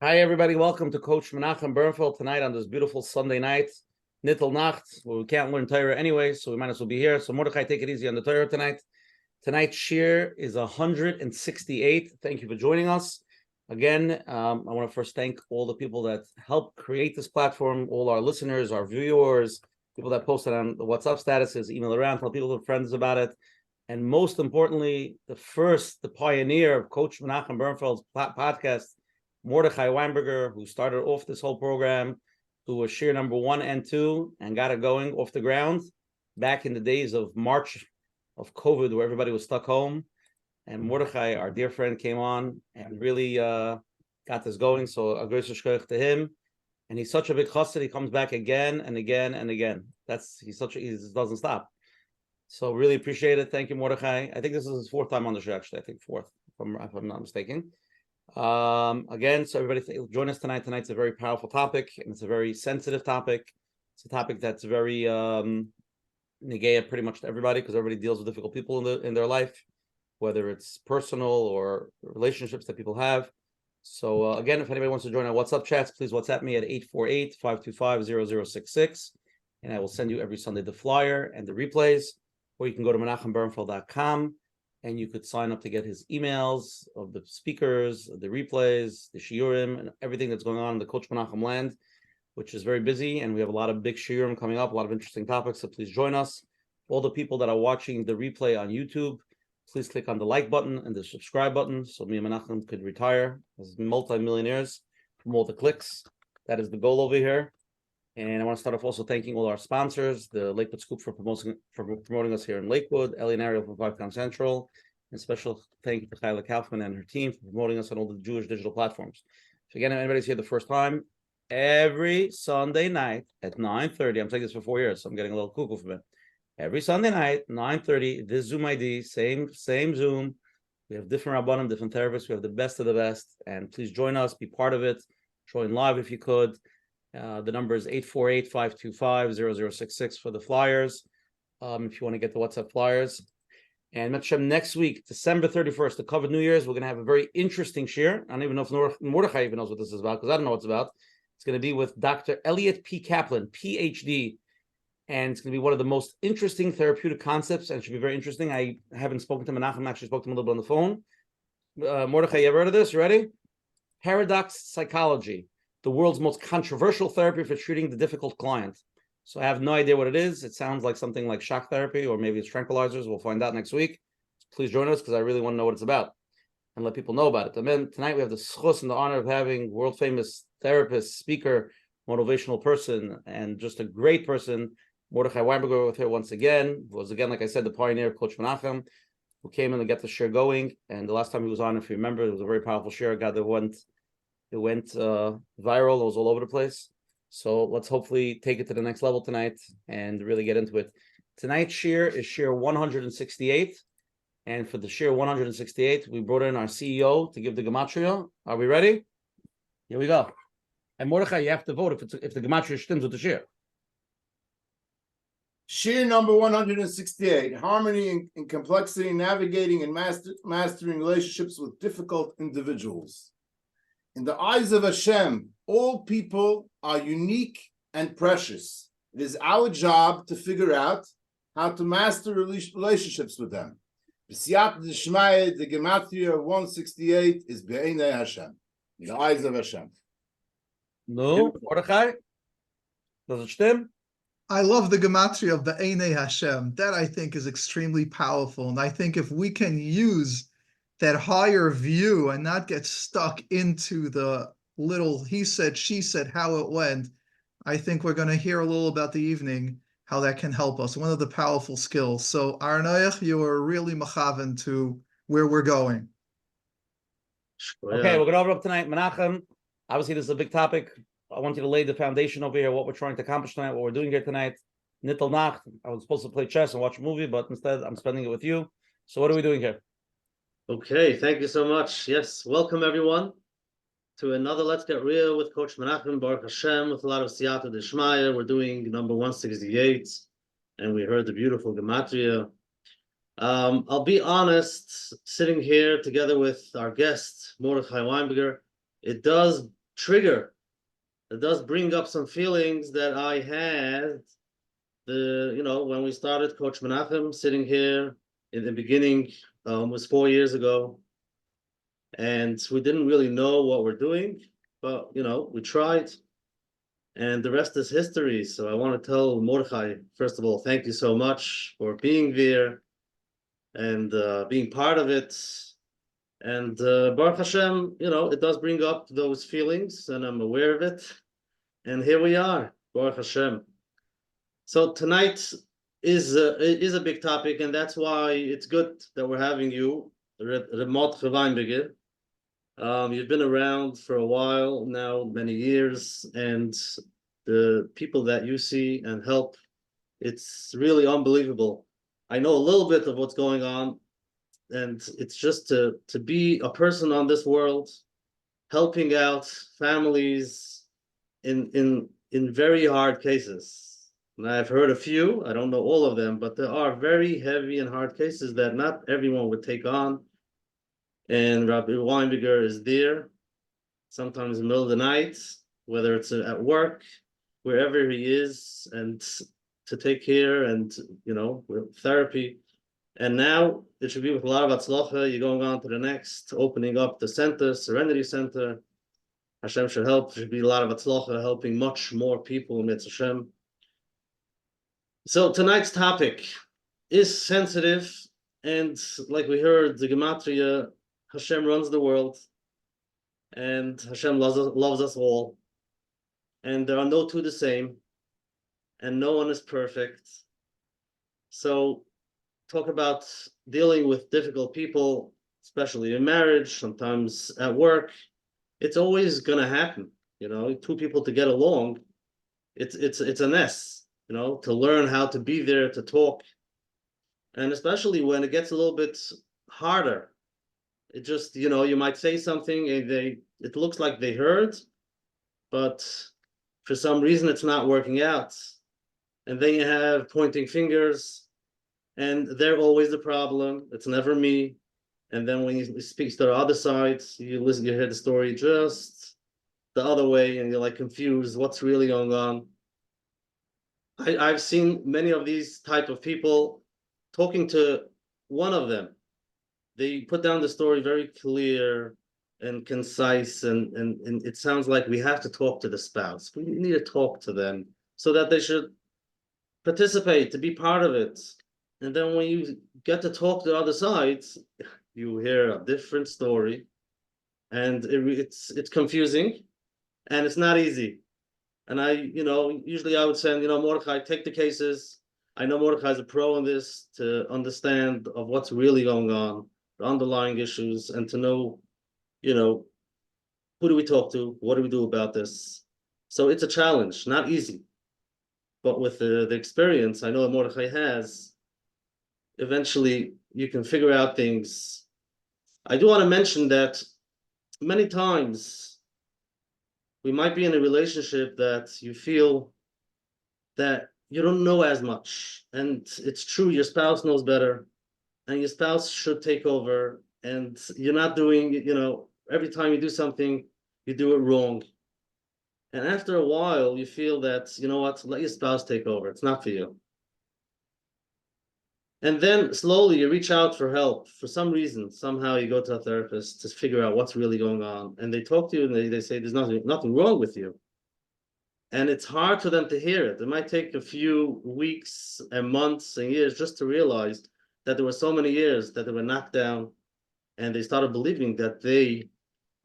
Hi, everybody. Welcome to Coach Menachem Bernfeld tonight on this beautiful Sunday night, Nittel Nacht, where we can't learn Torah anyway, so we might as well be here. So Mordechai, take it easy on the Torah tonight. Tonight's shir is 168. Thank you for joining us. Again, I want to first thank all the people that helped create this platform, all our listeners, our viewers, people that posted on the WhatsApp statuses, email around, tell people, friends about it. And most importantly, the pioneer of Coach Menachem Bernfeld's podcast, Mordechai Weinberger, who started off this whole program, who was shir number 1 and 2 and got it going off the ground back in the days of March of COVID, where everybody was stuck home. And Mordechai, our dear friend, came on and really got this going. So a great shkoyach to him. And he's such a big chassid. He comes back again and again and again. He just doesn't stop. So really appreciate it. Thank you, Mordechai. I think this is his 4th time on the show, actually. I think 4th, if I'm not mistaken. Again, so everybody join us tonight. Tonight's a very powerful topic, and it's a very sensitive topic. It's a topic that's very negaya pretty much to everybody, because everybody deals with difficult people in their life, whether it's personal or relationships that people have. So again, if anybody wants to join our WhatsApp chats, please WhatsApp me at 848-525-0066, and I will send you every Sunday the flyer and the replays, or you can go to menachembernfeld.com. and you could sign up to get his emails of the speakers, the replays, the shiurim, and everything that's going on in the Coach Menachem land, which is very busy, and we have a lot of big shiurim coming up, a lot of interesting topics, so please join us. All the people that are watching the replay on YouTube, please click on the like button and the subscribe button, so me and Menachem could retire as multi-millionaires from all the clicks. That is the goal over here. And I want to start off also thanking all our sponsors, the Lakewood Scoop for promoting us here in Lakewood, Ellie and Ariel from 5 Town Central, and special thank you to Kyla Kaufman and her team for promoting us on all the Jewish digital platforms. So again, if anybody's here the first time, every Sunday night at 9:30, I'm saying this for 4 years, so I'm getting a little cuckoo from it. Every Sunday night, 9:30, this Zoom ID, same Zoom. We have different rabbanim, different therapists. We have the best of the best, and please join us, be part of it. Join live if you could. The number is 848-525-0066 for the flyers, if you want to get the WhatsApp flyers. And Menachem, next week, December 31st, to cover New Year's, we're going to have a very interesting shir. I don't even know if Mordechai even knows what this is about, because I don't know what it's about. It's going to be with Dr. Elliot P. Kaplan, PhD, and it's going to be one of the most interesting therapeutic concepts, and it should be very interesting. I haven't spoken to Menachem, actually spoke to him a little bit on the phone. Mordechai, you ever heard of this? You ready? Paradox psychology, the world's most controversial therapy for treating the difficult client. So I have no idea what it is. It sounds like something like shock therapy, or maybe it's tranquilizers. We'll find out next week. Please join us, because I really want to know what it's about and let people know about it. And then tonight we have the schus and the honor of having world famous therapist, speaker, motivational person, and just a great person, Mordechai Weinberger, with her once again. Who was, again, like I said, the pioneer of Coach Menachem, who came in to get the share going. And the last time he was on, if you remember, it was a very powerful share. God, it went viral. It was all over the place. So let's hopefully take it to the next level tonight and really get into it. Tonight's shir is shir 168. And for the shir 168, we brought in our CEO to give the gematria. Are we ready? Here we go. And Mordechai, you have to vote if the gematria stems with the shir. Shir number 168, harmony and complexity, navigating and mastering relationships with difficult individuals. In the eyes of Hashem, all people are unique and precious. It is our job to figure out how to master relationships with them. B'siyat d'shmaya, the gematria of 168 is Be'enei Hashem, in the eyes of Hashem. No, Mordechai? Does it stem? I love the gematria of the Einei Hashem. That, I think, is extremely powerful. And I think if we can use that higher view and not get stuck into the little he said, she said, how it went, I think we're going to hear a little about the evening, how that can help us. One of the powerful skills. So, Arnoich, you are really machaven to where we're going. Okay, we're going to open up tonight. Menachem, obviously this is a big topic. I want you to lay the foundation over here, what we're trying to accomplish tonight, what we're doing here tonight. Nittel Nacht, I was supposed to play chess and watch a movie, but instead I'm spending it with you. So what are we doing here? Okay, thank you so much. Yes, welcome everyone to another Let's Get Real with Coach Menachem, Baruch Hashem, with a lot of Siyata D'Shmaya. We're doing number 168, and we heard the beautiful gematria. I'll be honest, sitting here together with our guest, Mordechai Weinberger, it does trigger. It does bring up some feelings that I had when we started Coach Menachem, sitting here in the beginning, was 4 years ago. And we didn't really know what we're doing, but we tried. And the rest is history. So I want to tell Mordechai, first of all, thank you so much for being there and being part of it. And Baruch Hashem, it does bring up those feelings, and I'm aware of it. And here we are, Baruch Hashem. So tonight is a big topic, and that's why it's good that we're having you, Mordechai Weinberger. You've been around for a while now, many years, and the people that you see and help, it's really unbelievable. I know a little bit of what's going on, and it's just to be a person on this world, helping out families in very hard cases. And I've heard a few, I don't know all of them, but there are very heavy and hard cases that not everyone would take on. And Rabbi Weinberger is there, sometimes in the middle of the night, whether it's at work, wherever he is, and to take care and, with therapy. And now it should be with a lot of atzlocha. You're going on to the next, opening up the center, Serenity Center. Hashem should help. There should be a lot of atzlocha, helping much more people in Mitzvah Hashem. So tonight's topic is sensitive, and like we heard, the Gematria, Hashem runs the world, and Hashem loves us all, and there are no two the same, and no one is perfect. So talk about dealing with difficult people, especially in marriage, sometimes at work. It's always going to happen, two people to get along. It's a mess, to learn how to be there, to talk. And especially when it gets a little bit harder, it just, you might say something and it looks like they heard, but for some reason it's not working out. And then you have pointing fingers, and they're always the problem. It's never me. And then when you speak to the other side, you hear the story just the other way, and you're like confused. What's really going on? I've seen many of these type of people. Talking to one of them, they put down the story very clear and concise, and it sounds like we have to talk to the spouse. We need to talk to them so that they should participate, to be part of it. And then when you get to talk to the other side, you hear a different story, and it's confusing, and it's not easy. And usually I would send, Mordechai, take the cases. I know Mordechai is a pro in this, to understand of what's really going on, the underlying issues, and to know, who do we talk to? What do we do about this? So it's a challenge, not easy. But with the experience I know that Mordechai has, eventually you can figure out things. I do want to mention that many times we might be in a relationship that you feel that you don't know as much, and it's true, your spouse knows better, and your spouse should take over, and you're not doing, every time you do something, you do it wrong. And after a while, you feel that, let your spouse take over. It's not for you. And then slowly you reach out for help. For some reason, somehow you go to a therapist to figure out what's really going on. And they talk to you and they say, there's nothing wrong with you. And it's hard for them to hear it. It might take a few weeks and months and years just to realize that there were so many years that they were knocked down, and they started believing that they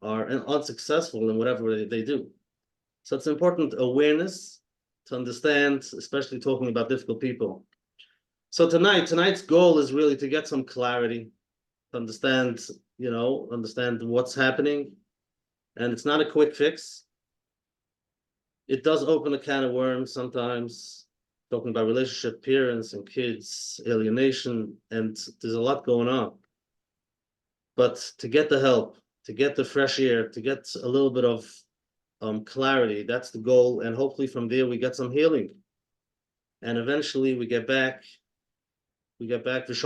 are unsuccessful in whatever they do. So it's important awareness to understand, especially talking about difficult people. So tonight's goal is really to get some clarity, to understand what's happening. And it's not a quick fix. It does open a can of worms sometimes, talking about relationship, parents and kids, alienation, and there's a lot going on. But to get the help, to get the fresh air, to get a little bit of clarity, that's the goal. And hopefully from there we get some healing. And eventually we get back, we get back and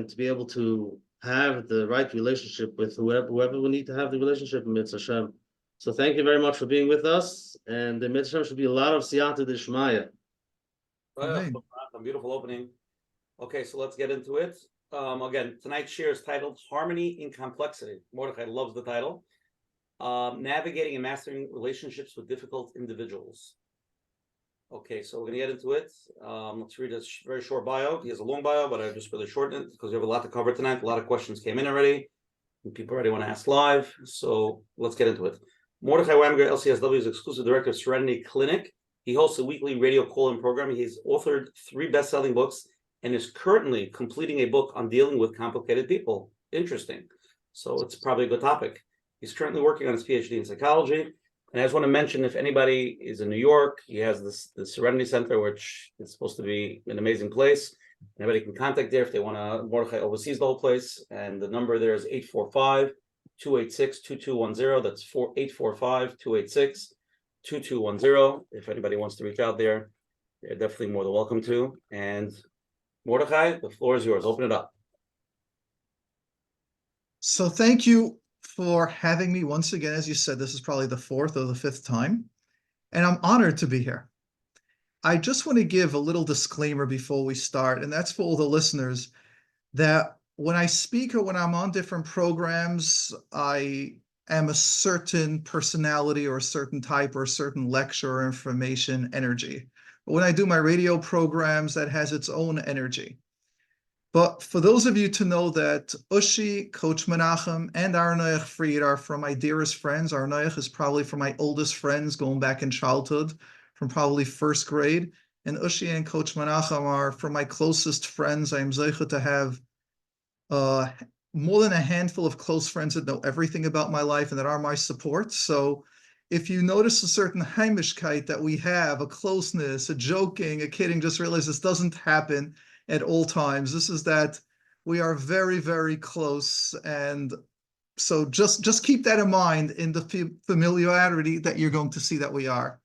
to be able to have the right relationship with whoever we need to have the relationship with Mitzvah Hashem. So thank you very much for being with us. And the Mitzvah should be a lot of Siyata Dishmaya. Beautiful opening. Okay, so let's get into it. Again, tonight's share is titled Harmony in Complexity. Mordechai loves the title. Navigating and mastering relationships with difficult individuals. Okay, so we're going to get into it. Let's read a very short bio. He has a long bio, but I just really shortened it because we have a lot to cover tonight. A lot of questions came in already. And people already want to ask live. So let's get into it. Mordechai Weinberger, LCSW, is exclusive director of Serenity Clinic. He hosts a weekly radio call-in program. He's authored 3 best-selling books and is currently completing a book on dealing with complicated people. Interesting. So it's probably a good topic. He's currently working on his PhD in psychology. And I just want to mention, if anybody is in New York, he has the Serenity Center, which is supposed to be an amazing place. Anybody can contact there if they want to. Mordechai oversees the whole place. And the number there is 845-286-2210. That's 845-286-2210. If anybody wants to reach out there, they're definitely more than welcome to. And Mordechai, the floor is yours. Open it up. So thank you for having me once again. As you said, this is probably the 4th or the 5th time, and I'm honored to be here. I just want to give a little disclaimer before we start, and that's for all the listeners, that when I speak or when I'm on different programs, I am a certain personality or a certain type or a certain lecture or information energy. But when I do my radio programs, that has its own energy. But for those of you to know that Ushi, Coach Menachem, and Arnoich Fried are from my dearest friends. Arnoich is probably from my oldest friends going back in childhood, from probably 1st grade. And Ushi and Coach Menachem are from my closest friends. I am zeicha to have more than a handful of close friends that know everything about my life and that are my support. So if you notice a certain heimishkeit that we have, a closeness, a joking, a kidding, just realize this doesn't happen at all times. This is that we are very, very close. And so just keep that in mind in the familiarity that you're going to see that we are.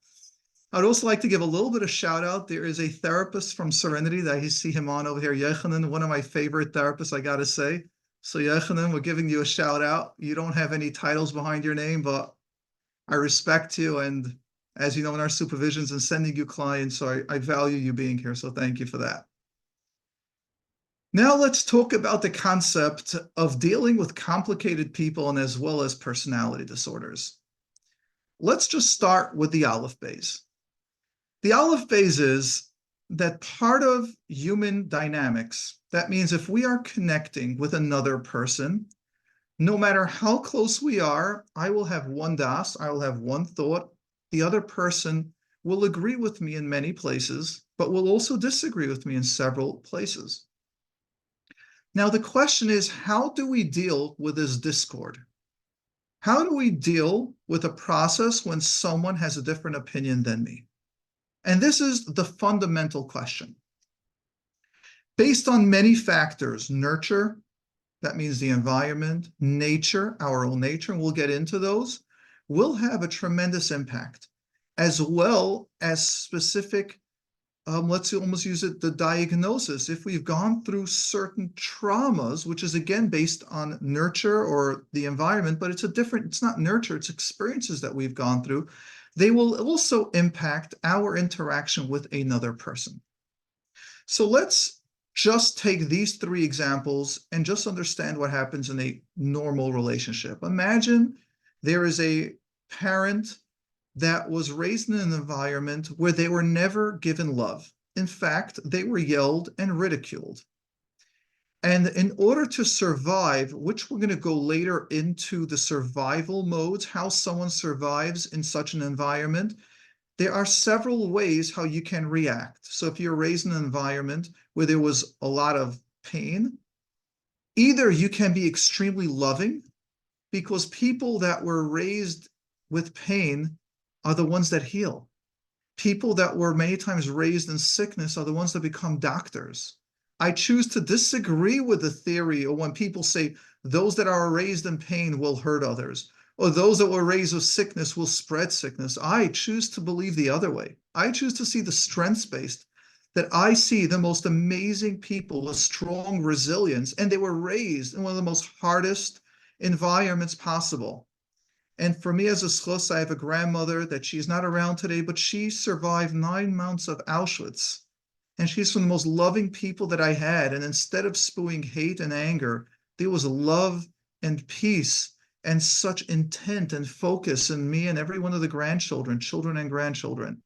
I'd also like to give a little bit of shout out. There is a therapist from Serenity that I see him on over here, Yechanan, one of my favorite therapists, I got to say. So Yechanan, we're giving you a shout out. You don't have any titles behind your name, but I respect you. And as you know, in our supervisions and sending you clients, so I value you being here. So thank you for that. Now let's talk about the concept of dealing with complicated people and as well as personality disorders. Let's just start with the Aleph Beis. The Aleph Beis is that part of human dynamics, that means if we are connecting with another person, no matter how close we are, I will have one das, I will have one thought. The other person will agree with me in many places, but will also disagree with me in several places. Now, the question is, how do we deal with this discord? How do we deal with a process when someone has a different opinion than me? And this is the fundamental question. Based on many factors, nurture, that means the environment, nature, our own nature, and we'll get into those, will have a tremendous impact, as well as specific let's almost use it, the diagnosis. If we've gone through certain traumas, which is again based on nurture or the environment, but it's not nurture, it's experiences that we've gone through, they will also impact our interaction with another person. So let's just take these 3 examples and just understand what happens in a normal relationship. Imagine there is a parent that was raised in an environment where they were never given love. In fact, they were yelled and ridiculed. And in order to survive, which we're going to go later into the survival modes, how someone survives in such an environment, there are several ways how you can react. So if you're raised in an environment where there was a lot of pain, either you can be extremely loving, because people that were raised with pain are the ones that heal. People that were many times raised in sickness are the ones that become doctors. I choose to disagree with the theory, or when people say those that are raised in pain will hurt others, or those that were raised with sickness will spread sickness. I choose to believe the other way. I choose to see the strengths-based. that I see the most amazing people with strong resilience, and they were raised in one of the most hardest environments possible. And for me as a schluss, I have a grandmother that she's not around today, but she survived 9 months of Auschwitz. And she's from the most loving people that I had. And instead of spewing hate and anger, there was love and peace and such intent and focus in me and every one of the grandchildren, children and grandchildren.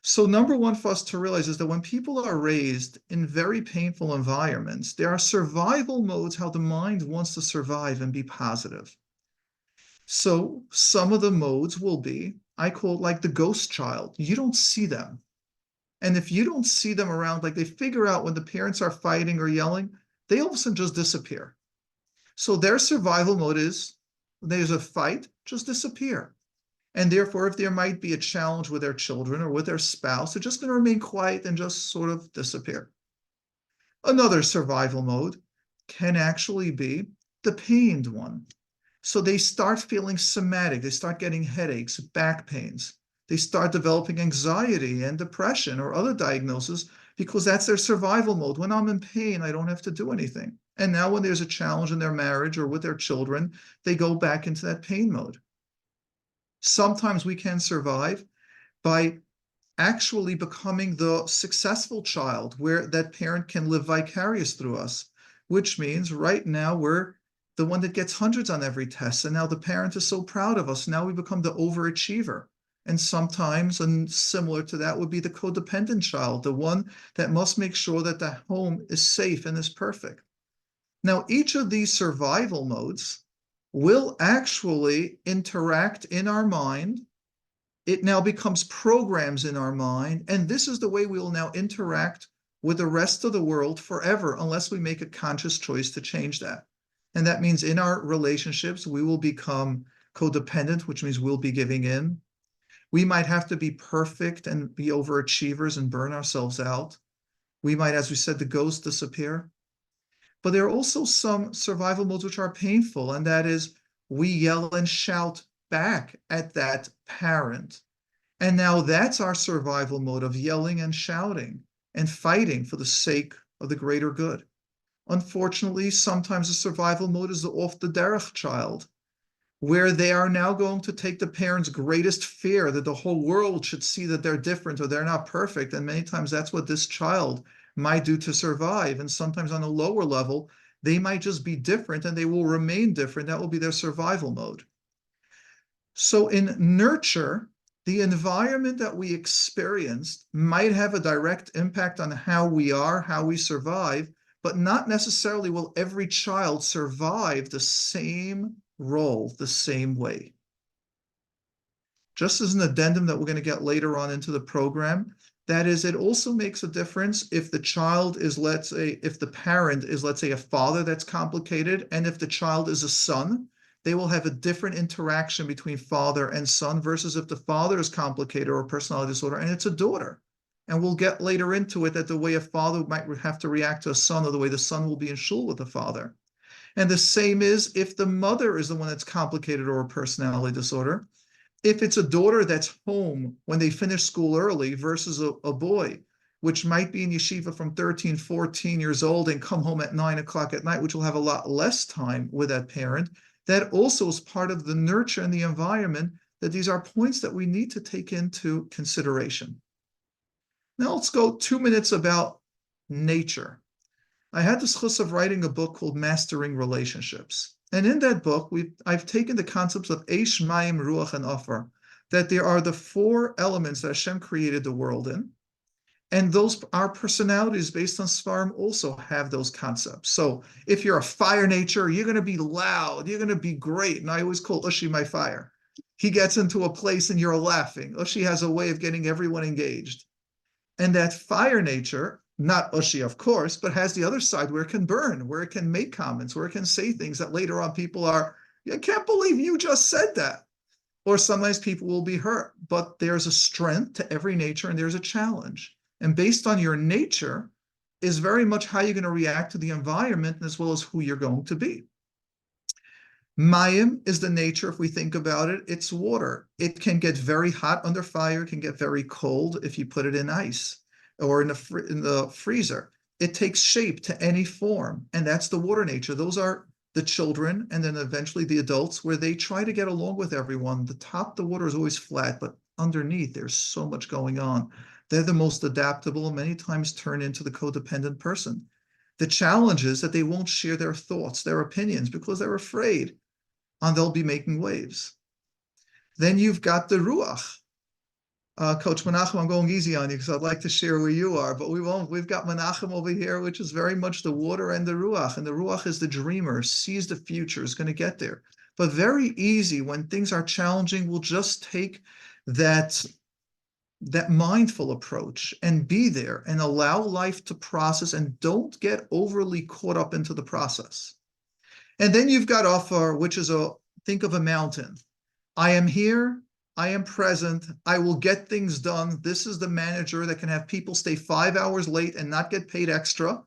So number one for us to realize is that when people are raised in very painful environments, there are survival modes, how the mind wants to survive and be positive. So some of the modes will be, I call it like the ghost child. You don't see them. And if you don't see them around, like they figure out when the parents are fighting or yelling, they all of a sudden just disappear. So their survival mode is, when there's a fight, just disappear. And therefore, if there might be a challenge with their children or with their spouse, they're just going to remain quiet and just sort of disappear. Another survival mode can actually be the pained one. So they start feeling somatic. They start getting headaches, back pains. They start developing anxiety and depression or other diagnoses because that's their survival mode. When I'm in pain, I don't have to do anything. And now when there's a challenge in their marriage or with their children, they go back into that pain mode. Sometimes we can survive by actually becoming the successful child where that parent can live vicarious through us, which means right now we're the one that gets hundreds on every test. And now the parent is so proud of us. Now we become the overachiever. And sometimes, and similar to that, would be the codependent child, the one that must make sure that the home is safe and is perfect. Now, each of these survival modes will actually interact in our mind. It now becomes programs in our mind. And this is the way we will now interact with the rest of the world forever, unless we make a conscious choice to change that. And that means in our relationships, we will become codependent, which means we'll be giving in. We might have to be perfect and be overachievers and burn ourselves out. We might, as we said, the ghost disappear. But there are also some survival modes which are painful, and that is we yell and shout back at that parent. And now that's our survival mode of yelling and shouting and fighting for the sake of the greater good. Unfortunately, sometimes the survival mode is the off the derech child, where they are now going to take the parent's greatest fear that the whole world should see that they're different or they're not perfect. And many times that's what this child might do to survive. And sometimes on a lower level, they might just be different and they will remain different. That will be their survival mode. So in nurture, the environment that we experienced might have a direct impact on how we are, how we survive, but not necessarily will every child survive the same role the same way. Just as an addendum that we're going to get later on into the program, that is, it also makes a difference if the child is, let's say, if the parent is, let's say, a father that's complicated, and if the child is a son, they will have a different interaction between father and son versus if the father is complicated or a personality disorder and it's a daughter. And we'll get later into it that the way a father might have to react to a son or the way the son will be in shul with the father. And the same is if the mother is the one that's complicated or a personality disorder. If it's a daughter that's home when they finish school early versus a boy, which might be in yeshiva from 13, 14 years old and come home at 9 o'clock at night, which will have a lot less time with that parent, that also is part of the nurture and the environment, that these are points that we need to take into consideration. Now let's go 2 minutes about nature. I had the schus of writing a book called Mastering Relationships. And in that book, I've taken the concepts of Eish, Mayim, Ruach, and Afar, that there are the 4 elements that Hashem created the world in. And those, our personalities based on Svarim also have those concepts. So if you're a fire nature, you're going to be loud, you're going to be great. And I always call Ushi my fire. He gets into a place and you're laughing. Ushi has a way of getting everyone engaged. And that fire nature, not Ushi, of course, but has the other side where it can burn, where it can make comments, where it can say things that later on people are, I can't believe you just said that. Or sometimes people will be hurt. But there's a strength to every nature and there's a challenge. And based on your nature is very much how you're going to react to the environment as well as who you're going to be. Mayim is the nature, if we think about it, it's water. It can get very hot under fire, it can get very cold if you put it in ice. or in the freezer. It takes shape to any form, and that's the water nature. Those are the children, and then eventually the adults, where they try to get along with everyone. The water is always flat, but underneath there's so much going on. They're the most adaptable and many times turn into the codependent person. The challenge is that they won't share their thoughts, their opinions, because they're afraid, and they'll be making waves. Then you've got the Ruach. Coach Menachem, I'm going easy on you because I'd like to share where you are, but we won't. We've got Menachem over here, which is very much the water and the Ruach. And the Ruach is the dreamer, sees the future, is going to get there. But very easy when things are challenging, we'll just take that mindful approach and be there and allow life to process and don't get overly caught up into the process. And then you've got Afar, which is think of a mountain. I am here. I am present. I will get things done. This is the manager that can have people stay 5 hours late and not get paid extra.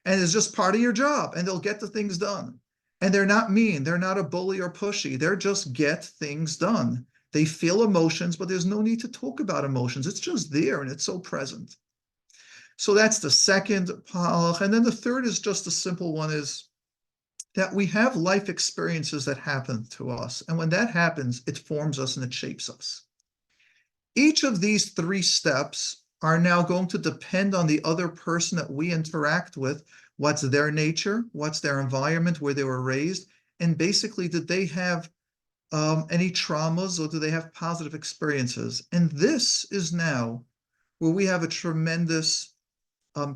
And it's just part of your job. And they'll get the things done. And they're not mean. They're not a bully or pushy. They're just get things done. They feel emotions, but there's no need to talk about emotions. It's just there and it's so present. So that's the second palach. And then the third is just a simple one, is that we have life experiences that happen to us. And when that happens, it forms us and it shapes us. Each of these 3 steps are now going to depend on the other person that we interact with. What's their nature? What's their environment, where they were raised? And basically, did they have any traumas, or do they have positive experiences? And this is now where we have a tremendous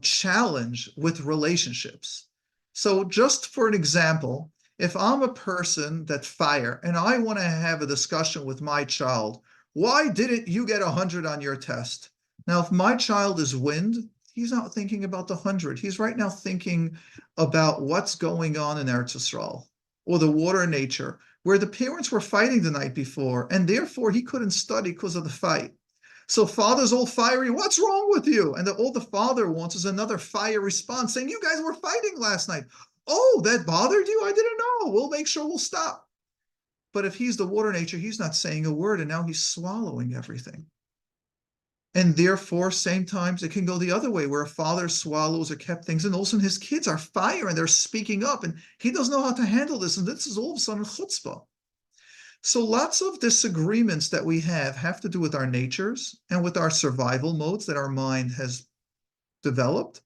challenge with relationships. So just for an example, if I'm a person that's fire and I want to have a discussion with my child, why didn't you get 100 on your test? Now, if my child is wind, he's not thinking about the 100. He's right now thinking about what's going on in Eretz Yisrael, or the water nature, where the parents were fighting the night before, and therefore he couldn't study because of the fight. So father's all fiery, what's wrong with you? And all the father wants is another fire response saying, you guys were fighting last night. Oh, that bothered you? I didn't know. We'll make sure we'll stop. But if he's the water nature, he's not saying a word, and now he's swallowing everything. And therefore, same times it can go the other way, where a father swallows or kept things, and all of a sudden his kids are fire and they're speaking up, and he doesn't know how to handle this. And this is all of a sudden chutzpah. So lots of disagreements that we have to do with our natures and with our survival modes that our mind has developed.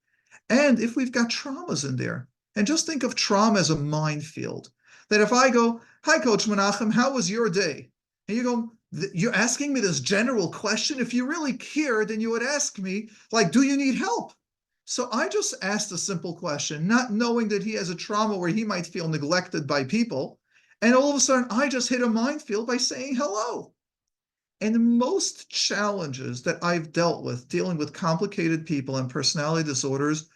And if we've got traumas in there, and just think of trauma as a minefield, that if I go, hi, Coach Menachem, how was your day? And you go, you're asking me this general question. If you really cared, then you would ask me, like, do you need help? So I just asked a simple question, not knowing that he has a trauma where he might feel neglected by people. And all of a sudden, I just hit a minefield by saying hello. And most challenges that I've dealt with, dealing with complicated people and personality disorders,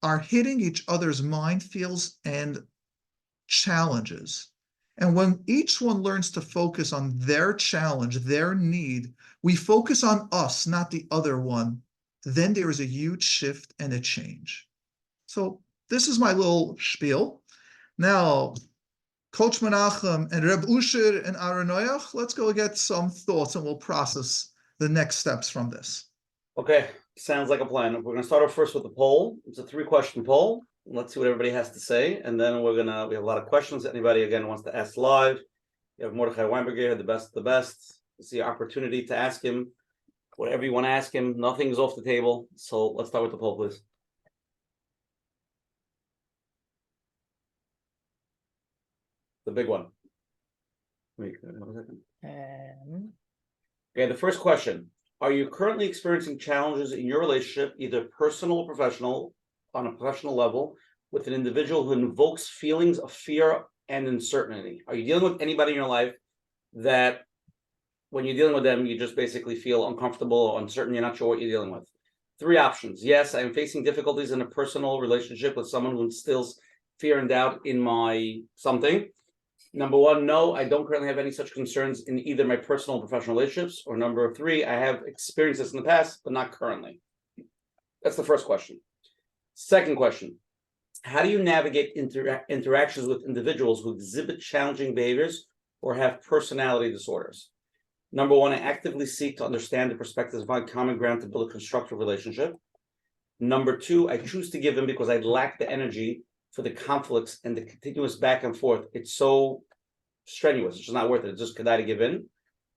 are hitting each other's minefields and challenges. And when each one learns to focus on their challenge, their need, we focus on us, not the other one, then there is a huge shift and a change. So this is my little spiel. Now, Coach Menachem and Reb Usher and Aronoyach, let's go get some thoughts and we'll process the next steps from this. Okay, sounds like a plan. We're going to start off first with the poll. It's a 3-question poll. Let's see what everybody has to say, and then we have a lot of questions. Anybody again wants to ask live? You have Mordechai Weinberger here, the best of the best. It's the opportunity to ask him whatever you want to ask him. Nothing's off the table. So let's start with the poll, please. The big one. Wait, 1 second. Okay, the first question. Are you currently experiencing challenges in your relationship, either personal or professional, on a professional level, with an individual who invokes feelings of fear and uncertainty? Are you dealing with anybody in your life that when you're dealing with them, you just basically feel uncomfortable or uncertain, you're not sure what you're dealing with? 3 options. Yes, I am facing difficulties in a personal relationship with someone who instills fear and doubt in my something. Number 1, no, I don't currently have any such concerns in either my personal or professional relationships. Or number 3, I have experienced this in the past, but not currently. That's the first question. Second question, how do you navigate interactions with individuals who exhibit challenging behaviors or have personality disorders? Number 1, I actively seek to understand the perspectives, find common ground to build a constructive relationship. Number two, I choose to give in because I lack the energy for the conflicts and the continuous back and forth. It's so strenuous. It's just not worth it. It's just could I give in.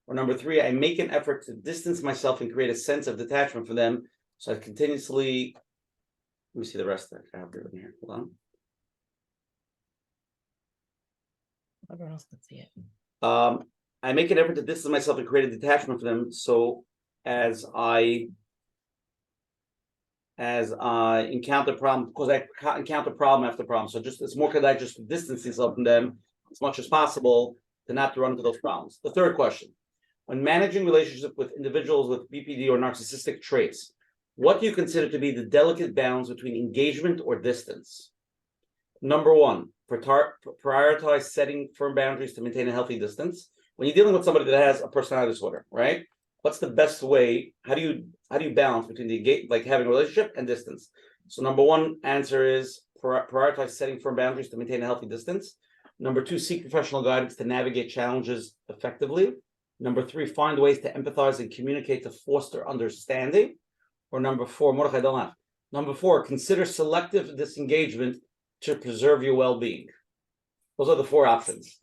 Or number three, I make an effort to distance myself and create a sense of detachment from them. So I continuously, let me see the rest that I have written here. Hold on. Everyone else can see it. I make an effort to distance myself and create a detachment from them. So as I encounter problem, because I encounter problem after problem. So just it's more could I just distance myself from them as much as possible to not to run into those problems. The third question. When managing relationships with individuals with BPD or narcissistic traits, what do you consider to be the delicate balance between engagement or distance? Number one, prioritize setting firm boundaries to maintain a healthy distance. When you're dealing with somebody that has a personality disorder, right? What's the best way? How do you balance between the like having a relationship and distance? So number one answer is prioritize setting firm boundaries to maintain a healthy distance. Number two, seek professional guidance to navigate challenges effectively. Number three, find ways to empathize and communicate to foster understanding. Or number four, Mordechai, don't laugh. Number four, consider selective disengagement to preserve your well-being. Those are the four options.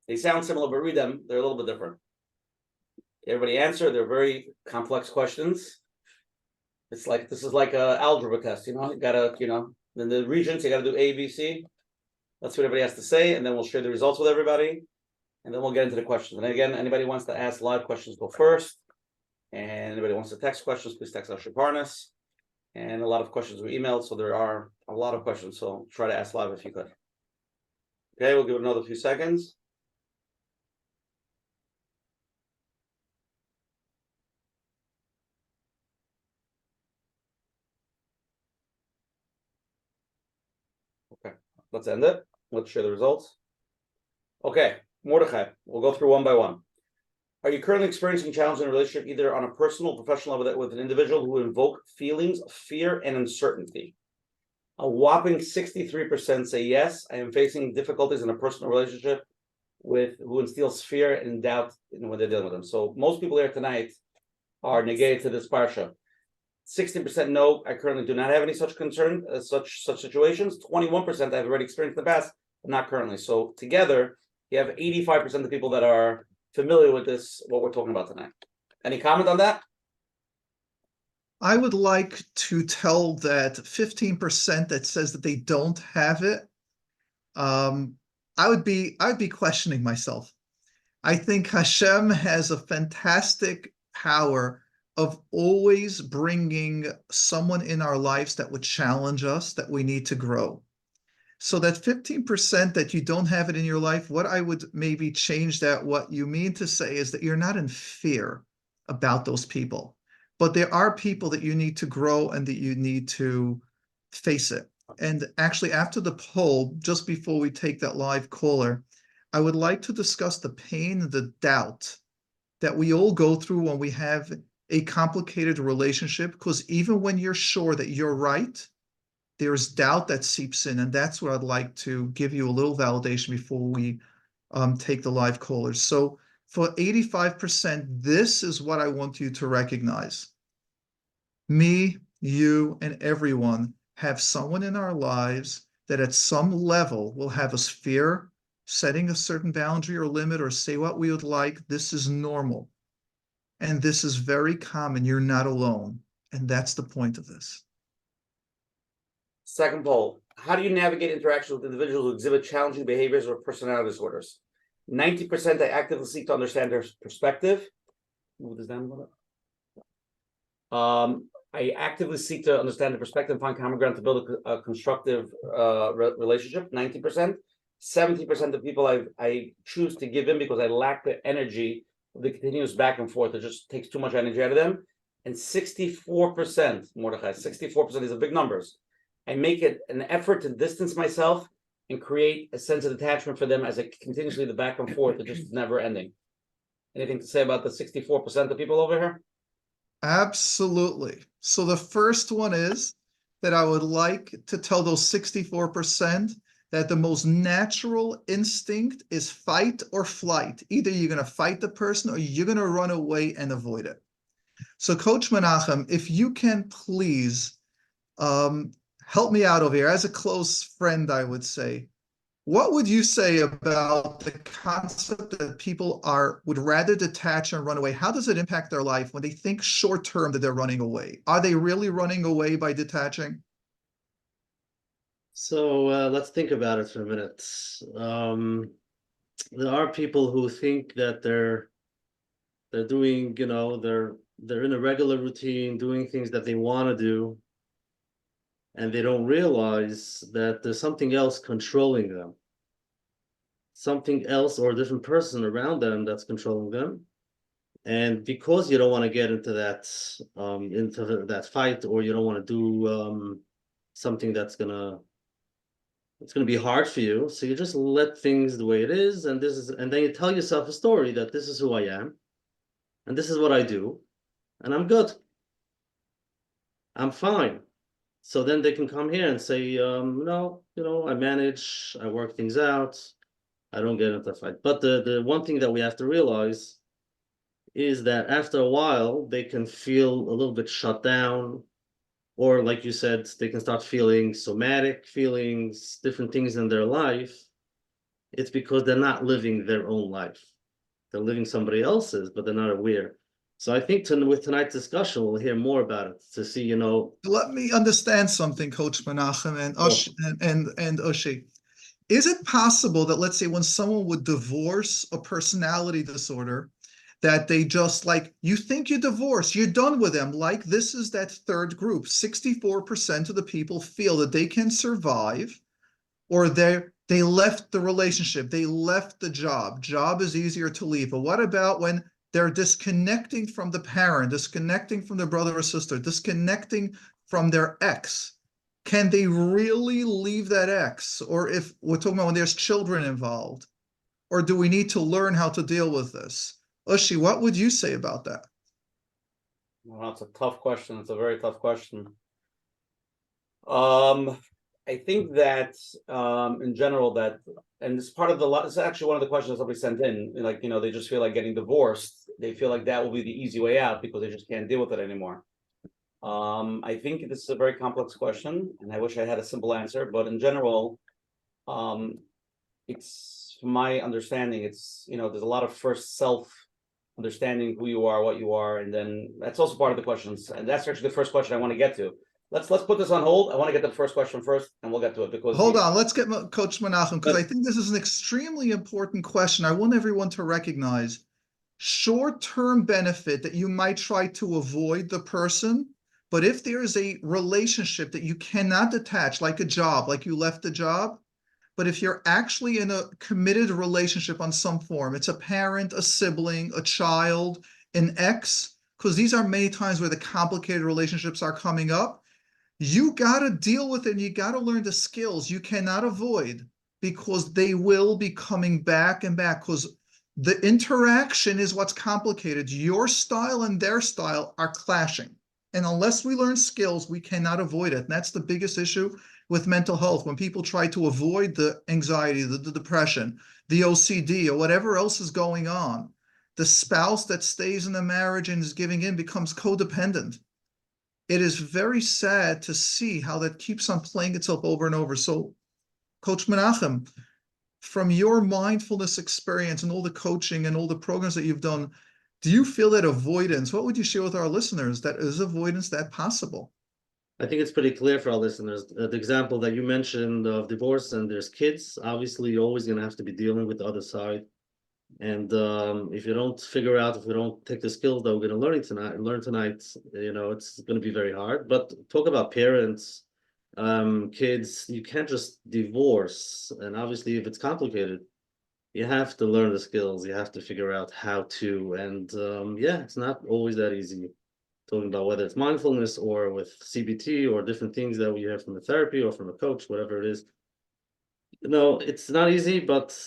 They sound similar, but read them. They're a little bit different. Everybody answer. They're very complex questions. It's like, this is like an algebra test, you gotta, in the regions, you gotta do A, B, C. That's what everybody has to say, and then we'll share the results with everybody. And then we'll get into the questions. And again, anybody wants to ask live questions, go first. And anybody wants to text questions, please text Asher Parnas. And a lot of questions were emailed, so there are a lot of questions. So try to ask live if you could. Okay, we'll give it another few seconds. Okay, let's end it. Let's share the results. Okay, Mordechai, we'll go through one by one. Are you currently experiencing challenges in a relationship, either on a personal or professional level, with an individual who invoke feelings of fear and uncertainty? A whopping 63% say yes, I am facing difficulties in a personal relationship with who instills fear and doubt when they're dealing with them. So most people here tonight are negated to this parsha. 60% no, I currently do not have any such concern, such situations. 21% I've already experienced in the past, but not currently. So together, you have 85% of the people that are familiar with this, what we're talking about tonight. Any comment on that? I would like to tell that 15% that says that they don't have it. I would be questioning myself. I think Hashem has a fantastic power of always bringing someone in our lives that would challenge us, that we need to grow. So that 15% that you don't have it in your life, what I would maybe change that, what you mean to say is that you're not in fear about those people, but there are people that you need to grow and that you need to face it. And actually, after the poll, just before we take that live caller, I would like to discuss the pain, the doubt that we all go through when we have a complicated relationship, because even when you're sure that you're right, there's doubt that seeps in, and that's what I'd like to give you a little validation before we take the live callers. So for 85%, this is what I want you to recognize. Me, you, and everyone have someone in our lives that at some level will have us fear setting a certain boundary or limit or say what we would like. This is normal. And this is very common. You're not alone. And that's the point of this. Second poll, how do you navigate interactions with individuals who exhibit challenging behaviors or personality disorders? 90% I actively seek to understand their perspective. Move this down a little bit. I actively seek to understand the perspective and find common ground to build a constructive relationship, 90%. 70% of people I choose to give in because I lack the energy of the continuous back and forth. It just takes too much energy out of them. And 64%, Mordechai, 64%, these are big numbers. I make it an effort to distance myself and create a sense of detachment for them as I continuously the back and forth. It just never ending. Anything to say about the 64% of people over here? Absolutely. So the first one is that I would like to tell those 64% that the most natural instinct is fight or flight. Either you're going to fight the person or you're going to run away and avoid it. So Coach Menachem, if you can please help me out over here, as a close friend, I would say, what would you say about the concept that people would rather detach and run away? How does it impact their life when they think short term that they're running away? Are they really running away by detaching? So let's think about it for a minute. There are people who think that they're doing, they're in a regular routine, doing things that they want to do, and they don't realize that there's something else controlling them, something else or a different person around them that's controlling them. And because you don't want to get into that fight, or you don't want to do something that's gonna be hard for you, so you just let things the way it is, and then you tell yourself a story that this is who I am, and this is what I do, and I'm good, I'm fine. So then they can come here and say, no, I manage, I work things out, I don't get into a fight. But the one thing that we have to realize is that after a while, they can feel a little bit shut down, or like you said, they can start feeling somatic feelings, different things in their life. It's because they're not living their own life. They're living somebody else's, but they're not aware. So I think with tonight's discussion, we'll hear more about it to see, Let me understand something, Coach Menachem and Ushi. Is it possible that, let's say, when someone would divorce a personality disorder, that they just you think you divorce, you're done with them? Like, this is that third group. 64% of the people feel that they can survive, or they left the relationship, they left the job. Job is easier to leave. But what about when they're disconnecting from the parent, disconnecting from their brother or sister, disconnecting from their ex? Can they really leave that ex? Or if we're talking about when there's children involved, or do we need to learn how to deal with this? Ushi, what would you say about that? Well, that's a tough question. It's a very tough question. I think that in general and it's part of it's actually one of the questions somebody sent in, they just feel like getting divorced. They feel like that will be the easy way out because they just can't deal with it anymore. I think this is a very complex question, and I wish I had a simple answer, but in general, it's, from my understanding, it's, there's a lot of first self understanding who you are, what you are, and then that's also part of the questions. And that's actually the first question I want to get to. Let's put this on hold. I want to get the first question first, and we'll get to it because hold on. Let's get Coach Menachem, because I think this is an extremely important question. I want everyone to recognize short-term benefit that you might try to avoid the person, but if there is a relationship that you cannot detach, like a job, like you left the job, but if you're actually in a committed relationship on some form, it's a parent, a sibling, a child, an ex, because these are many times where the complicated relationships are coming up. You got to deal with it, and you got to learn the skills you cannot avoid, because they will be coming back and back, because the interaction is what's complicated. Your style and their style are clashing. And unless we learn skills, we cannot avoid it. And that's the biggest issue with mental health. When people try to avoid the anxiety, the depression, the OCD, or whatever else is going on, the spouse that stays in the marriage and is giving in becomes codependent. It is very sad to see how that keeps on playing itself over and over. So, Coach Menachem, from your mindfulness experience and all the coaching and all the programs that you've done, do you feel that avoidance, what would you share with our listeners, that is avoidance that possible? I think it's pretty clear for our listeners. The example that you mentioned of divorce, and there's kids, obviously you're always going to have to be dealing with the other side. And if you don't figure out, if we don't take the skills that we're going to learn tonight, it's going to be very hard. But talk about parents, kids, you can't just divorce. And obviously, if it's complicated, you have to learn the skills. You have to figure out how to. And it's not always that easy. Talking about whether it's mindfulness or with CBT or different things that we have from the therapy or from a coach, whatever it is. It's not easy, but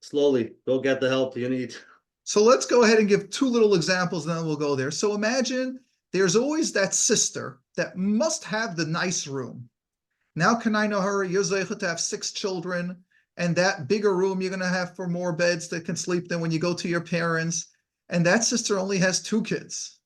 slowly go get the help you need. So let's go ahead and give two little examples, and then we'll go there. So imagine there's always that sister that must have the nice room. Now, can I know her? You're zeicha to have 6 children, and that bigger room you're going to have for more beds that can sleep than when you go to your parents. and that sister only has 2 kids.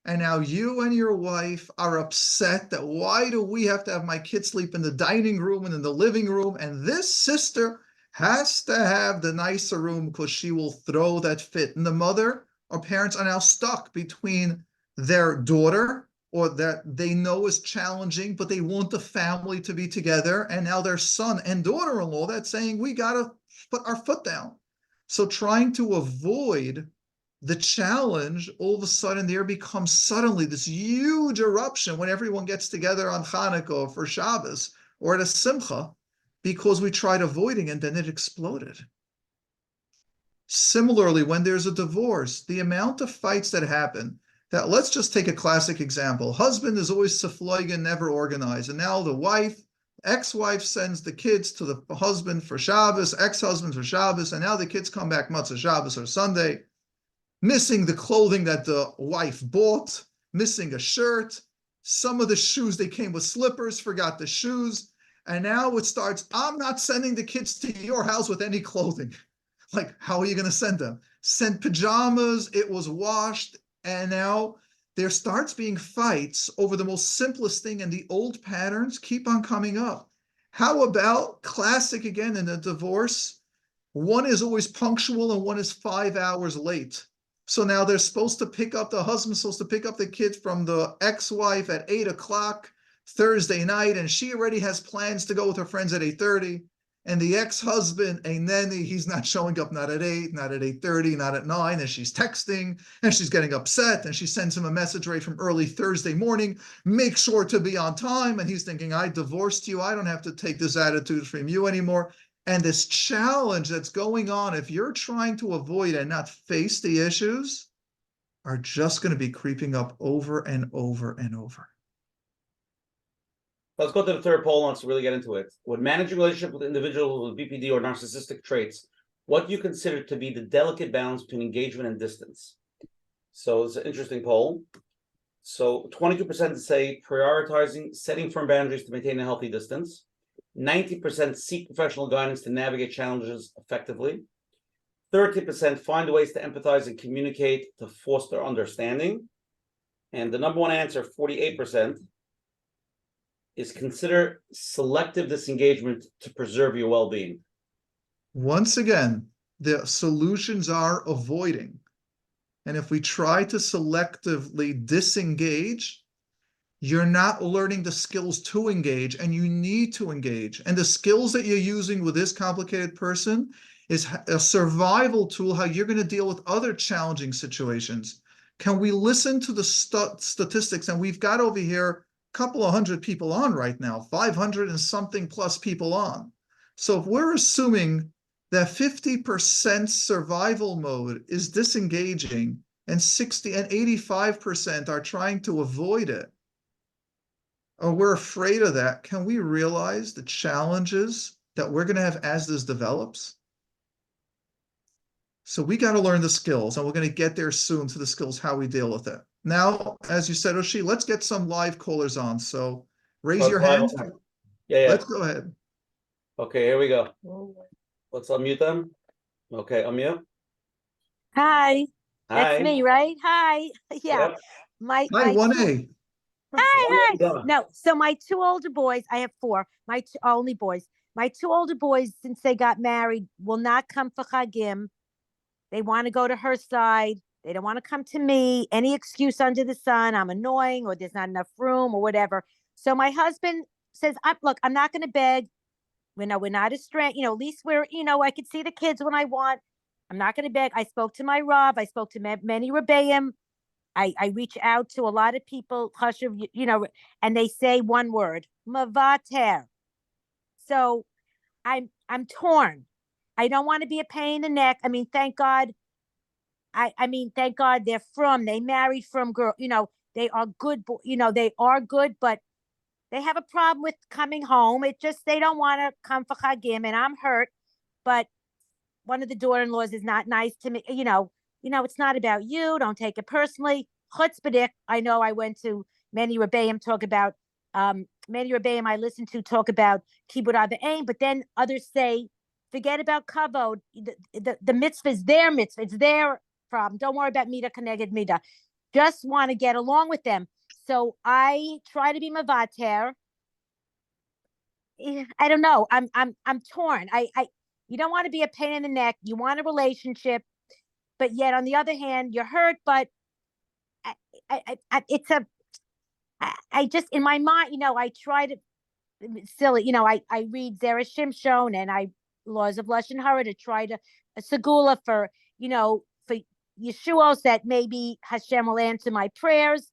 And now you and your wife are upset that why do we have to have my kids sleep in the dining room and in the living room? And this sister has to have the nicer room because she will throw that fit. And the mother or parents are now stuck between their daughter, or that they know is challenging, but they want the family to be together. And now their son and daughter-in-law that's saying, we got to put our foot down. So trying to avoid the challenge, all of a sudden there becomes suddenly this huge eruption when everyone gets together on Hanukkah or for Shabbos or at a Simcha, because we tried avoiding it and then it exploded. Similarly, when there's a divorce, the amount of fights that happen, that let's just take a classic example. Husband is always sefloigen, never organized. And now the wife, ex-wife sends the kids to the husband for Shabbos, ex-husband for Shabbos, and now the kids come back Matzah Shabbos or Sunday, missing the clothing that the wife bought, missing a shirt. Some of the shoes, they came with slippers, forgot the shoes. And now it starts, I'm not sending the kids to your house with any clothing. Like, how are you going to send them? Send pajamas, it was washed. And now there starts being fights over the most simplest thing, and the old patterns keep on coming up. How about classic again in a divorce? One is always punctual and one is 5 hours late. So now they're supposed to pick up, the husband's supposed to pick up the kids from the ex-wife at 8 o'clock Thursday night, and she already has plans to go with her friends at 8:30. And the ex-husband, and then he's not showing up, not at 8, not at 8:30, not at 9, and she's texting, and she's getting upset, and she sends him a message right from early Thursday morning, make sure to be on time, and he's thinking, I divorced you, I don't have to take this attitude from you anymore. And this challenge that's going on, if you're trying to avoid and not face the issues, are just going to be creeping up over and over and over. Let's go to the third poll. Let's really get into it. When managing relationship with individuals with BPD or narcissistic traits, what do you consider to be the delicate balance between engagement and distance? So it's an interesting poll. So 22% say prioritizing setting firm boundaries to maintain a healthy distance. 90% seek professional guidance to navigate challenges effectively. 30% find ways to empathize and communicate to foster understanding. And the number one answer, 48%, is consider selective disengagement to preserve your well-being. Once again, the solutions are avoiding. And if we try to selectively disengage, you're not learning the skills to engage, and you need to engage. And the skills that you're using with this complicated person is a survival tool, how you're going to deal with other challenging situations. Can we listen to the statistics? And we've got over here a couple of hundred people on right now, 500 and something plus people on. So if we're assuming that 50% survival mode is disengaging and 60 and 85% are trying to avoid it, or we're afraid of that, can we realize the challenges that we're going to have as this develops? So we got to learn the skills, and we're going to get there soon to the skills, how we deal with it. Now, as you said, Oshi, let's get some live callers on. So raise your hand. Yeah. Let's go ahead. Okay, here we go. Let's unmute them. Okay, unmute. Hi. Hi. That's me, right? Hi. Yeah. Yep. My 1A. Hi. Yeah. No, so my 2 older boys, I have 4, my only boys. My 2 older boys, since they got married, will not come for Chagim. They want to go to her side. They don't want to come to me. Any excuse under the sun, I'm annoying, or there's not enough room, or whatever. So my husband says, look, I'm not going to beg. We're not estranged. At least we're, I could see the kids when I want. I'm not going to beg. I spoke to my Rav. I spoke to many Rebbeim. I reach out to a lot of people, and they say one word, mavater. So I'm torn. I don't want to be a pain in the neck. I mean, thank God. Thank God they married from girl. They are good. They are good, but they have a problem with coming home. It just, they don't want to come for Chagim, and I'm hurt. But one of the daughter-in-laws is not nice to me. It's not about you. Don't take it personally. Chutzpahdik. I know I went to many Rebbeim talk about, many Rebbeim I listened to talk about Kibud Avayim, but then others say, forget about kavod. The mitzvah is their mitzvah. It's their problem. Don't worry about Mida Keneged Mida. Just want to get along with them. So I try to be Mavater. I don't know. I'm torn. You don't want to be a pain in the neck. You want a relationship, but yet on the other hand, you're hurt. But I just in my mind, I try to silly. I read Zera Shimshon and Laws of Lashon Hara to try to a segula for for Yeshuos that maybe Hashem will answer my prayers.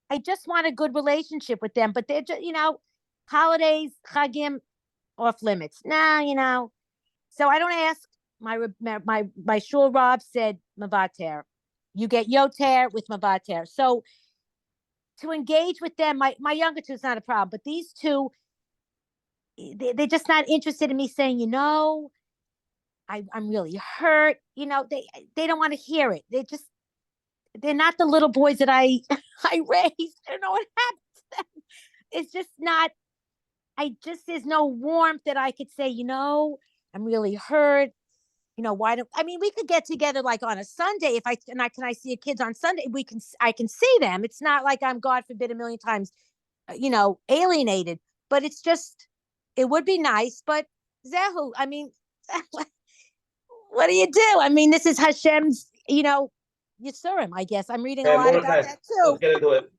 I just want a good relationship with them, but they're just holidays, Chagim, off limits. Nah, so I don't ask. My shul Rav said Mavater. You get Yoter with Mavater. So to engage with them, my younger two is not a problem, but these two, they're just not interested in me saying, I'm really hurt. They don't want to hear it. They're not the little boys that I raised. I don't know what happened to them. It's just not. There's no warmth that I could say, I'm really hurt. Why don't we could get together like on a Sunday can I see your kids on Sunday? I can see them. It's not like I'm, God forbid, a million times, alienated, but it's just, it would be nice, but Zehu, what do you do? This is Hashem's, Yisurim, I guess. I'm reading a lot about that too. Let's get into it.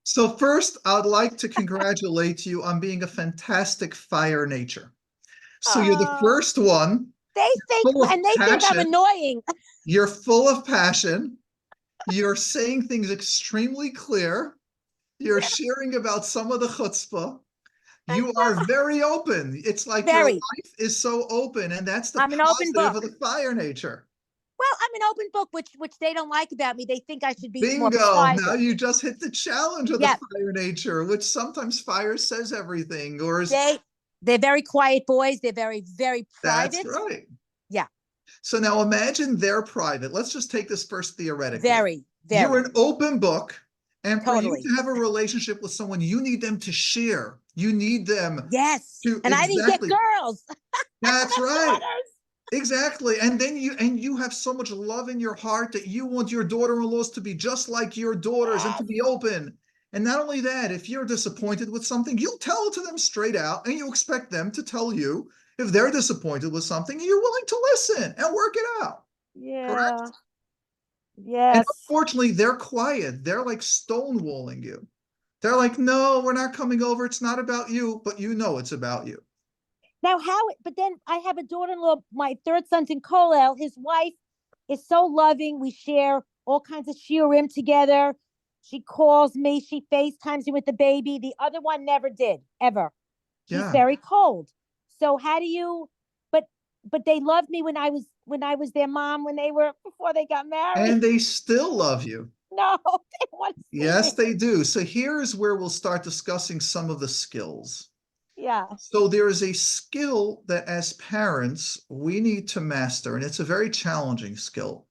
So first, I'd like to congratulate you on being a fantastic fire nature. So you're the first one. They think I'm annoying. You're full of passion. You're saying things extremely clear. You're sharing about some of the chutzpah. You are very open. It's like your life is so open, and that's the positive of the fire nature. Well, I'm an open book, which they don't like about me. They think I should be Bingo. More private. Now you just hit the challenge of the fire nature, which sometimes fire says everything, or is they're very quiet boys. They're very, very private. That's right. Yeah. So now imagine they're private. Let's just take this first theoretically. Very. You're an open book, and for Totally. you to have a relationship with someone, you need them to share. You need them. Yes. To, and I didn't get girls. That's right. Exactly. And then you have so much love in your heart that you want your daughter-in-laws to be just like your daughters and to be open. And not only that, if you're disappointed with something, you'll tell it to them straight out, and you expect them to tell you if they're disappointed with something, and you're willing to listen and work it out. Yeah. Correct? Yes. And unfortunately, they're quiet. They're like stonewalling you. They're like, no, we're not coming over. It's not about you, but it's about you. Now, but then I have a daughter-in-law, my third son's in Kolel. His wife is so loving. We share all kinds of shiurim together. She calls me. She FaceTimes me with the baby. The other one never did, ever. She's very cold. So how do you, but they loved me when I was their mom, before they got married. And they still love you. No, they want to see Yes, me. they do. So here's where we'll start discussing some of the skills. Yeah. So there is a skill that as parents, we need to master, and it's a very challenging skill.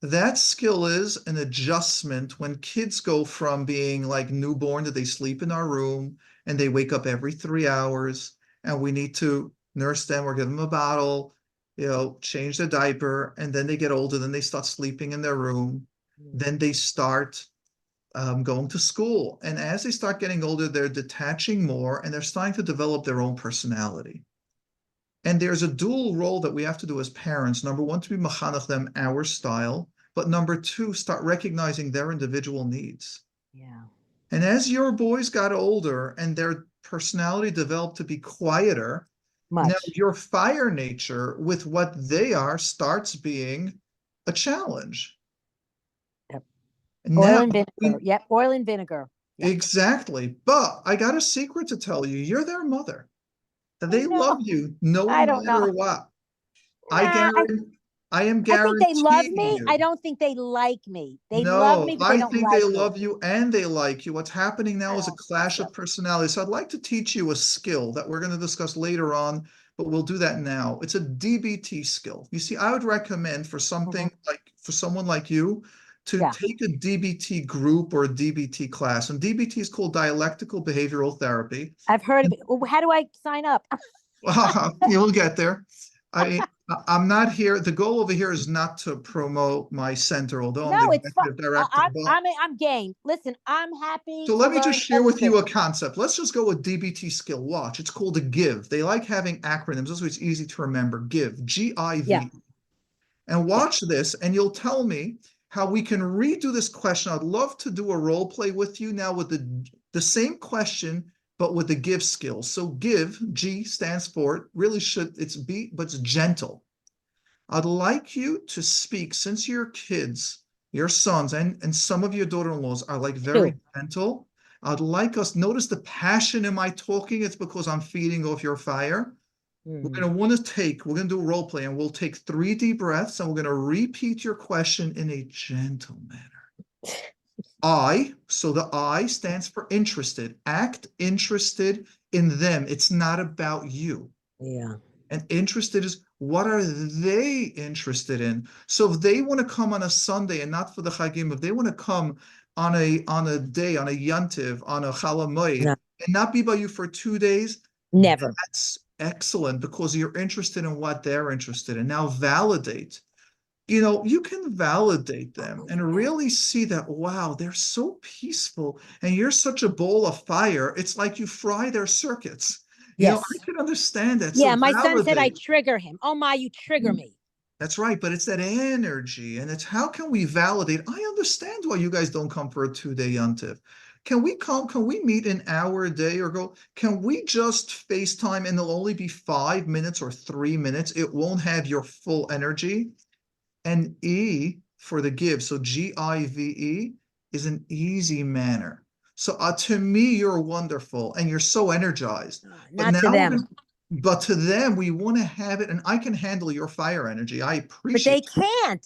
That skill is an adjustment when kids go from being like newborn that they sleep in our room and they wake up every 3 hours and we need to nurse them or give them a bottle, change their diaper, and then they get older, then they start sleeping in their room. Then they start going to school. And as they start getting older, they're detaching more and they're starting to develop their own personality. And there's a dual role that we have to do as parents. Number one, to be machanech them our style, but number two, start recognizing their individual needs. Yeah. And as your boys got older and their personality developed to be quieter, now your fire nature with what they are starts being a challenge. Oil and vinegar. Yep, oil and vinegar. Yep. Exactly. But I got a secret to tell you. You're their mother. They love you no matter what. I am guaranteeing I think they love me. you. I don't think they like me. They love me, but they don't like me. I think they love you and they like you. What's happening now is a clash of personalities. So I'd like to teach you a skill that we're going to discuss later on, but we'll do that now. It's a DBT skill. You see, I would recommend for something for someone like you to take a DBT group or a DBT class. And DBT is called Dialectical Behavioral Therapy. I've heard of it. How do I sign up? You'll get there. I'm not here. The goal over here is not to promote my center, although I'm No, the it's fine. executive director. but- I'm game. Listen, I'm happy. So to let me learn just share with you a anything. concept. Let's just go with DBT skill. Watch. It's called a GIVE. They like having acronyms. This way it's easy to remember. GIVE. G-I-V. Yeah. And watch this, and you'll tell me how we can redo this question. I'd love to do a role play with you now with the same question, but with the GIVE skill. So GIVE, G stands for, really it's B, but it's gentle. I'd like you to speak, since your kids, your sons, and some of your daughter-in-laws are like very gentle. I'd like us, notice the passion in my talking. It's because I'm feeding off your fire. We're going to do a role play, and we'll take 3 deep breaths, and we're going to repeat your question in a gentle manner. So the I stands for interested. Act interested in them. It's not about you. Yeah. And interested is, what are they interested in? So if they want to come on a Sunday and not for the Chagim, if they want to come on a day, on a Yantiv, on a Chalamoid, and not be by you for 2 days, Never. that's excellent, because you're interested in what they're interested in. Now validate. You can validate them and really see that, wow, they're so peaceful, and you're such a ball of fire. It's like you fry their circuits. Yes. I can understand that. Yeah, So my son said I validate. trigger him. Oh my, you trigger me. That's right, but it's that energy, and it's how can we validate? I understand why you guys don't come for a 2-day yontiv. Can we come? Can we meet an hour a day or go? Can we just FaceTime, and it'll only be 5 minutes or 3 minutes? It won't have your full energy. And E for the give, so GIVE is an easy manner. So to me, you're wonderful, and you're so energized. Not to them. But to them, we want to have it, and I can handle your fire energy. I appreciate. But they can't.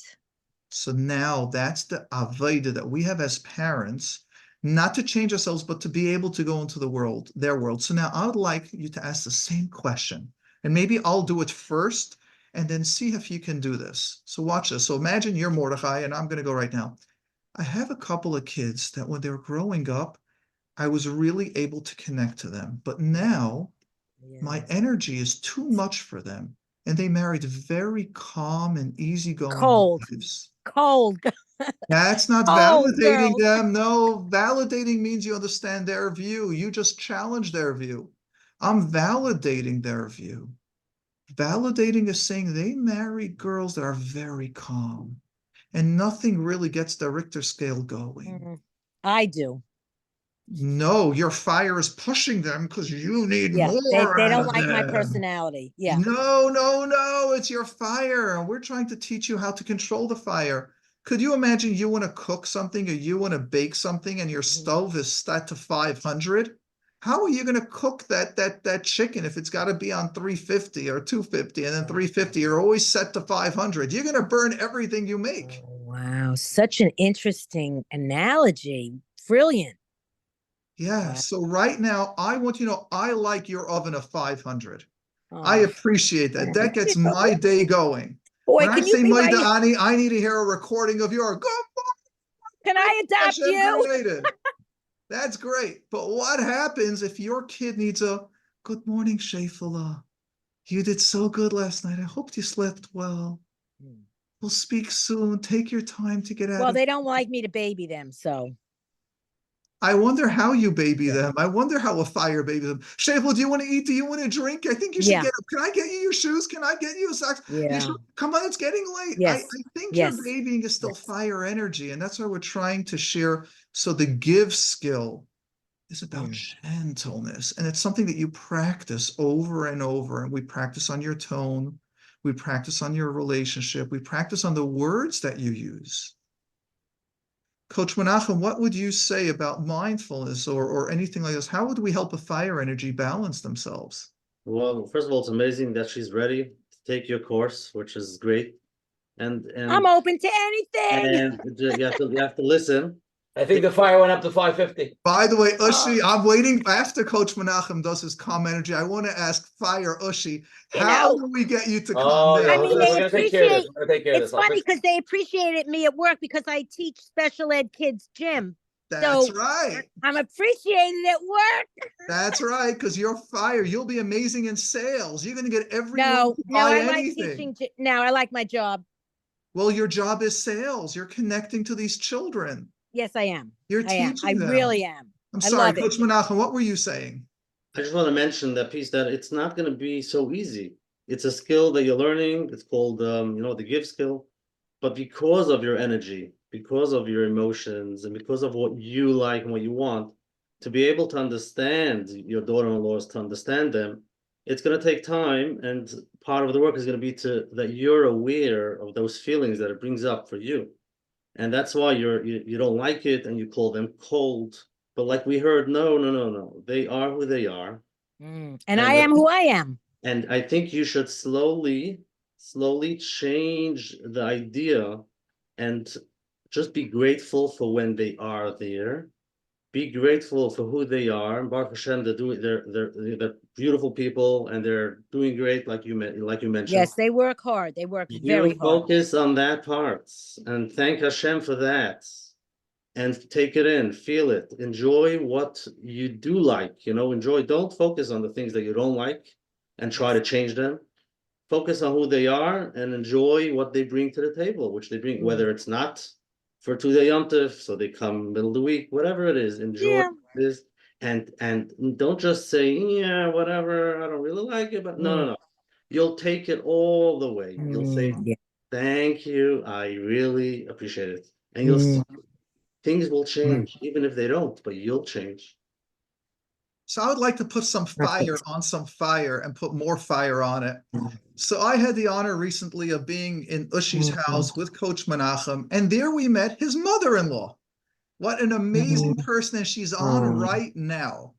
So now that's the avodah that we have as parents, not to change ourselves, but to be able to go into the world, their world. So now I would like you to ask the same question, and maybe I'll do it first, and then see if you can do this. So watch this. So imagine you're Mordechai, and I'm going to go right now. I have a couple of kids that when they were growing up, I was really able to connect to them. But now my energy is too much for them. And they married very calm and easygoing lives. Cold. That's not validating them. No, validating means you understand their view. You just challenge their view. I'm validating their view. Validating is saying they marry girls that are very calm, and nothing really gets the Richter scale going. I do. No, your fire is pushing them because you need more. They don't like my personality. Yeah. No. It's your fire. And we're trying to teach you how to control the fire. Could you imagine you want to cook something or you want to bake something and your stove is set to 500? How are you going to cook that chicken if it's got to be on 350 or 250 and then 350? You're always set to 500. You're going to burn everything you make. Oh, wow. Such an interesting analogy. Brilliant. Yeah. So right now, I want you to know, I like your oven of 500. I appreciate that. That gets my day going. Boy, when I say my Ani, I need to hear a recording of your good morning. Can I adopt you? That's great. But what happens if your kid needs a good morning, Shefala? You did so good last night. I hope you slept well. We'll speak soon. Take your time to get out. Well, they don't like me to baby them, so. I wonder how you baby them. I wonder how a fire baby them. Shefala, do you want to eat? Do you want to drink? I think you should get up. Can I get you your shoes? Can I get you a socks? Yeah. Come on, it's getting late. Yes. I think your babying is still fire energy, and that's why we're trying to share. So the give skill is about gentleness, and it's something that you practice over and over. And we practice on your tone. We practice on your relationship. We practice on the words that you use. Coach Menachem, what would you say about mindfulness or anything like this? How would we help a fire energy balance themselves? Well, first of all, it's amazing that she's ready to take your course, which is great. And I'm open to anything. And you have to listen. I think the fire went up to 550. By the way, Ushi, I'm waiting after Coach Menachem does his calm energy. I want to ask Fire Ushi, how do we get you to calm down? I mean, they appreciate it. It's funny because they appreciated me at work because I teach special ed kids gym. That's So, right. I'm appreciated at work. That's right, because you're fire. You'll be amazing in sales. You're going to get everyone No, to no, buy I like anything. teaching. No, I like my job. Well, your job is sales. You're connecting to these children. Yes, I am. You're I am. I teaching them. really am. I'm I sorry, love it. Coach Menachem, what were you saying? I just want to mention that piece that it's not going to be so easy. It's a skill that you're learning. It's called, the give skill. But because of your energy, because of your emotions, and because of what you like and what you want, to be able to understand your daughter-in-laws, to understand them, it's going to take time. And part of the work is going to be that you're aware of those feelings that it brings up for you. And that's why you don't like it and you call them cold. But like we heard, no. They are who they are. And I am who I am. And I think you should slowly change the idea and just be grateful for when they are there. Be grateful for who they are. Baruch Hashem, they're beautiful people and they're doing great, like you mentioned. Yes, they work hard. They work very hard. Focus on that part and thank Hashem for that. And take it in, feel it, enjoy what you do like, enjoy. Don't focus on the things that you don't like and try to change them. Focus on who they are and enjoy what they bring to the table, which they bring, whether it's not for 2-day Yom Tov, so they come middle of the week, whatever it is, enjoy this. And don't just say, yeah, whatever, I don't really like it, but no. You'll take it all the way. You'll say, thank you, I really appreciate it. And you'll see things will change, even if they don't, but you'll change. So I would like to put some fire on some fire and put more fire on it. So I had the honor recently of being in Ushi's house with Coach Menachem, and there we met his mother-in-law. What an amazing person, and she's on right now.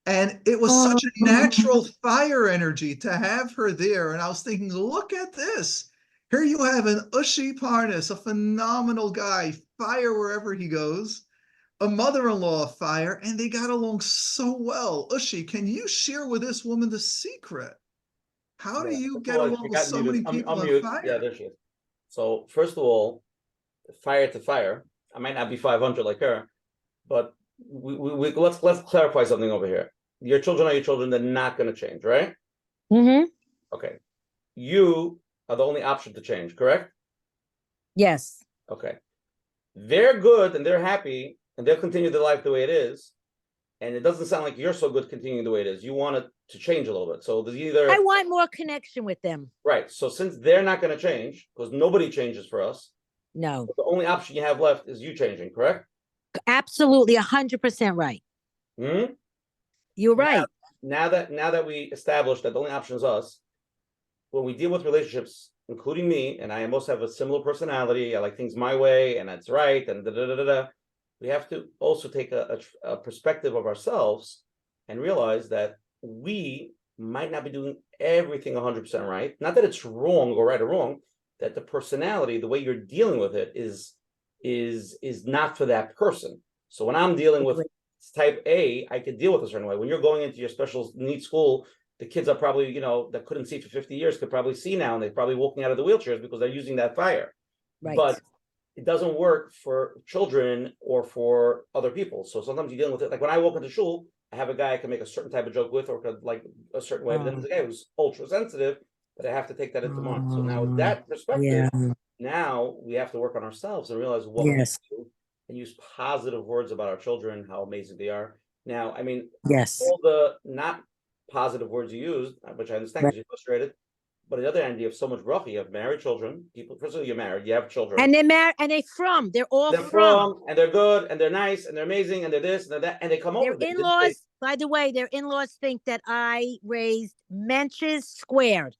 And it was such a natural fire energy to have her there. And I was thinking, look at this. Here you have an Ushi Parnas, a phenomenal guy, fire wherever he goes, a mother-in-law of fire, and they got along so well. Ushi, can you share with this woman the secret? How do you get along with so many people on fire? Yeah, there she is. So first of all, fire to fire. I might not be 500 like her, but let's clarify something over here. Your children are your children. They're not going to change, right? Okay. You are the only option to change, correct? Yes. Okay. They're good and they're happy and they'll continue their life the way it is. And it doesn't sound like you're so good continuing the way it is. You want it to change a little bit. So there's either... I want more connection with them. Right. So since they're not going to change, because nobody changes for us. No. The only option you have left is you changing, correct? Absolutely, 100% right. You're right. Now that we established that the only option is us, when we deal with relationships, including me, and I almost have a similar personality, I like things my way, and that's right, and we have to also take a perspective of ourselves and realize that we might not be doing everything 100% right. Not that it's wrong or right or wrong, that the personality, the way you're dealing with it is not for that person. So when I'm dealing with type A, I could deal with a certain way. When you're going into your special needs school, the kids are probably, that couldn't see for 50 years, could probably see now, and they're probably walking out of the wheelchairs because they're using that fire. Right. But it doesn't work for children or for other people. So sometimes you're dealing with it. Like when I walk into shul, I have a guy I can make a certain type of joke with or could like a certain way, but then there's a guy who's ultra sensitive, but I have to take that into mind. So now with that perspective, now we have to work on ourselves and realize what we do and use positive words about our children, how amazing they are. Now, I mean, all the not positive words you used, which I understand because you're frustrated, but on the other hand, you have so much bracha. You have married children. People, first of all, you're married. You have children, and they're married, and they're all from, and they're good, and they're nice, and they're amazing, and they're this, and they're that, and they come over. Their in-laws, by the way, their in-laws think that I raised menches squared.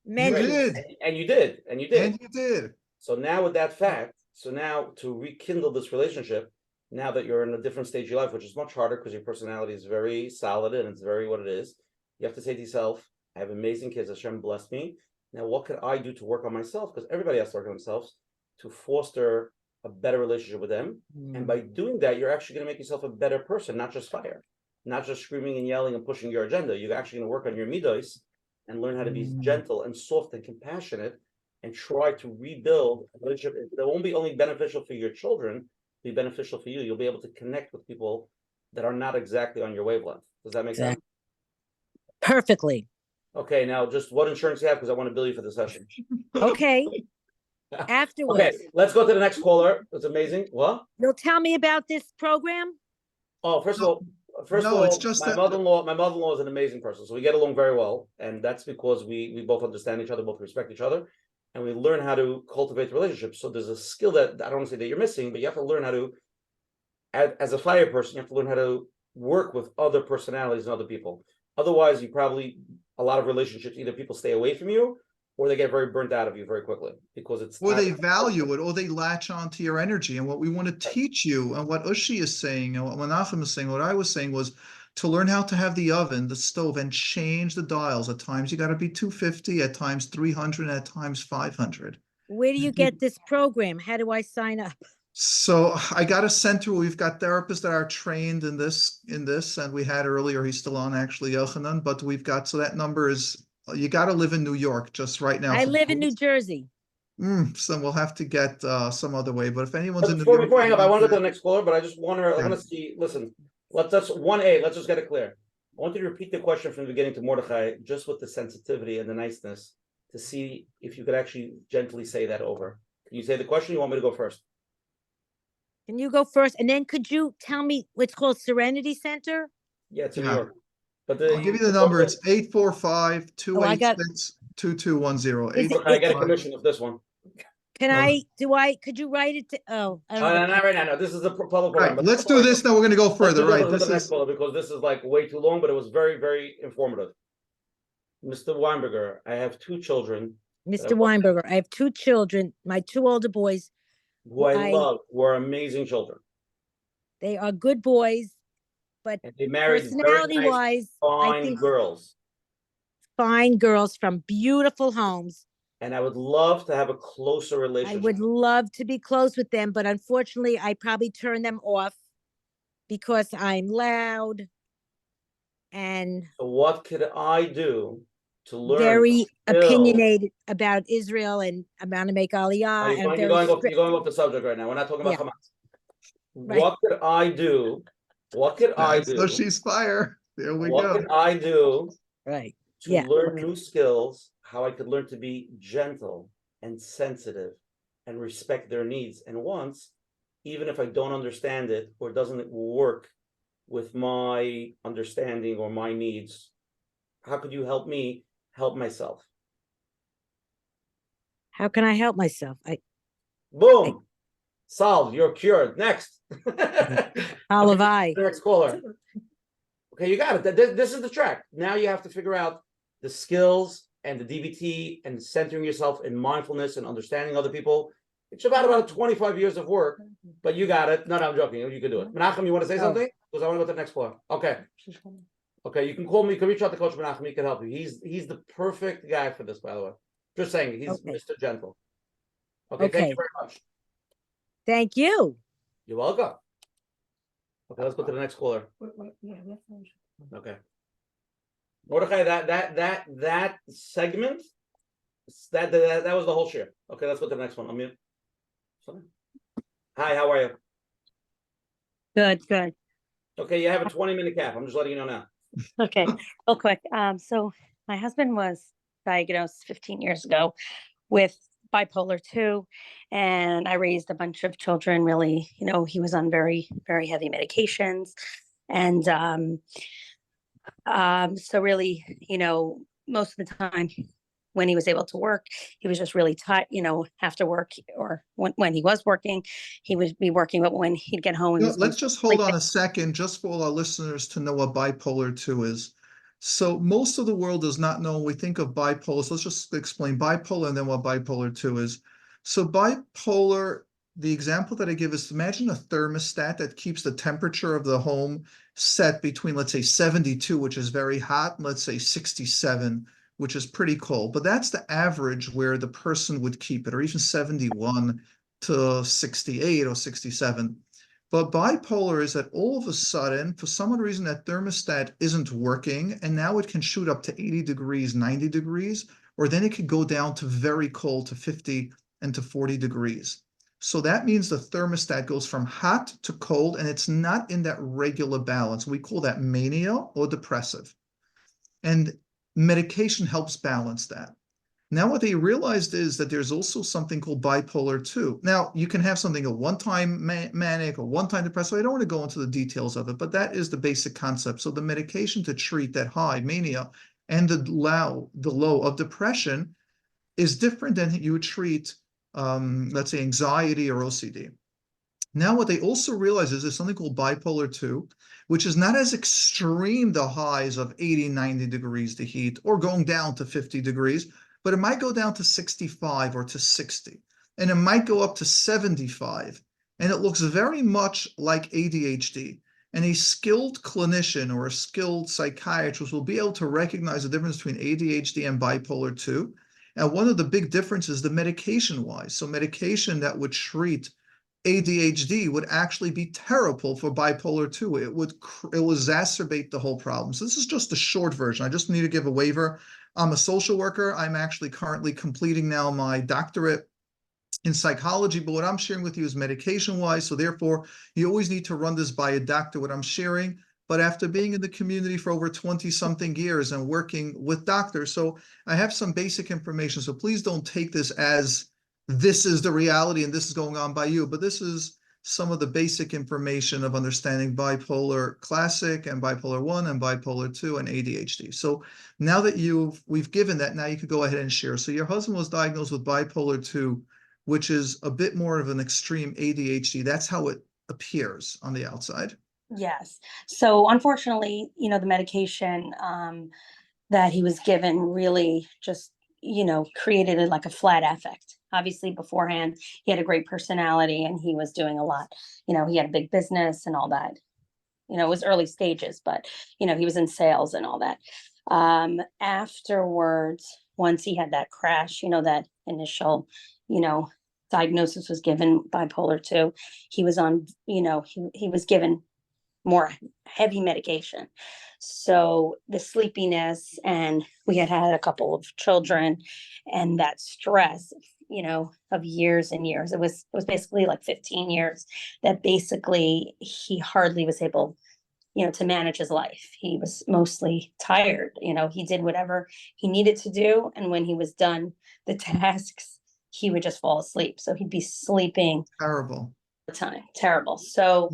Menches. And you did. So now with that fact, so now to rekindle this relationship, now that you're in a different stage of your life, which is much harder because your personality is very solid and it's very what it is, you have to say to yourself, I have amazing kids, Hashem blessed me. Now, what can I do to work on myself? Because everybody has to work on themselves to foster a better relationship with them. And by doing that, you're actually going to make yourself a better person, not just fire, not just screaming and yelling and pushing your agenda. You're actually going to work on your midos and learn how to be gentle and soft and compassionate and try to rebuild a relationship that won't be only beneficial for your children, be beneficial for you. You'll be able to connect with people that are not exactly on your wavelength. Does that make sense? Perfectly. Okay, now just what insurance you have, because I want to bill you for the session. Okay. Afterwards. Okay, let's go to the next caller. It's amazing. What? You'll tell me about this program? Oh, first of No, all, it's just my that- mother-in-law is an amazing person, so we get along very well, and that's because we both understand each other, both respect each other, and we learn how to cultivate relationships. So there's a skill that I don't want to say that you're missing, but you have to learn how to, as a fire person, you have to learn how to work with other personalities and other people. Otherwise, a lot of relationships, either people stay away from you or they get very burnt out of you very quickly because it's or they value it, or they latch onto your energy. And what we want to teach you, and what Ushi is saying, and what Menachem is saying, what I was saying was to learn how to have the oven, the stove, and change the dials. At times you got to be 250, at times 300, at times 500. Where do you get this program? How do I sign up? So I got a center where we've got therapists that are trained in this, and we had earlier, he's still on actually, Yochanan, but we've got, so that number is, you got to live in New York just right now. I live in New Jersey. So we'll have to get some other way, but if anyone's in New before York. I hang up, I want to go to the next caller, but I just want to see, listen, let's 1A, let's just get it clear. I want you to repeat the question from the beginning to Mordechai, just with the sensitivity and the niceness, to see if you could actually gently say that over. Can you say the question, or you want me to go first? Can you go first? And then could you tell me what's called Serenity Center? Yeah, it's in Yeah. New York. But I'll give you the number. It's 845-286-2210. I get a commission of this one. Could you write it? Not right now. No, this is a public program. Right, let's do this. Now we're going to go further. Right, this is because this is like way too long, but it was very, very informative. Mr. Weinberger, I have 2 children. Mr. Weinberger, I have 2 children. My 2 older boys, who I love, were amazing children. they are good boys, but and they married personality-wise, I think girls. Fine girls from beautiful homes. And I would love to have a closer relationship. I would love to be close with them, but unfortunately, I probably turn them off because I'm loud and so what could I do to learn? Very opinionated about Israel, and I'm going to make Aliyah. You're going off the subject right now. We're not talking about Hamas. Right. What could I do? So she's fire. There we go. What could I do? Right. To learn new skills, how I could learn to be gentle and sensitive and respect their needs and wants, even if I don't understand it or doesn't work with my understanding or my needs. How could you help me help myself? How can I help myself? Boom. Solved. You're cured. Next. Alavai. Next caller. Okay, you got it. This is the track. Now you have to figure out the skills and the DBT and centering yourself in mindfulness and understanding other people. It's about 25 years of work, but you got it. No, I'm joking. You can do it. Menachem, you want to say something? Because I want to go to the next caller. Okay. Okay, you can call me. You can reach out to Coach Menachem. He can help you. He's the perfect guy for this, by the way. Just saying, he's Mr. Gentle. Okay, thank you very much. Thank you. You're welcome. Okay, let's go to the next caller. Okay. Mordechai, that segment, that was the whole share. Okay, let's go to the next one. I'm mute. Hi, how are you? Good. Okay, you have a 20-minute cap. I'm just letting you know now. Okay, real quick. So my husband was diagnosed 15 years ago with bipolar 2, and I raised a bunch of children. Really, he was on very, very heavy medications, and so really, most of the time when he was able to work, he was just really tight, after work, or when he was working, he would be working, but when he'd get home, let's just hold on a second, just for all our listeners to know what bipolar 2 is. So most of the world does not know when we think of bipolar. So let's just explain bipolar and then what bipolar 2 is. So bipolar, the example that I give is, imagine a thermostat that keeps the temperature of the home set between, let's say, 72, which is very hot, and let's say 67, which is pretty cold. But that's the average where the person would keep it, or even 71 to 68 or 67. But bipolar is that all of a sudden, for some reason, that thermostat isn't working, and now it can shoot up to 80 degrees, 90 degrees, or then it could go down to very cold, to 50 and to 40 degrees. So that means the thermostat goes from hot to cold, and it's not in that regular balance. We call that mania or depressive. And medication helps balance that. Now, what they realized is that there's also something called bipolar 2. Now, you can have something a one-time manic or one-time depressive. I don't want to go into the details of it, but that is the basic concept. So the medication to treat that high mania and the low of depression is different than you would treat, let's say, anxiety or OCD. Now, what they also realize is there's something called bipolar 2, which is not as extreme, the highs of 80, 90 degrees the heat, or going down to 50 degrees, but it might go down to 65 or to 60, and it might go up to 75. And it looks very much like ADHD. And a skilled clinician or a skilled psychiatrist will be able to recognize the difference between ADHD and bipolar 2. And one of the big differences, the medication-wise. So medication that would treat ADHD would actually be terrible for bipolar 2. It will exacerbate the whole problem. So this is just a short version. I just need to give a waiver. I'm a social worker. I'm actually currently completing now my doctorate in psychology, but what I'm sharing with you is medication-wise. So therefore, you always need to run this by a doctor, what I'm sharing. But after being in the community for over 20-something years and working with doctors, so I have some basic information. So please don't take this as this is the reality and this is going on by you, but this is some of the basic information of understanding bipolar classic and bipolar 1 and bipolar 2 and ADHD. So now that we've given that, now you could go ahead and share. So your husband was diagnosed with bipolar 2, which is a bit more of an extreme ADHD. That's how it appears on the outside. Yes. So unfortunately, the medication that he was given really just, created like a flat affect. Obviously, beforehand, he had a great personality and he was doing a lot. He had a big business and all that. It was early stages, but, he was in sales and all that. Afterwards, once he had that crash, that initial, diagnosis was given bipolar 2, he was on, he was given more heavy medication. So the sleepiness, and we had a couple of children, and that stress, of years and years. It was basically like 15 years that basically he hardly was able, to manage his life. He was mostly tired. He did whatever he needed to do. And when he was done the tasks, he would just fall asleep. So he'd be sleeping Terrible. all the time. Terrible. So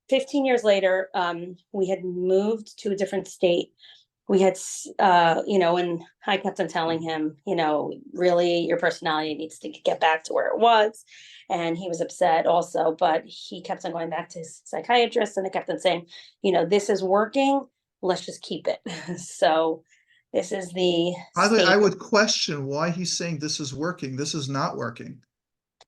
15 years later, we had moved to a different state. We had, and I kept on telling him, really your personality needs to get back to where it was. And he was upset also, but he kept on going back to his psychiatrist, and they kept on saying, this is working. Let's just keep it. So this is the I would question why he's saying this is working. This is not working.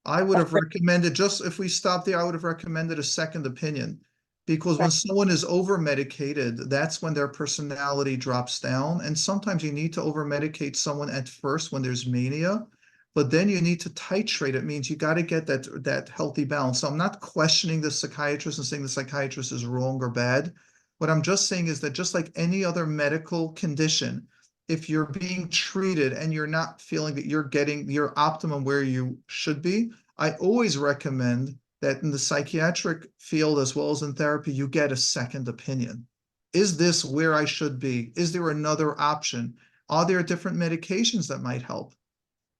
I would have recommended, just if we stopped there, I would have recommended a second opinion. Because when someone is over-medicated, that's when their personality drops down. And sometimes you need to over-medicate someone at first when there's mania, but then you need to titrate. It means you got to get that healthy balance. So I'm not questioning the psychiatrist and saying the psychiatrist is wrong or bad. What I'm just saying is that just like any other medical condition, if you're being treated and you're not feeling that you're getting your optimum where you should be, I always recommend that in the psychiatric field, as well as in therapy, you get a second opinion. Is this where I should be? Is there another option? Are there different medications that might help?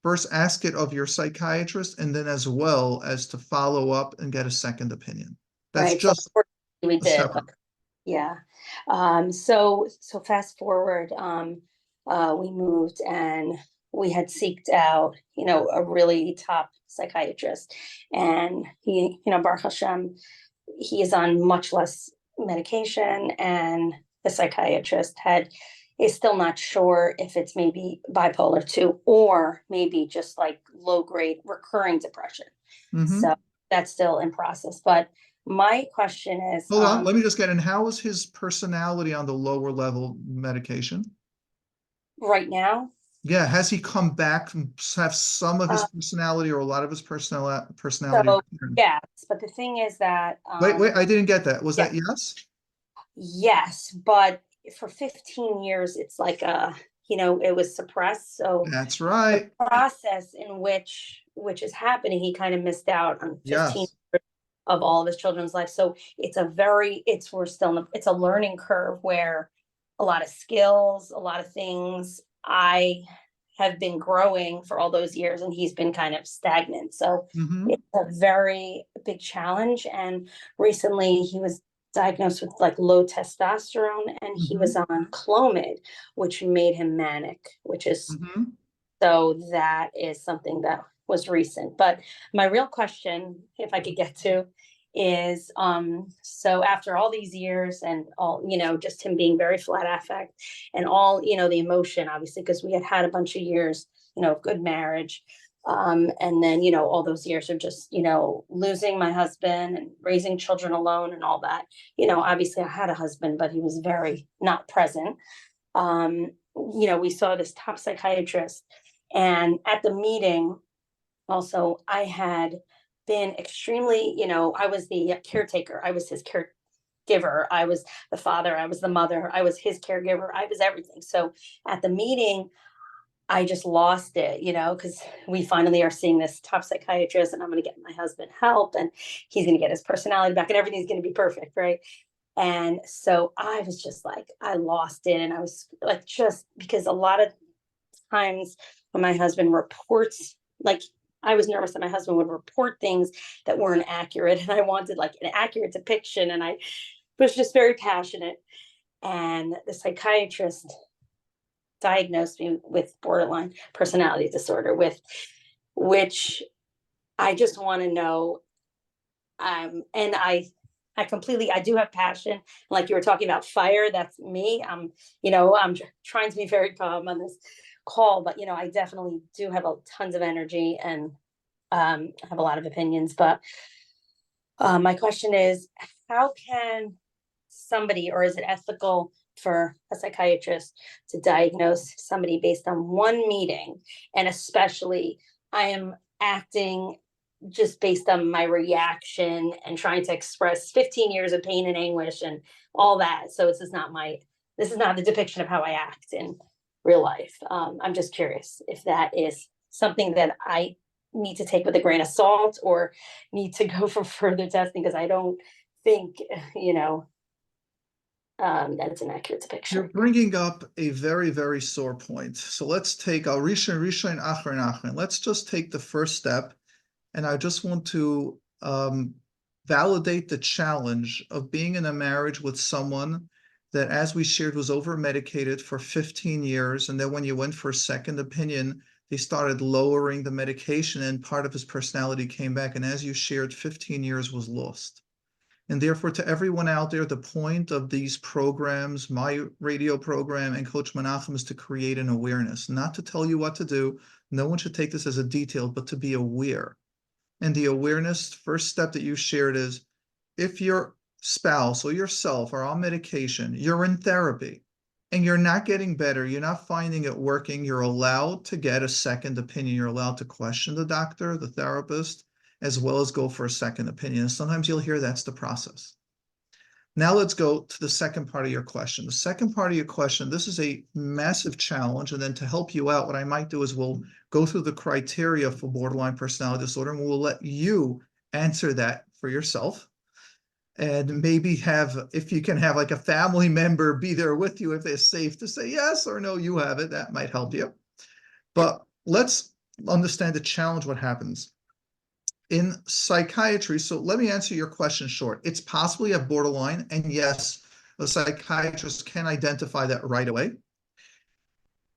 First, ask it of your psychiatrist, and then as well as to follow up and get a second opinion. That's right, just we did. Yeah. So fast forward, we moved and we had seeked out, a really top psychiatrist, and he, Baruch Hashem, he is on much less medication, and the psychiatrist is still not sure if it's maybe bipolar 2 or maybe just like low grade recurring depression. Mm-hmm. So that's still in process. But my question is, hold on, let me just get in. How is his personality on the lower level medication right now? Yeah, has he come back and have some of his personality or a lot of his personality? So, yes, but the thing is that wait, I didn't get that. Was that yes? Yes, but for 15 years, it's like it was suppressed. So That's right. process in which is happening, he kind of missed out on 15 Yes. years of all of his children's life. So we're still it's a learning curve where a lot of skills, a lot of things I have been growing for all those years, and he's been kind of stagnant. So Mhm. it's a very big challenge. And recently he was diagnosed with like low testosterone, and he was on Clomid, which made him manic, which is Mhm. so that is something that was recent. But my real question, if I could get to, is so after all these years and all, just him being very flat affect and all, the emotion, obviously, because we had a bunch of years, of good marriage. And then, all those years of just, losing my husband and raising children alone and all that. Obviously I had a husband, but he was very not present. We saw this top psychiatrist, and at the meeting, also, I had been extremely, I was the caretaker, I was his caregiver, I was the father, I was the mother, I was his caregiver, I was everything. So at the meeting, I just lost it, because we finally are seeing this top psychiatrist, and I'm going to get my husband help, and he's going to get his personality back, and everything's going to be perfect, right? And so I was just like, I lost it. And I was like, just because a lot of times when my husband reports, like, I was nervous that my husband would report things that weren't accurate. And I wanted like an accurate depiction. And I was just very passionate. And the psychiatrist diagnosed me with borderline personality disorder, which I just want to know. And I do have passion. Like you were talking about fire, that's me. I'm trying to be very calm on this call, but I definitely do have tons of energy and have a lot of opinions. But my question is, how can somebody, or is it ethical for a psychiatrist to diagnose somebody based on one meeting? And especially, I am acting just based on my reaction and trying to express 15 years of pain and anguish and all that. So this is not the depiction of how I act in real life. I'm just curious if that is something that I need to take with a grain of salt or need to go for further testing, because I don't think, that it's an accurate depiction. You're bringing up a very, very sore point. So let's take Rishon, Achron. Let's just take the first step. And I just want to validate the challenge of being in a marriage with someone that, as we shared, was over-medicated for 15 years. And then when you went for a second opinion, they started lowering the medication, and part of his personality came back. And as you shared, 15 years was lost. And therefore, to everyone out there, the point of these programs, my radio program and Coach Menachem, is to create an awareness, not to tell you what to do. No one should take this as a detail, but to be aware. And the awareness, first step that you shared is, if your spouse or yourself are on medication, you're in therapy, and you're not getting better, you're not finding it working, you're allowed to get a second opinion. You're allowed to question the doctor, the therapist, as well as go for a second opinion. And sometimes you'll hear that's the process. Now let's go to the second part of your question. The second part of your question, this is a massive challenge. And then to help you out, what I might do is we'll go through the criteria for borderline personality disorder, and we'll let you answer that for yourself. And maybe if you can have like a family member be there with you, if they're safe, to say yes or no, you have it, that might help you. But let's understand the challenge, what happens in psychiatry. So let me answer your question short. It's possible you have borderline, and yes, a psychiatrist can identify that right away.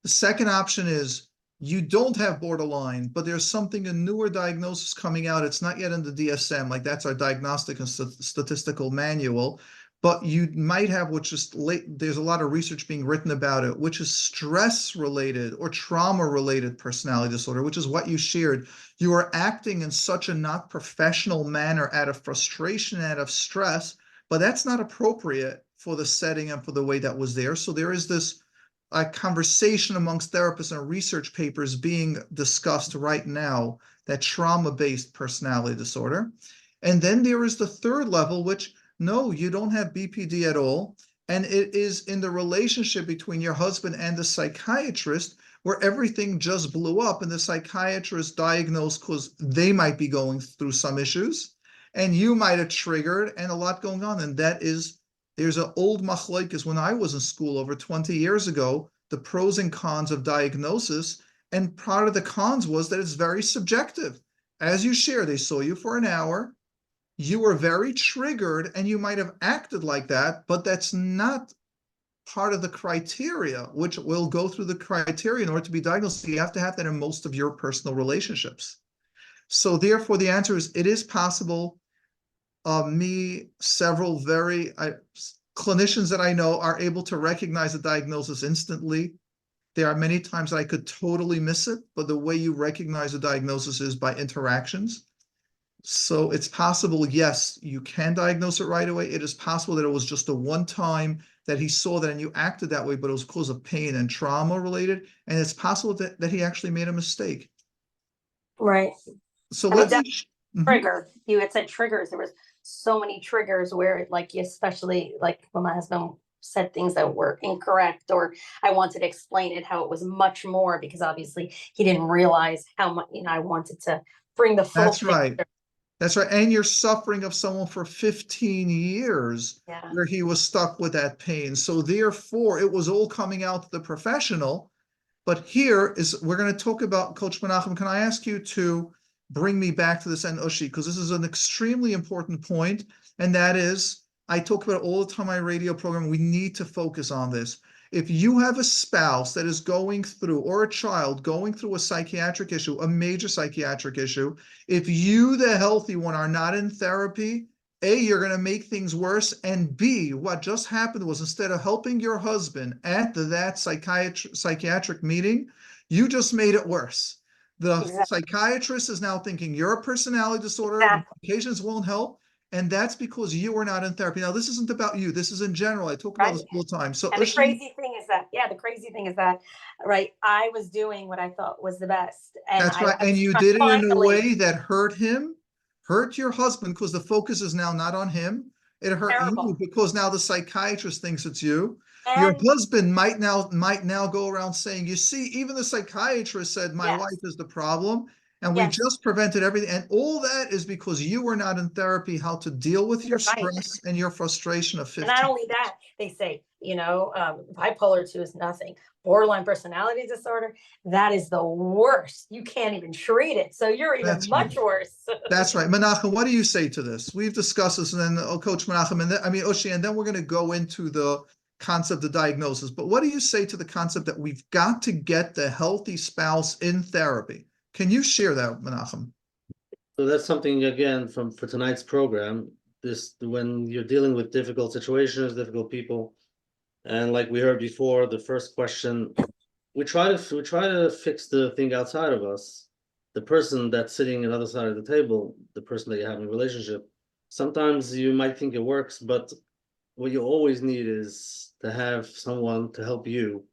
The second option is you don't have borderline, but there's something, a newer diagnosis coming out. It's not yet in the DSM, like that's our diagnostic and statistical manual, but you might have, which is there's a lot of research being written about it, which is stress-related or trauma-related personality disorder, which is what you shared. You are acting in such a not professional manner out of frustration, out of stress, but that's not appropriate for the setting and for the way that was there. So there is this conversation amongst therapists and research papers being discussed right now, that trauma-based personality disorder. And then there is the third level, which, no, you don't have BPD at all, And it is in the relationship between your husband and the psychiatrist where everything just blew up and the psychiatrist diagnosed because they might be going through some issues and you might have triggered and a lot going on. And that is, there's an old machlokes when I was in school over 20 years ago, the pros and cons of diagnosis. And part of the cons was that it's very subjective. As you share, they saw you for an hour. You were very triggered and you might have acted like that, but that's not part of the criteria, which will go through the criteria in order to be diagnosed. You have to have that in most of your personal relationships. So therefore, the answer is it is possible. Several clinicians that I know are able to recognize the diagnosis instantly. There are many times that I could totally miss it, but the way you recognize the diagnosis is by interactions. So it's possible, yes, you can diagnose it right away. It is possible that it was just a one time that he saw that and you acted that way, but it was because of pain and trauma related. And it's possible that he actually made a mistake. Right. So I mean, let's trigger. You had said triggers. There was so many triggers where, like, especially like when my husband said things that were incorrect, or I wanted to explain it how it was much more because obviously he didn't realize how much, I wanted to bring the full That's picture. right. That's right. And you're suffering of someone for 15 years where he was stuck with that pain. So therefore, it was all coming out to the professional. But here is, we're going to talk about, Coach Menachem, can I ask you to bring me back to this end, Ushi, because this is an extremely important point. And that is, I talk about it all the time on my radio program, we need to focus on this. If you have a spouse that is going through, or a child going through a psychiatric issue, a major psychiatric issue, if you, the healthy one, are not in therapy, A, you're going to make things worse, and B, what just happened was instead of helping your husband at that psychiatric meeting, you just made it worse. The psychiatrist is now thinking you're a personality disorder, medications won't help. And that's because you were not in therapy. Now, this isn't about you. This is in general. I talk about this all the time. So and the crazy thing is that, right, I was doing what I thought was the best. And that's right. And you did it in a way that hurt him, hurt your husband, because the focus is now not on him. It hurt you because now the psychiatrist thinks it's you. And your husband might now go around saying, you see, even the psychiatrist said my wife is the problem. And we just prevented everything. And all that is because you were not in therapy, how to deal with your stress and your frustration of 15 And not only that, they say, bipolar 2 is nothing. Borderline personality disorder, that is the worst. You can't even treat it. So you're even much worse. That's right. Menachem, what do you say to this? We've discussed this, and then Coach Menachem, and then, Oshi, and then we're going to go into the concept of diagnosis. But what do you say to the concept that we've got to get the healthy spouse in therapy? Can you share that, Menachem? So that's something, again, for tonight's program, when you're dealing with difficult situations, difficult people, and like we heard before, the first question, we try to fix the thing outside of us, the person that's sitting on the other side of the table, the person that you're having a relationship. Sometimes you might think it works, but what you always need is to have someone to help you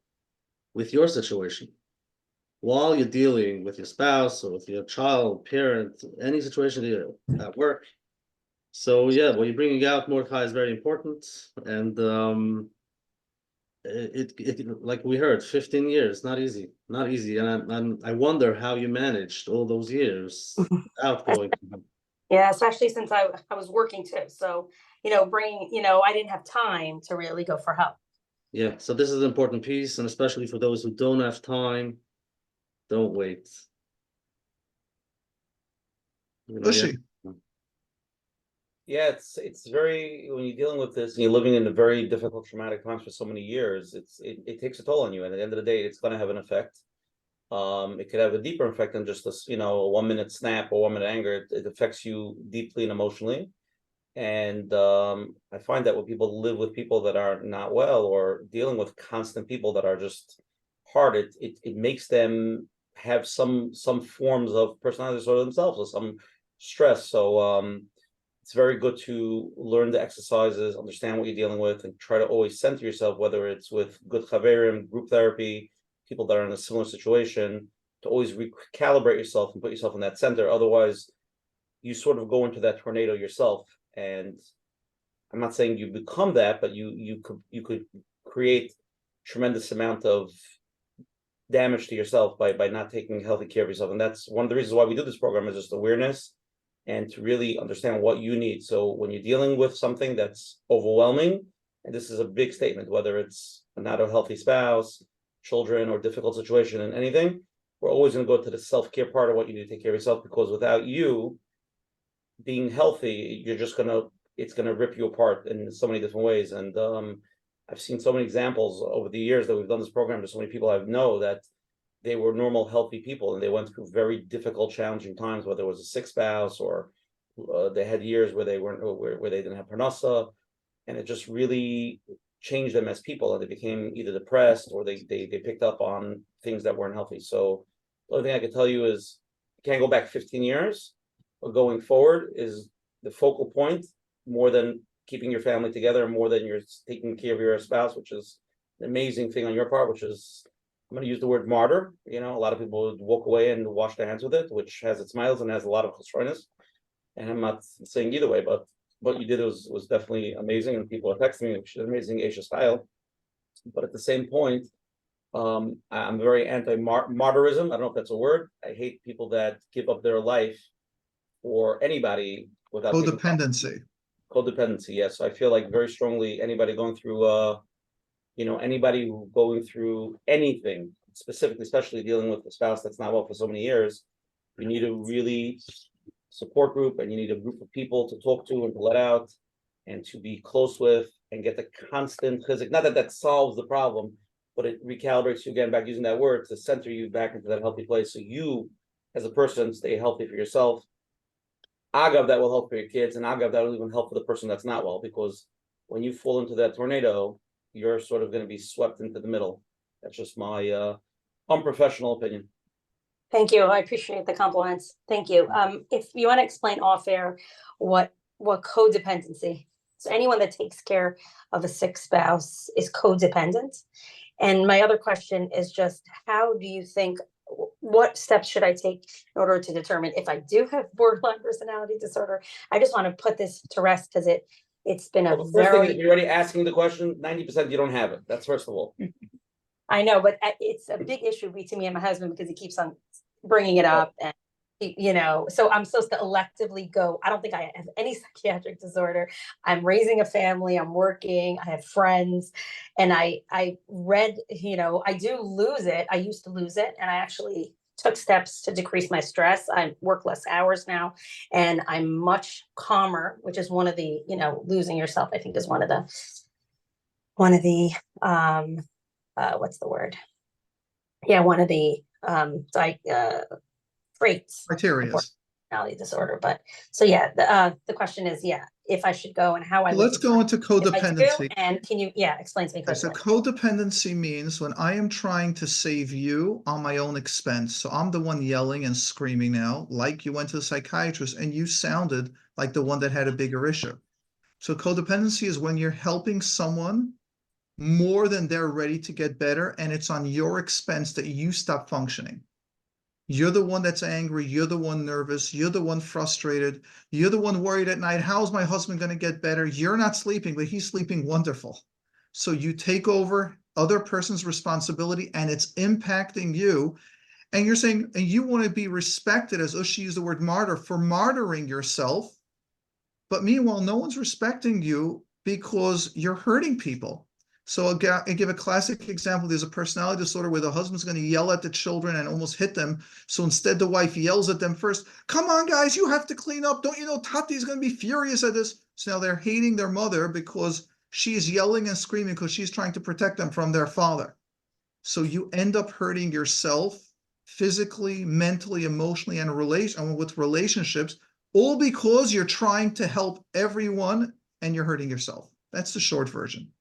with your situation while you're dealing with your spouse or with your child, parent, any situation that you're at work. So yeah, what you're bringing out, Mordechai, is very important. And it like we heard, 15 years, not easy. And I wonder how you managed all those years without going. Yeah, especially since I was working too. So, I didn't have time to really go for help. Yeah, so this is an important piece, and especially for those who don't have time, don't wait. Yeah, it's very, when you're dealing with this and you're living in a very difficult, traumatic times for so many years, it takes a toll on you. And at the end of the day, it's going to have an effect. It could have a deeper effect than just this, a 1 minute snap or 1 minute anger. It affects you deeply and emotionally. And I find that when people live with people that are not well, or dealing with constant people that are just hard, it makes them have some forms of personality disorder themselves, or some stress. So it's very good to learn the exercises, understand what you're dealing with, and try to always center yourself, whether it's with good chaverim, group therapy, people that are in a similar situation, to always recalibrate yourself and put yourself in that center. Otherwise, you sort of go into that tornado yourself, and I'm not saying you become that, but you could create tremendous amount of damage to yourself by not taking healthy care of yourself. And that's one of the reasons why we do this program, is just awareness and to really understand what you need. So when you're dealing with something that's overwhelming, and this is a big statement, whether it's not a healthy spouse, children, or difficult situation and anything, we're always going to go to the self-care part of what you need to take care of yourself, because without you being healthy, it's gonna rip you apart in so many different ways. And I've seen so many examples over the years that we've done this program. There's so many people I know that they were normal, healthy people, and they went through very difficult, challenging times, whether it was a sick spouse or they had years where they weren't, where they didn't have parnassa, and it just really changed them as people, and they became either depressed or they picked up on things that weren't healthy. So the only thing I can tell you is you can't go back 15 years, but going forward is the focal point, more than keeping your family together, more than you're taking care of your spouse, which is an amazing thing on your part, which is, I'm going to use the word martyr. You know, a lot of people would walk away and wash their hands with it, which has its miles and has a lot of chosroinus. And I'm not saying either way, but what you did was definitely amazing, and people are texting me, which is amazing Asia style. But at the same point, I'm very anti-martyrism. I don't know if that's a word. I hate people that give up their life for anybody without Codependency. Codependency, yes. So I feel like very strongly anybody going through anybody who going through anything, specifically, especially dealing with a spouse that's not well for so many years, you need a really support group, and you need a group of people to talk to and to let out and to be close with and get the constant chizik. Not that that solves the problem, but it recalibrates you, again, back using that word, to center you back into that healthy place, so you as a person stay healthy for yourself. Agav, that will help for your kids, and Agav, that will even help for the person that's not well, because when you fall into that tornado, you're sort of going to be swept into the middle. That's just my unprofessional opinion. Thank you. I appreciate the compliments. Thank you. If you want to explain off air what codependency. So anyone that takes care of a sick spouse is codependent. And my other question is just, how do you think, what steps should I take in order to determine if I do have borderline personality disorder? I just want to put this to rest, because it's been a Well, the first thing is, you're already asking the question. 90% you don't have it. That's first of all. I know, but it's a big issue between me and my husband, because he keeps on bringing it up, and so I'm supposed to electively go. I don't think I have any psychiatric disorder. I'm raising a family. I'm working. I have friends, and I read, I do lose it. I used to lose it, and I actually took steps to decrease my stress. I work less hours now, and I'm much calmer, which is one of the, losing yourself, I think, is one of the what's the word? Yeah, one of the traits. Criteria. Personality disorder. But so yeah, the question is, if I should go and how I Let's go into codependency. And can you explain to me? So codependency means when I am trying to save you on my own expense. So I'm the one yelling and screaming now, like you went to a psychiatrist and you sounded like the one that had a bigger issue. So codependency is when you're helping someone more than they're ready to get better, and it's on your expense that you stop functioning. You're the one that's angry. You're the one nervous. You're the one frustrated. You're the one worried at night. How's my husband going to get better? You're not sleeping, but he's sleeping wonderful. So you take over other person's responsibility, and it's impacting you. And you're saying, and you want to be respected, as Ushi used the word martyr, for martyring yourself. But meanwhile, no one's respecting you because you're hurting people. So I'll give a classic example. There's a personality disorder where the husband's going to yell at the children and almost hit them. So instead, the wife yells at them first. Come on, guys, you have to clean up. Don't you know Tati's going to be furious at this? So now they're hating their mother because she's yelling and screaming because she's trying to protect them from their father. So you end up hurting yourself physically, mentally, emotionally, and with relationships, all because you're trying to help everyone and you're hurting yourself. That's the short version.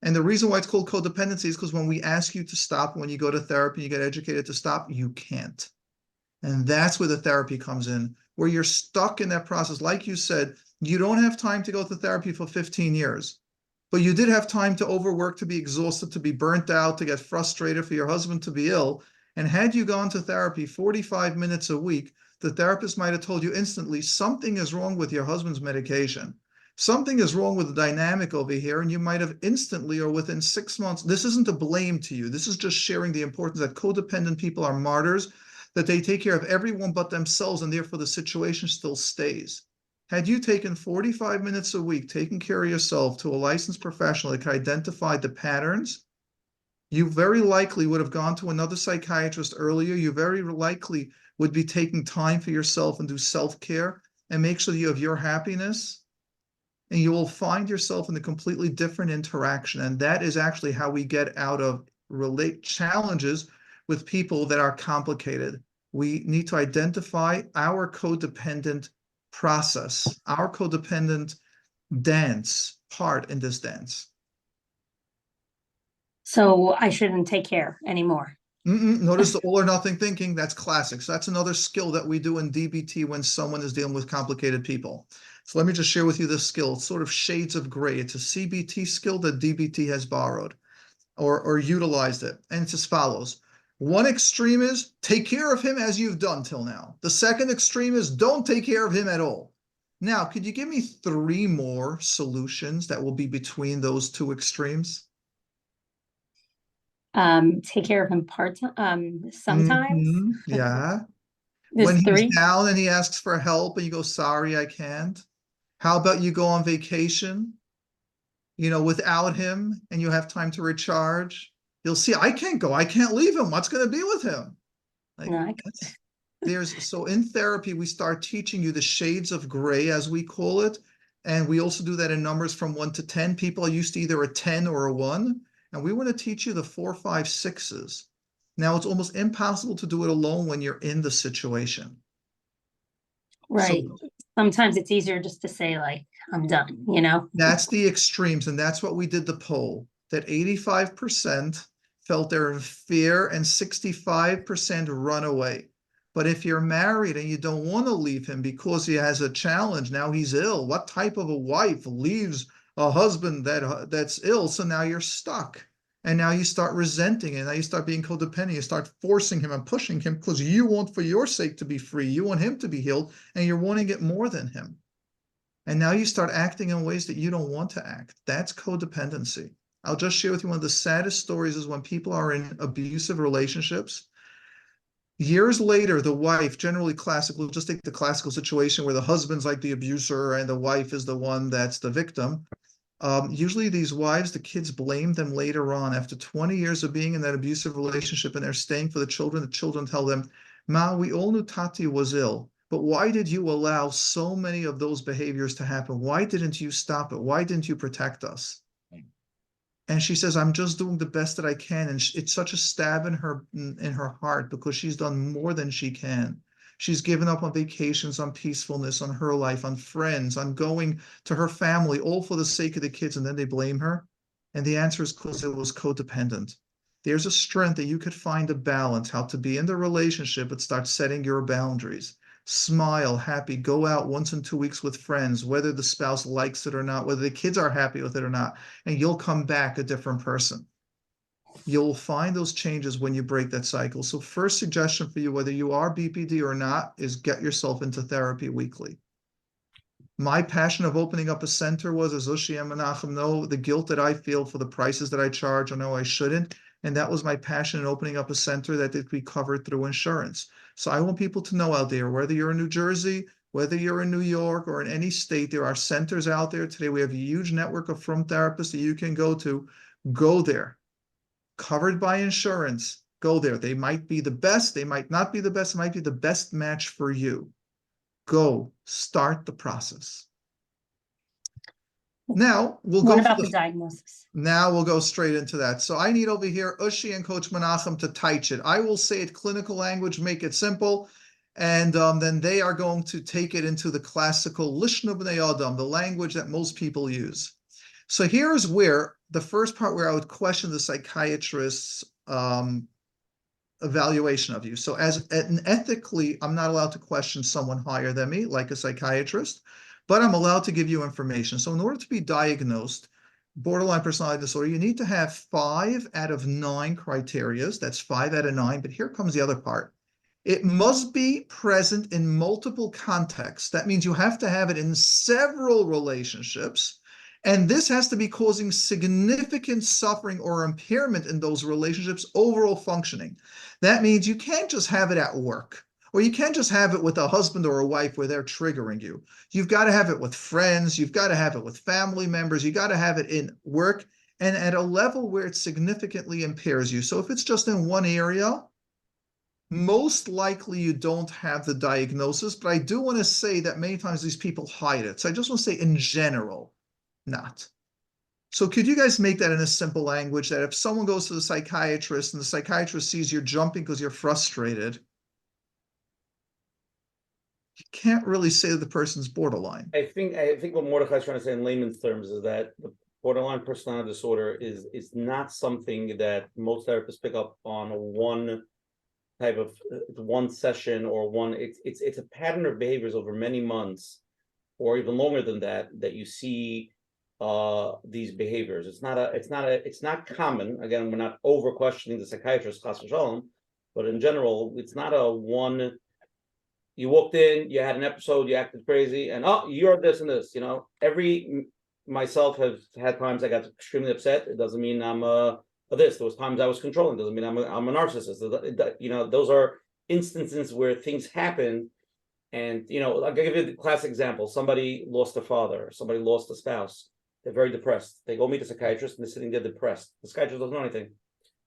And the reason why it's called codependency is because when we ask you to stop, when you go to therapy, you get educated to stop, you can't. And that's where the therapy comes in, where you're stuck in that process. Like you said, you don't have time to go to therapy for 15 years, but you did have time to overwork, to be exhausted, to be burnt out, to get frustrated, for your husband to be ill. And had you gone to therapy 45 minutes a week, the therapist might have told you instantly, something is wrong with your husband's medication. Something is wrong with the dynamic over here, and you might have instantly or within 6 months. This isn't a blame to you. This is just sharing the importance that codependent people are martyrs, that they take care of everyone but themselves, and therefore the situation still stays. Had you taken 45 minutes a week, taking care of yourself to a licensed professional that could identify the patterns, you very likely would have gone to another psychiatrist earlier. You very likely would be taking time for yourself and do self-care and make sure that you have your happiness. And you will find yourself in a completely different interaction. And that is actually how we get out of challenges with people that are complicated. We need to identify our codependent process, our codependent dance part in this dance. So I shouldn't take care anymore. Notice the all or nothing thinking. That's classic. So that's another skill that we do in DBT when someone is dealing with complicated people. So let me just share with you this skill. It's sort of shades of gray. It's a CBT skill that DBT has borrowed or utilized it. And it's as follows. One extreme is take care of him as you've done till now. The second extreme is don't take care of him at all. Now, could you give me 3 more solutions that will be between those 2 extremes? Take care of him sometimes. Yeah. There's When 3. he's down and he asks for help and you go, sorry, I can't. How about you go on vacation, without him, and you have time to recharge? You'll see, I can't go. I can't leave him. What's going to be with him? So in therapy, we start teaching you the shades of gray, as we call it. And we also do that in numbers from 1 to 10. People are used to either a 10 or a 1. And we want to teach you the 4, 5, 6s. Now, it's almost impossible to do it alone when you're in the situation. Right. So, sometimes it's easier just to say, like, I'm done, That's the extremes. And that's what we did the poll, that 85% felt they're in fear and 65% run away. But if you're married and you don't want to leave him because he has a challenge, now he's ill. What type of a wife leaves a husband that's ill? So now you're stuck. And now you start resenting it. Now you start being codependent. You start forcing him and pushing him because you want, for your sake, to be free. You want him to be healed, and you're wanting it more than him. And now you start acting in ways that you don't want to act. That's codependency. I'll just share with you one of the saddest stories is when people are in abusive relationships. Years later, the wife, generally classical, just take the classical situation where the husband's like the abuser and the wife is the one that's the victim. Usually these wives, the kids blame them later on after 20 years of being in that abusive relationship and they're staying for the children tell them, Ma, we all knew Tati was ill, but why did you allow so many of those behaviors to happen? Why didn't you stop it? Why didn't you protect us? And she says, I'm just doing the best that I can. And it's such a stab in her heart because she's done more than she can. She's given up on vacations, on peacefulness, on her life, on friends, on going to her family, all for the sake of the kids, and then they blame her. And the answer is because it was codependent. There's a strength that you could find a balance, how to be in the relationship, but start setting your boundaries. Smile, happy, go out once in 2 weeks with friends, whether the spouse likes it or not, whether the kids are happy with it or not, and you'll come back a different person. You'll find those changes when you break that cycle. So first suggestion for you, whether you are BPD or not, is get yourself into therapy weekly. My passion of opening up a center was, as Ushi and Menachem know, the guilt that I feel for the prices that I charge. I know I shouldn't. And that was my passion in opening up a center that could be covered through insurance. So I want people to know out there, whether you're in New Jersey, whether you're in New York or in any state, there are centers out there. Today, we have a huge network of from therapists that you can go to. Go there. Covered by insurance, go there. They might be the best. They might not be the best. It might be the best match for you. Go start the process. Now we'll go. What about the diagnosis? Now we'll go straight into that. So I need over here Ushi and Coach Menachem to teach it. I will say it clinical language, make it simple. And then they are going to take it into the classical Lishna B'nai Adam, the language that most people use. So here's where the first part where I would question the psychiatrist's evaluation of you. So ethically, I'm not allowed to question someone higher than me, like a psychiatrist, but I'm allowed to give you information. So in order to be diagnosed borderline personality disorder, you need to have 5 out of 9 criterias. That's 5 out of 9. But here comes the other part. It must be present in multiple contexts. That means you have to have it in several relationships. And this has to be causing significant suffering or impairment in those relationships' overall functioning. That means you can't just have it at work, or you can't just have it with a husband or a wife where they're triggering you. You've got to have it with friends. You've got to have it with family members. You got to have it in work and at a level where it significantly impairs you. So if it's just in one area, most likely you don't have the diagnosis, but I do want to say that many times these people hide it. So I just want to say in general, not. So could you guys make that in a simple language that if someone goes to the psychiatrist and the psychiatrist sees you're jumping because you're frustrated, you can't really say that the person's borderline. I think what Mordechai is trying to say in layman's terms is that the borderline personality disorder is not something that most therapists pick up on one type of one session or one. It's a pattern of behaviors over many months, or even longer than that you see these behaviors. It's not common. Again, we're not over questioning the psychiatrist, chas v'shalom, but in general, it's not a one. You walked in, you had an episode, you acted crazy, and you're this and this. Myself have had times I got extremely upset. It doesn't mean I'm this. There was times I was controlling. It doesn't mean I'm a narcissist. Those are instances where things happen. And I'll give you the classic example. Somebody lost a father. Somebody lost a spouse. They're very depressed. They go meet a psychiatrist and they're sitting there depressed. The psychiatrist doesn't know anything.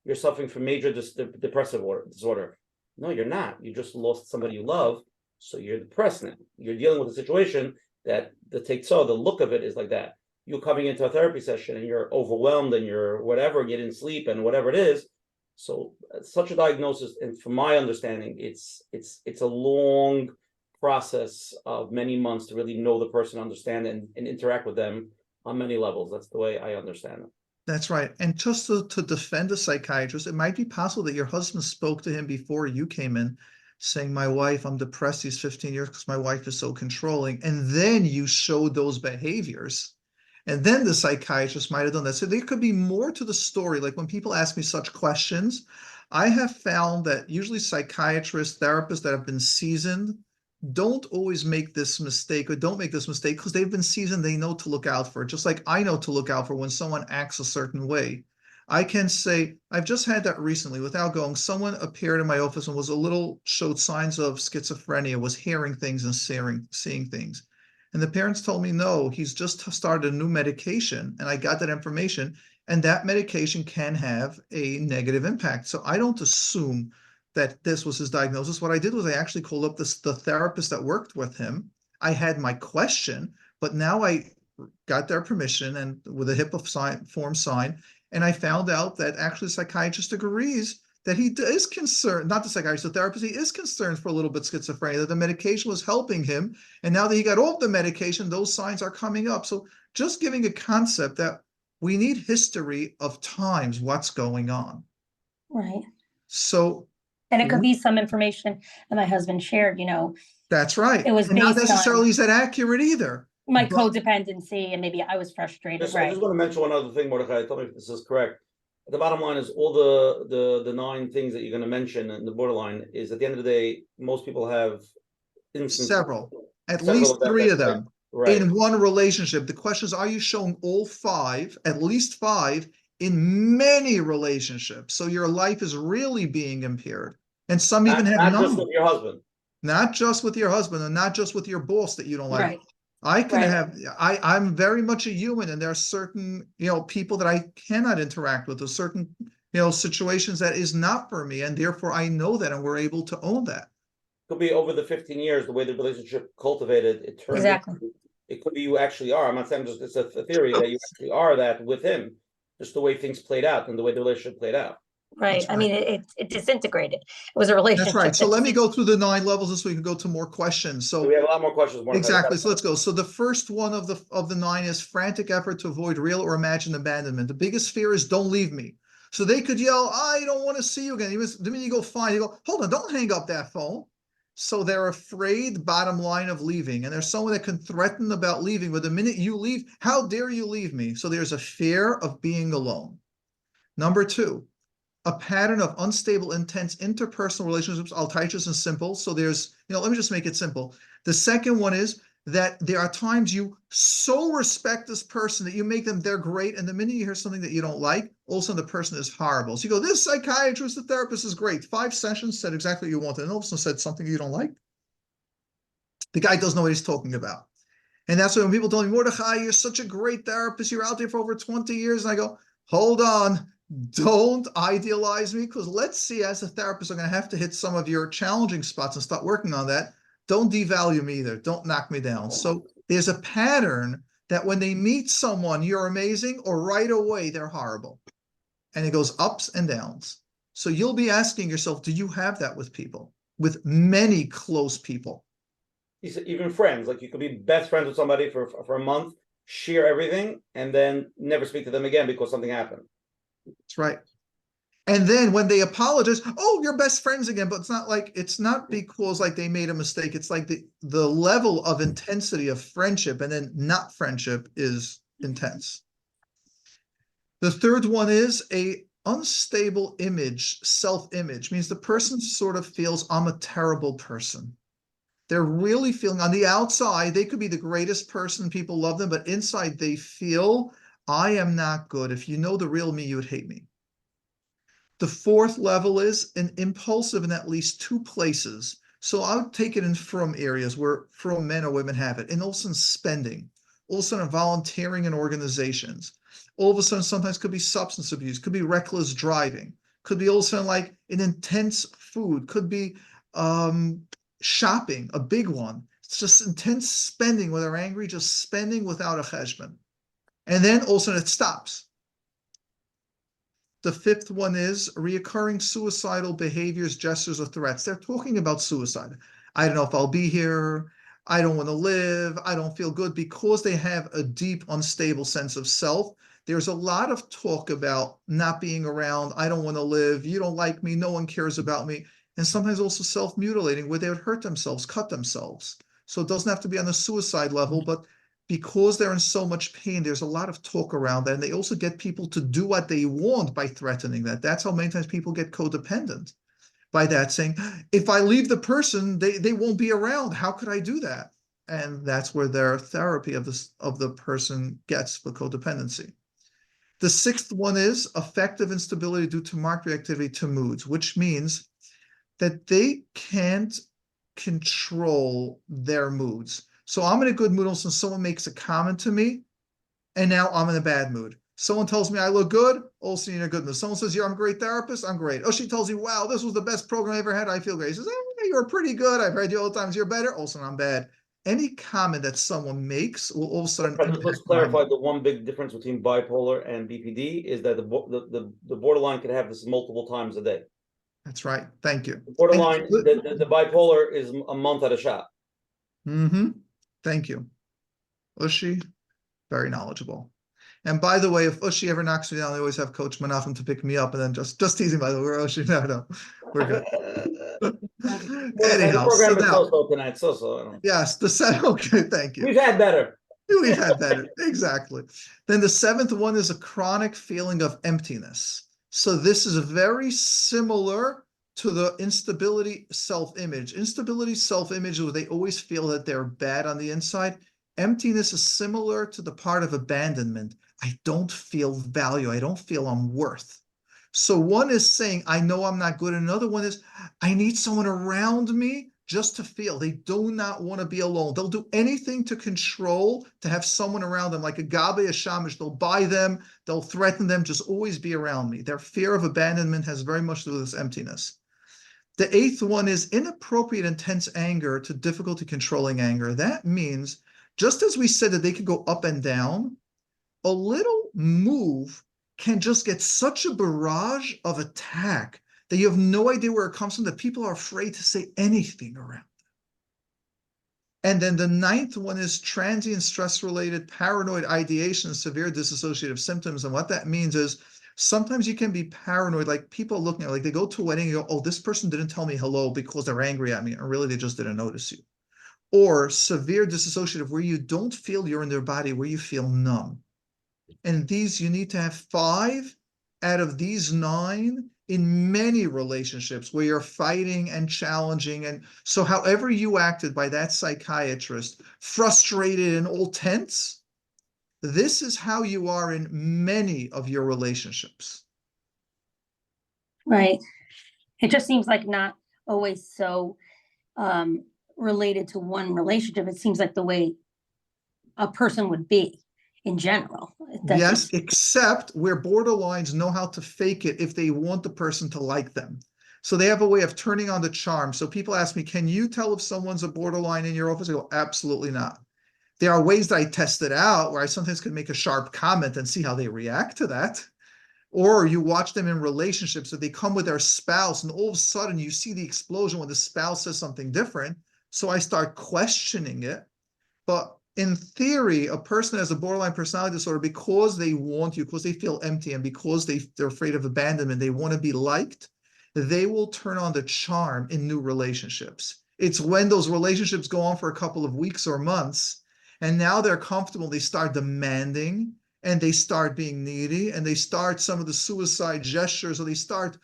You're suffering from major depressive disorder. No, you're not. You just lost somebody you love, so you're depressed now. You're dealing with a situation that the look of it is like that. You're coming into a therapy session and you're overwhelmed and you're whatever, you didn't sleep and whatever it is. So such a diagnosis, and from my understanding, it's a long process of many months to really know the person, understand and interact with them on many levels. That's the way I understand it. That's right. And just to defend a psychiatrist, it might be possible that your husband spoke to him before you came in, saying, my wife, I'm depressed these 15 years because my wife is so controlling. And then you showed those behaviors. And then the psychiatrist might have done that. So there could be more to the story. Like when people ask me such questions, I have found that usually psychiatrists, therapists that have been seasoned don't always make this mistake, or don't make this mistake because they've been seasoned. They know to look out for it. Just like I know to look out for when someone acts a certain way. I can say, I've just had that recently without going. Someone appeared in my office and showed signs of schizophrenia, was hearing things and seeing things. And the parents told me, no, he's just started a new medication. And I got that information. And that medication can have a negative impact. So I don't assume that this was his diagnosis. What I did was I actually called up the therapist that worked with him. I had my question, but now I got their permission and with a HIPAA form signed. And I found out that actually the psychiatrist agrees that he is concerned, not the psychiatrist, the therapist, he is concerned for a little bit schizophrenia, that the medication was helping him. And now that he got off the medication, those signs are coming up. So just giving a concept that we need history of times, what's going on. Right. So. And it could be some information that my husband shared, That's right. It was and not based necessarily on is that accurate either. my codependency, and maybe I was frustrated. I Right. just want to mention one other thing, Mordechai. Tell me if this is correct. The bottom line is all the 9 things that you're going to mention in the borderline is at the end of the day, most people have several, at least 3 of them in one relationship. The question is, are you showing all 5, at least 5 in many relationships? So your life is really being impaired. And some even have not just with your husband. Not just with your husband, and not just with your boss that you don't like. Right. I can have, I'm very much a human, and there are certain, people that I cannot interact with, or certain, situations that is not for me. And therefore I know that, and we're able to own that. Could be over the 15 years, the way the relationship cultivated, it turned Exactly. It could be you actually are. I'm not saying it's a theory that you actually are that with him, just the way things played out and the way the relationship played out. Right. I mean, it disintegrated. It was a relationship. That's right. So let me go through the 9 levels so we can go to more questions. So we have a lot more questions. Exactly. So let's go. So the first one of the 9 is frantic effort to avoid real or imagined abandonment. The biggest fear is don't leave me. So they could yell, I don't want to see you again. The minute you go fine, you go, hold on, don't hang up that phone. So they're afraid, bottom line, of leaving. And there's someone that can threaten about leaving, but the minute you leave, how dare you leave me? So there's a fear of being alone. Number 2, a pattern of unstable, intense interpersonal relationships. I'll try this and simple. So there's, let me just make it simple. The second one is that there are times you so respect this person that you make them, they're great. And the minute you hear something that you don't like, all of a sudden the person is horrible. So you go, this psychiatrist, the therapist is great. 5 sessions said exactly what you wanted. And all of a sudden said something you don't like. The guy doesn't know what he's talking about. And that's why when people tell me, Mordechai, you're such a great therapist. You're out there for over 20 years. And I go, hold on. Don't idealize me, because let's see, as a therapist, I'm going to have to hit some of your challenging spots and start working on that. Don't devalue me either. Don't knock me down. So there's a pattern that when they meet someone, you're amazing, or right away, they're horrible. And it goes ups and downs. So you'll be asking yourself, do you have that with people, with many close people? Even friends, like you could be best friends with somebody for a month, share everything, and then never speak to them again because something happened. That's right. And then when they apologize, oh, you're best friends again. But it's not because like they made a mistake. It's like the level of intensity of friendship and then not friendship is intense. The third one is a unstable image, self-image, means the person sort of feels, I'm a terrible person. They're really feeling on the outside, they could be the greatest person, people love them, but inside they feel, I am not good. If you know the real me, you would hate me. The fourth level is an impulsive in at least 2 places. So I would take it in from areas where from men or women have it, and also spending, also volunteering in organizations. All of a sudden, sometimes could be substance abuse, could be reckless driving, could be also like an intense food, could be shopping, a big one. It's just intense spending when they're angry, just spending without a cheshbon. And then also it stops. The fifth one is reoccurring suicidal behaviors, gestures, or threats. They're talking about suicide. I don't know if I'll be here. I don't want to live. I don't feel good, because they have a deep, unstable sense of self. There's a lot of talk about not being around. I don't want to live. You don't like me. No one cares about me. And sometimes also self-mutilating, where they would hurt themselves, cut themselves. So it doesn't have to be on the suicide level, but because they're in so much pain, there's a lot of talk around that. And they also get people to do what they want by threatening that. That's how many times people get codependent, by that, saying, if I leave the person, they won't be around. How could I do that? And that's where their therapy of the person gets the codependency. The sixth one is affective instability due to marked reactivity to moods, which means that they can't control their moods. So I'm in a good mood, and someone makes a comment to me, and now I'm in a bad mood. Someone tells me I look good, also in a good mood. Someone says, I'm a great therapist, I'm great. Oh, she tells you, wow, this was the best program I ever had, I feel great. She says, hey, you're pretty good, I've heard you all the times, you're better, also I'm bad. Any comment that someone makes will all of a sudden Let's clarify the one big difference between bipolar and BPD is that the borderline can have this multiple times a day. That's right. Thank you. The borderline, the bipolar is a month at a shot. Thank you. Ushi, very knowledgeable. And by the way, if Ushi ever knocks me down, I always have Coach Menachem to pick me up, and then just teasing, by the way, we're Ushi. No, we're good. Anyhow, the program is so tonight. So. Yes, the seventh. Okay, thank you. We've had better. We've had better. Exactly. Then the seventh one is a chronic feeling of emptiness. So this is very similar to the instability self-image. Instability self-image, where they always feel that they're bad on the inside. Emptiness is similar to the part of abandonment. I don't feel value. I don't feel I'm worth. So one is saying, I know I'm not good. Another one is, I need someone around me just to feel. They do not want to be alone. They'll do anything to control, to have someone around them, like a gabe, a shamish. They'll buy them. They'll threaten them. Just always be around me. Their fear of abandonment has very much to do with this emptiness. The eighth one is inappropriate, intense anger to difficulty controlling anger. That means, just as we said that they could go up and down, a little move can just get such a barrage of attack that you have no idea where it comes from, that people are afraid to say anything around them. And then the ninth one is transient stress-related paranoid ideation, severe dissociative symptoms. And what that means is sometimes you can be paranoid, like people looking at, like they go to a wedding and go, oh, this person didn't tell me hello because they're angry at me, and really they just didn't notice you. Or severe dissociative, where you don't feel you're in their body, where you feel numb. And these, you need to have 5 out of these 9 in many relationships where you're fighting and challenging. And so however you acted by that psychiatrist, frustrated and all tense, this is how you are in many of your relationships. Right. It just seems like not always so related to one relationship. It seems like the way a person would be in general. Yes, except where borderlines know how to fake it if they want the person to like them. So they have a way of turning on the charm. So people ask me, can you tell if someone's a borderline in your office? I go, absolutely not. There are ways that I test it out where I sometimes can make a sharp comment and see how they react to that. Or you watch them in relationships that they come with their spouse and all of a sudden you see the explosion when the spouse says something different. So I start questioning it. But in theory, a person has a borderline personality disorder because they want you, because they feel empty, and because they're afraid of abandonment, they want to be liked, they will turn on the charm in new relationships. It's when those relationships go on for a couple of weeks or months, and now they're comfortable, they start demanding, and they start being needy, and they start some of the suicide gestures, or they start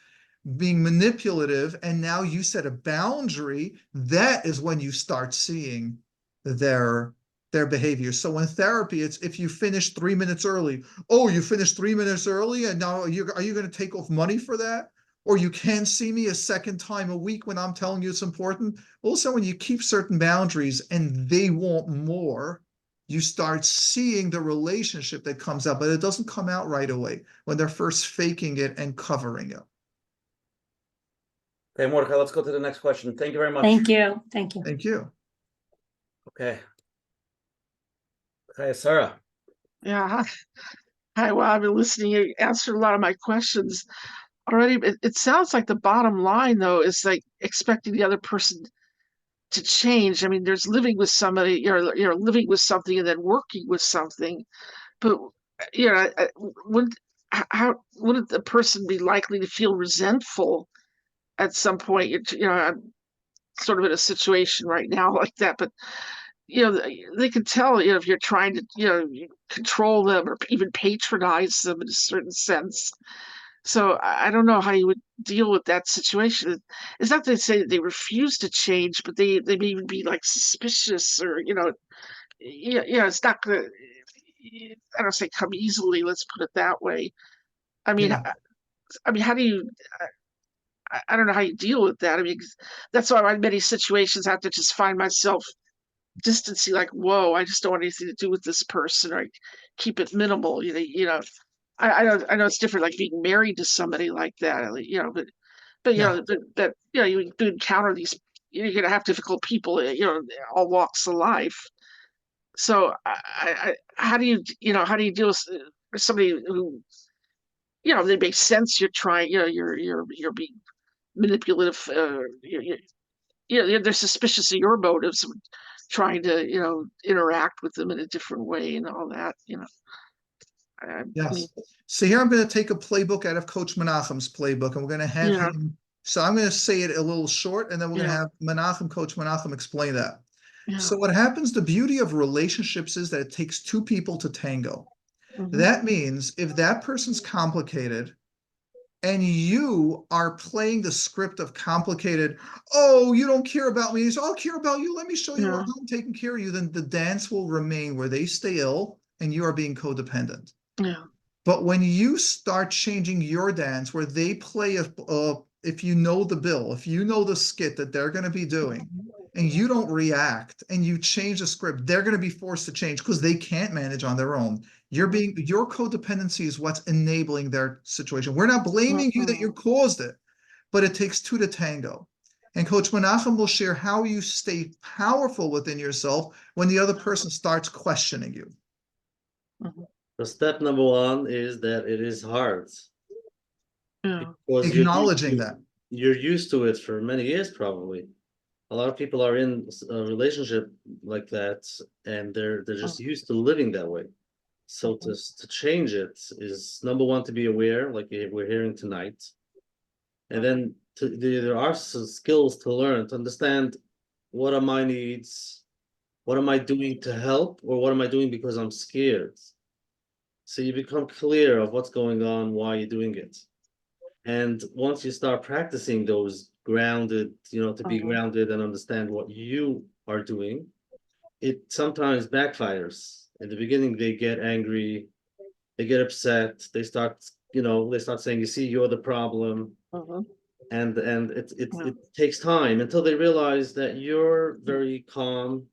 being manipulative, and now you set a boundary. That is when you start seeing their behavior. So in therapy, it's if you finish 3 minutes early. Oh, you finished 3 minutes early, and now are you going to take off money for that? Or you can't see me a second time a week when I'm telling you it's important. Also, when you keep certain boundaries and they want more, you start seeing the relationship that comes out, but it doesn't come out right away when they're first faking it and covering it. Okay, Mordechai, let's go to the next question. Thank you very much. Thank you. Thank you. Thank you. Okay. Hi, Sarah. Yeah, hi. Well, I've been listening. You answered a lot of my questions already. It sounds like the bottom line, though, is like expecting the other person to change. I mean, there's living with somebody, you're living with something and then working with something. But wouldn't the person be likely to feel resentful at some point? I'm sort of in a situation right now like that, but they can tell, if you're trying to, control them or even patronize them in a certain sense. So I don't know how you would deal with that situation. It's not that they say that they refuse to change, but they may even be like suspicious or, it's not gonna, I don't say come easily, let's put it that way. I mean, Yeah. how do you, I don't know how you deal with that. I mean, that's why in many situations I have to just find myself distancing, like, whoa, I just don't want anything to do with this person, or keep it minimal. I know it's different, like being married to somebody like that, but Yeah. that you do encounter these. You're gonna have difficult people, all walks of life. So how do you deal with somebody who, they make sense. You're trying, you're being manipulative. They're suspicious of your motives, trying to, interact with them in a different way and all that, I Yes. mean, So here I'm going to take a playbook out of Coach Menachem's playbook, and we're going to have Yeah. him. So I'm going to say it a little short, and then we're going to Yeah. have Coach Menachem explain that. yeah. So what happens, the beauty of relationships is that it takes two people to tango. Mhm. That means if that person's complicated and you are playing the script of complicated, oh, you don't care about me, so I'll care about you, let me show you Yeah. how I'm taking care of you, then the dance will remain where they stay ill and you are being codependent. Yeah. But when you start changing your dance where they play if you know the bill, if you know the skit that they're going to be doing, and you don't react and you change the script, they're going to be forced to change because they can't manage on their own. Your codependency is what's enabling their situation. We're not blaming you that you caused it, but it takes two to tango. And Coach Menachem will share how you stay powerful within yourself when the other person starts questioning you. So step number one is that it is hard. Yeah. Because Acknowledging that. You're used to it for many years, probably. A lot of people are in a relationship like that, and they're just used to living that way. So to change it is number one, to be aware, like we're hearing tonight, and then there are some skills to learn to understand what are my needs, what am I doing to help, or what am I doing because I'm scared. So you become clear of what's going on, why you're doing it. And once you start practicing those grounded, to be grounded and understand what you are doing, it sometimes backfires. In the beginning, they get angry, they get upset, they start saying, you see, you're the problem. And it takes time until they realize that you're very calm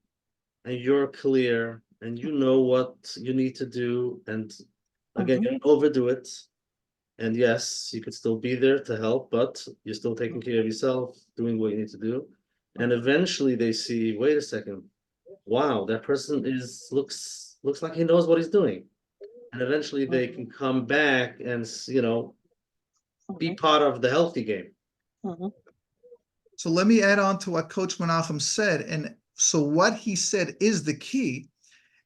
and you're clear and you know what you need to do. And again, you don't overdo it. And yes, you could still be there to help, but you're still taking care of yourself, doing what you need to do. And eventually they see, wait a second, wow, that person looks like he knows what he's doing. And eventually they can come back and, be part of the healthy game. So let me add on to what Coach Menachem said. And so what he said is the key.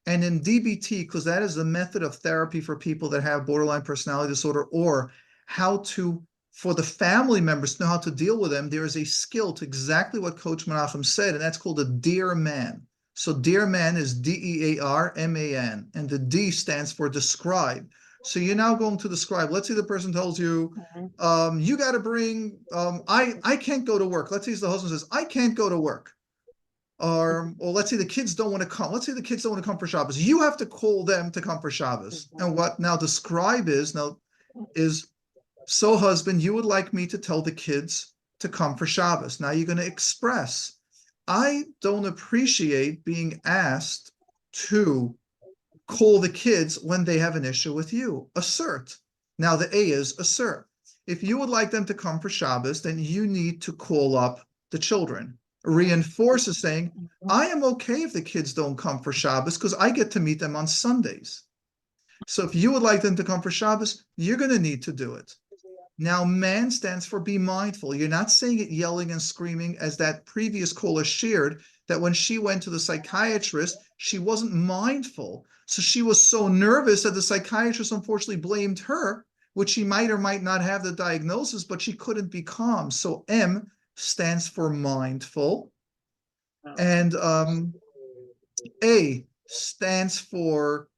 And in DBT, because that is the method of therapy for people that have borderline personality disorder, or how to, for the family members to know how to deal with them, there is a skill to exactly what Coach Menachem said, and that's called a Dear Man. So Dear Man is DEARMAN, and the D stands for describe. So you're now going to describe. Let's say the person tells you, you got to bring, I can't go to work. Let's say the husband says, I can't go to work. Or let's say the kids don't want to come. Let's say the kids don't want to come for Shabbos. You have to call them to come for Shabbos. And what now describe is, so husband, you would like me to tell the kids to come for Shabbos. Now you're going to express, I don't appreciate being asked to call the kids when they have an issue with you. Assert. Now the A is assert. If you would like them to come for Shabbos, then you need to call up the children. Reinforce is saying, I am okay if the kids don't come for Shabbos because I get to meet them on Sundays. So if you would like them to come for Shabbos, you're going to need to do it. Now, man stands for be mindful. You're not saying it yelling and screaming, as that previous caller shared, that when she went to the psychiatrist, she wasn't mindful. So she was so nervous that the psychiatrist unfortunately blamed her, which she might or might not have the diagnosis, but she couldn't be calm. So M stands for mindful. And A stands for,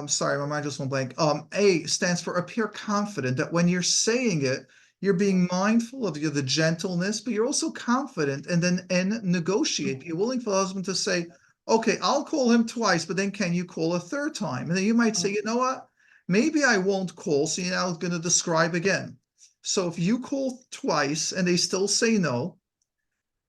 sorry, my mind just went blank. A stands for appear confident, that when you're saying it, you're being mindful of the gentleness, but you're also confident. And then N, negotiate. Be willing for the husband to say, okay, I'll call him twice, but then can you call a third time? And then you might say, you know what? Maybe I won't call. So you're now going to describe again. So if you call twice and they still say no,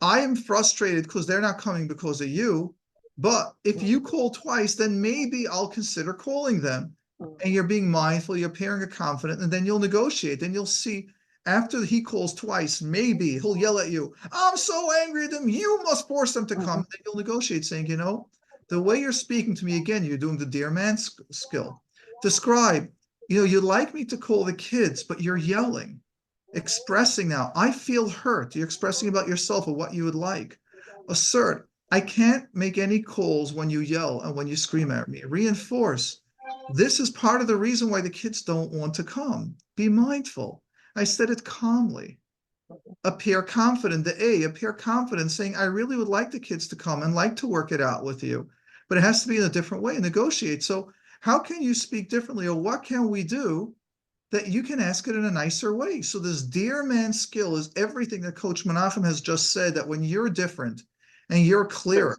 I am frustrated because they're not coming because of you. But if you call twice, then maybe I'll consider calling them. And you're being mindful, you're appearing confident, and then you'll negotiate. Then you'll see after he calls twice, maybe he'll yell at you, I'm so angry at them, you must force them to come. And then you'll negotiate saying, the way you're speaking to me, again, you're doing the dear man skill. Describe, you'd like me to call the kids, but you're yelling. Expressing now, I feel hurt. You're expressing about yourself or what you would like. Assert, I can't make any calls when you yell and when you scream at me. Reinforce, this is part of the reason why the kids don't want to come. Be mindful. I said it calmly. Appear confident, the A, appear confident, saying, I really would like the kids to come and like to work it out with you, but it has to be in a different way, negotiate. So how can you speak differently, or what can we do that you can ask it in a nicer way? So this dear man skill is everything that Coach Menachem has just said, that when you're different and you're clearer.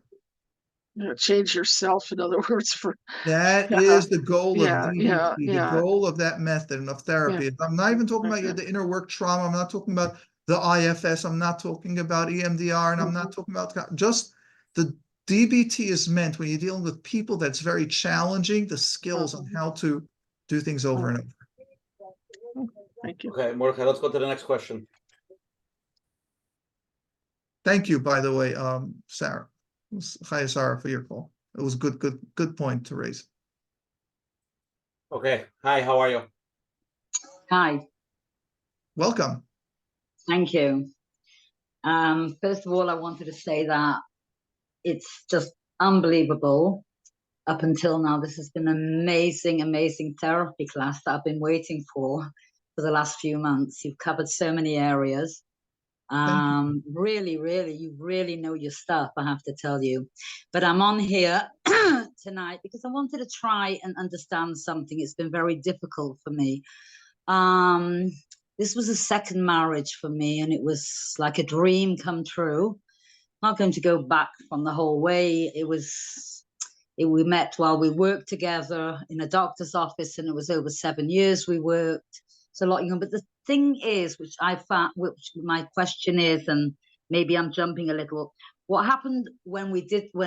Change yourself, in other words, That is the goal of DBT, the yeah. goal of that method and of therapy. I'm not even talking about the inner work trauma. I'm not talking about the IFS. I'm not talking about EMDR, and I'm not talking about just the DBT is meant when you're dealing with people that's very challenging, the skills on how to do things over and over. Thank you. Okay, Mordechai, let's go to the next question. Thank you, by the way, Sarah. Hi, Sarah, for your call. It was good point to raise. Okay. Hi, how are you? Hi. Welcome. Thank you. First of all, I wanted to say that it's just unbelievable. Up until now, this has been an amazing therapy class that I've been waiting for the last few months. You've covered so many areas. Really, you really know your stuff, I have to tell you. But I'm on here tonight because I wanted to try and understand something. It's been very difficult for me. this was a second marriage for me, and it was like a dream come true. Not going to go back from the whole way. We met while we worked together in a doctor's office, and it was over 7 years we worked. It's a lot younger. But the thing is, which I found, which my question is, and maybe I'm jumping a little, what happened when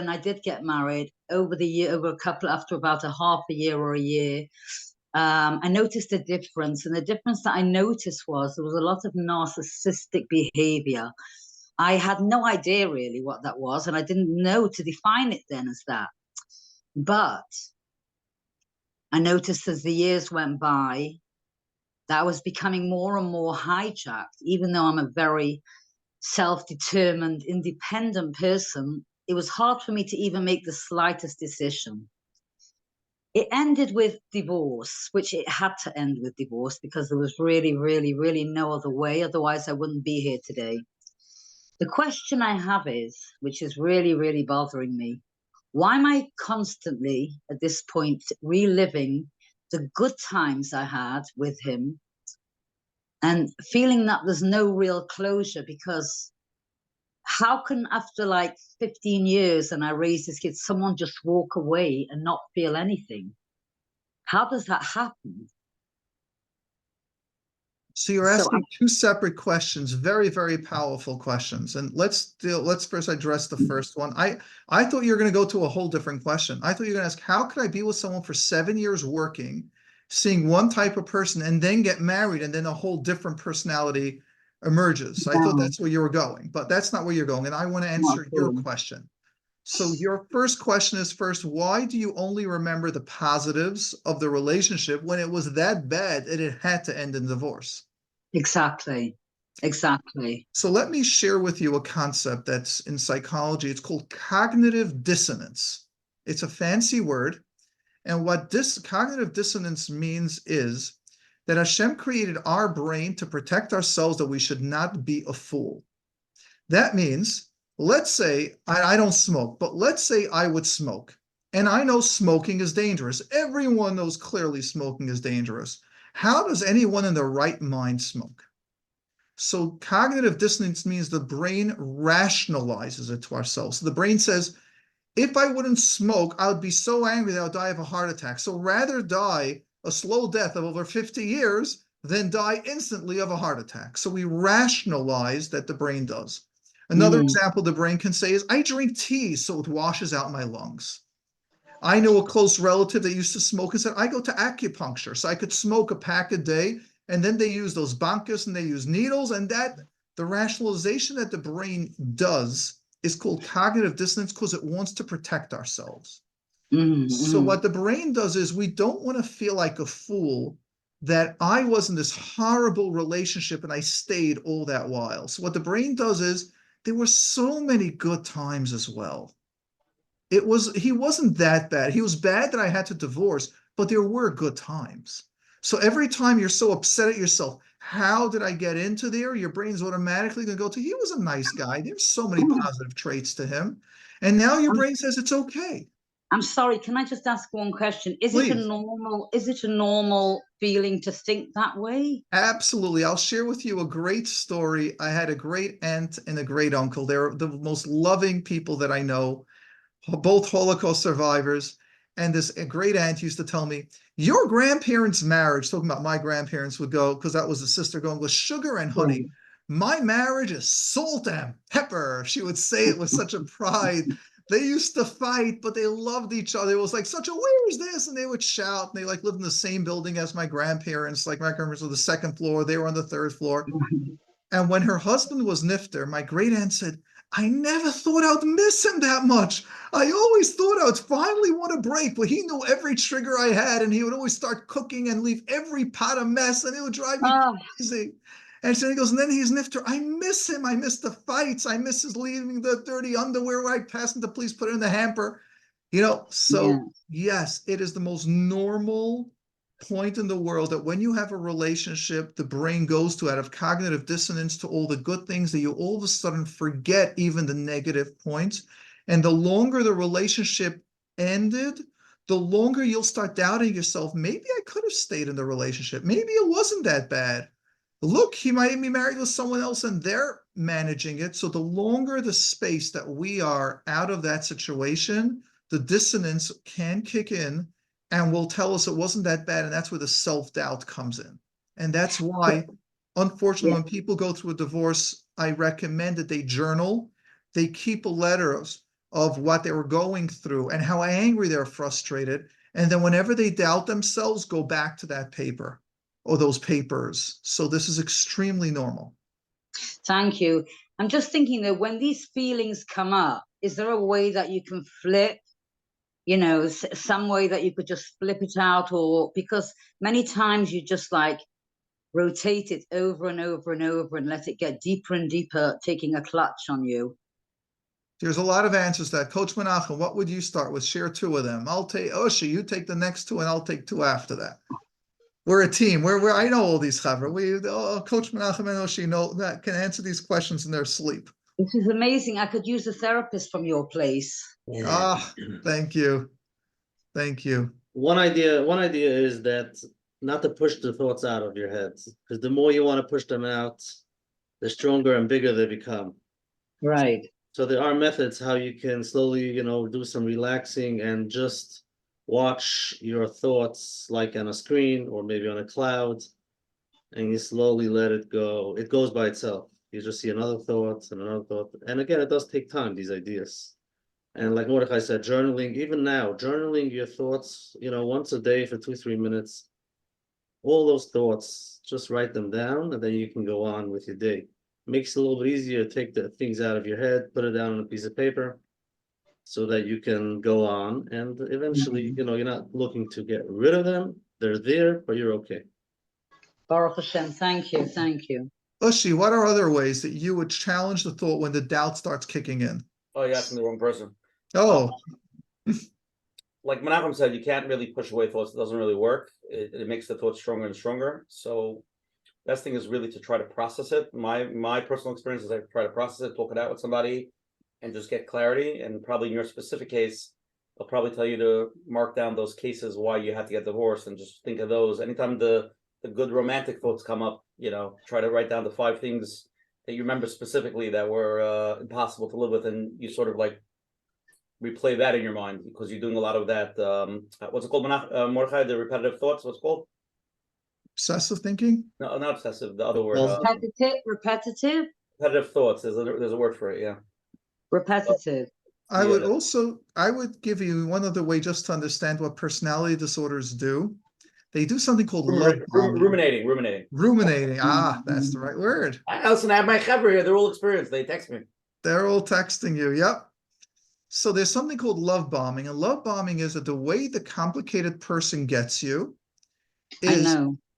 I did get married over after about a half a year or a year, I noticed a difference. And the difference that I noticed was there was a lot of narcissistic behavior. I had no idea really what that was, and I didn't know to define it then as that. But I noticed as the years went by that I was becoming more and more hijacked. Even though I'm a very self-determined, independent person, it was hard for me to even make the slightest decision. It ended with divorce, which it had to end with divorce because there was really, really, really no other way. Otherwise, I wouldn't be here today. The question I have is, which is really, really bothering me, why am I constantly at this point reliving the good times I had with him and feeling that there's no real closure? Because how can, after like 15 years and I raised this kid, someone just walk away and not feel anything? How does that happen? So you're asking two separate questions, very, very powerful questions. And let's first address the first one. I thought you were going to go to a whole different question. I thought you were going to ask, how could I be with someone for 7 years working, seeing one type of person, and then get married, and then a whole different personality emerges? I thought that's where you were going, but that's not where you're going. And I want to answer your question. So your first question is first, why do you only remember the positives of the relationship when it was that bad that it had to end in divorce? Exactly. So let me share with you a concept that's in psychology. It's called cognitive dissonance. It's a fancy word. And what cognitive dissonance means is that Hashem created our brain to protect ourselves, that we should not be a fool. That means, let's say, I don't smoke, but let's say I would smoke. And I know smoking is dangerous. Everyone knows clearly smoking is dangerous. How does anyone in their right mind smoke? So cognitive dissonance means the brain rationalizes it to ourselves. So the brain says, if I wouldn't smoke, I would be so angry that I would die of a heart attack. So rather die a slow death of over 50 years than die instantly of a heart attack. So we rationalize that, the brain does. Another example the brain can say is, I drink tea so it washes out my lungs. I know a close relative that used to smoke and said, I go to acupuncture so I could smoke a pack a day. And then they use those bancas and they use needles. And that the rationalization that the brain does is called cognitive dissonance because it wants to protect ourselves. So what the brain does is, we don't want to feel like a fool that I was in this horrible relationship and I stayed all that while. So what the brain does is, there were so many good times as well. He wasn't that bad. He was bad that I had to divorce, but there were good times. So every time you're so upset at yourself, how did I get into there? Your brain's automatically going to go to, he was a nice guy. There's so many positive traits to him. And now your brain says it's okay. I'm sorry, can I just ask one question? Is it a normal feeling to think that way? Absolutely. I'll share with you a great story. I had a great aunt and a great uncle. They're the most loving people that I know, both Holocaust survivors. And this great aunt used to tell me, your grandparents' marriage, talking about my grandparents, would go, because that was the sister, going with sugar and honey. My marriage is salt and pepper. She would say it with such a pride. They used to fight, but they loved each other. It was like such a, where is this? And they would shout. And they like lived in the same building as my grandparents. Like my grandparents were the second floor. They were on the third floor. And when her husband was nifter, my great aunt said, I never thought I'd miss him that much. I always thought I would finally want a break, but he knew every trigger I had, and he would always start cooking and leave every pot a mess, and it would drive me crazy. And so he goes, and then he's nifter. I miss him. I miss the fights. I miss his leaving the dirty underwear where I passed him to please put it in the hamper. Yes, it is the most normal point in the world that when you have a relationship, the brain goes to, out of cognitive dissonance, to all the good things, that you all of a sudden forget even the negative points. And the longer the relationship ended, the longer you'll start doubting yourself. Maybe I could have stayed in the relationship. Maybe it wasn't that bad. look, he might be married with someone else and they're managing it. So the longer the space that we are out of that situation, the dissonance can kick in and will tell us it wasn't that bad. And that's where the self-doubt comes in. And that's why, unfortunately, when people go through a divorce, I recommend that they journal. They keep a letter of what they were going through and how angry they're frustrated. And then whenever they doubt themselves, go back to that paper or those papers. So this is extremely normal. Thank you. I'm just thinking that when these feelings come up, is there a way that you can flip, you know, some way that you could just flip it out? Or because many times you just like rotate it over and over and over and let it get deeper and deeper, taking a clutch on you. There's a lot of answers to that. Coach Menachem, what would you start with? Share two of them. I'll take Oshi, you take the next two, and I'll take two after that. We're a team. I know all these chavra. Coach Menachem and Oshi know that can answer these questions in their sleep. This is amazing. I could use a therapist from your place. Thank you. Thank you. One idea is that not to push the thoughts out of your head, because the more you want to push them out, the stronger and bigger they become. Right. So there are methods how you can slowly, do some relaxing and just watch your thoughts like on a screen or maybe on a cloud, and you slowly let it go. It goes by itself. You just see another thought and another thought. And again, it does take time, these ideas. And like Mordechai said, journaling, even now, journaling your thoughts, once a day for 2-3 minutes, all those thoughts, just write them down, and then you can go on with your day. Makes it a little bit easier to take the things out of your head, put it down on a piece of paper so that you can go on. And eventually, you're not looking to get rid of them. They're there, but you're okay. Baruch Hashem, thank you, thank you. Ushi, what are other ways that you would challenge the thought when the doubt starts kicking in? Oh, you're asking the wrong person. Oh. Like Menachem said, you can't really push away thoughts. It doesn't really work. It makes the thoughts stronger and stronger. So best thing is really to try to process it. My personal experience is I try to process it, talk it out with somebody, and just get clarity. And probably in your specific case, I'll probably tell you to mark down those cases why you had to get divorced and just think of those. Anytime the good romantic thoughts come up, try to write down the 5 things that you remember specifically that were impossible to live with, and you sort of like replay that in your mind because you're doing a lot of that. What's it called, Mordechai? The repetitive thoughts. What's it called? Obsessive thinking? No, not obsessive. The other word. Repetitive. Repetitive thoughts. There's a word for it. Yeah. Repetitive. I would give you one other way just to understand what personality disorders do. They do something called ruminating. Ruminating. That's the right word. Listen, I have my chaver here. They're all experienced. They text me. They're all texting you. Yep. So there's something called love bombing, and love bombing is that the way the complicated person gets you is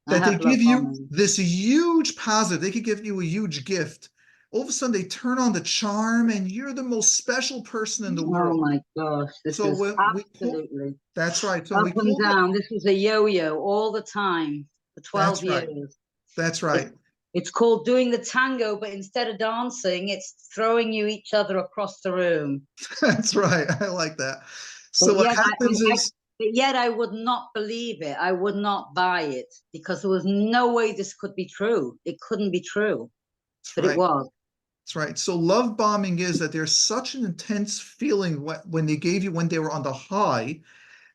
that they give you this huge positive. They could give you a huge gift. All of a sudden, they turn on the charm, and you're the most special person in the world. Oh my gosh! This is absolutely. That's right. So up and down. This was a yo-yo all the time for 12 years. That's right. It's called doing the tango, but instead of dancing, it's throwing you each other across the room. That's right. I like that. So what happens is... But yet I would not believe it. I would not buy it because there was no way this could be true. It couldn't be true. But it was. That's right. So love bombing is that there's such an intense feeling when they were on the high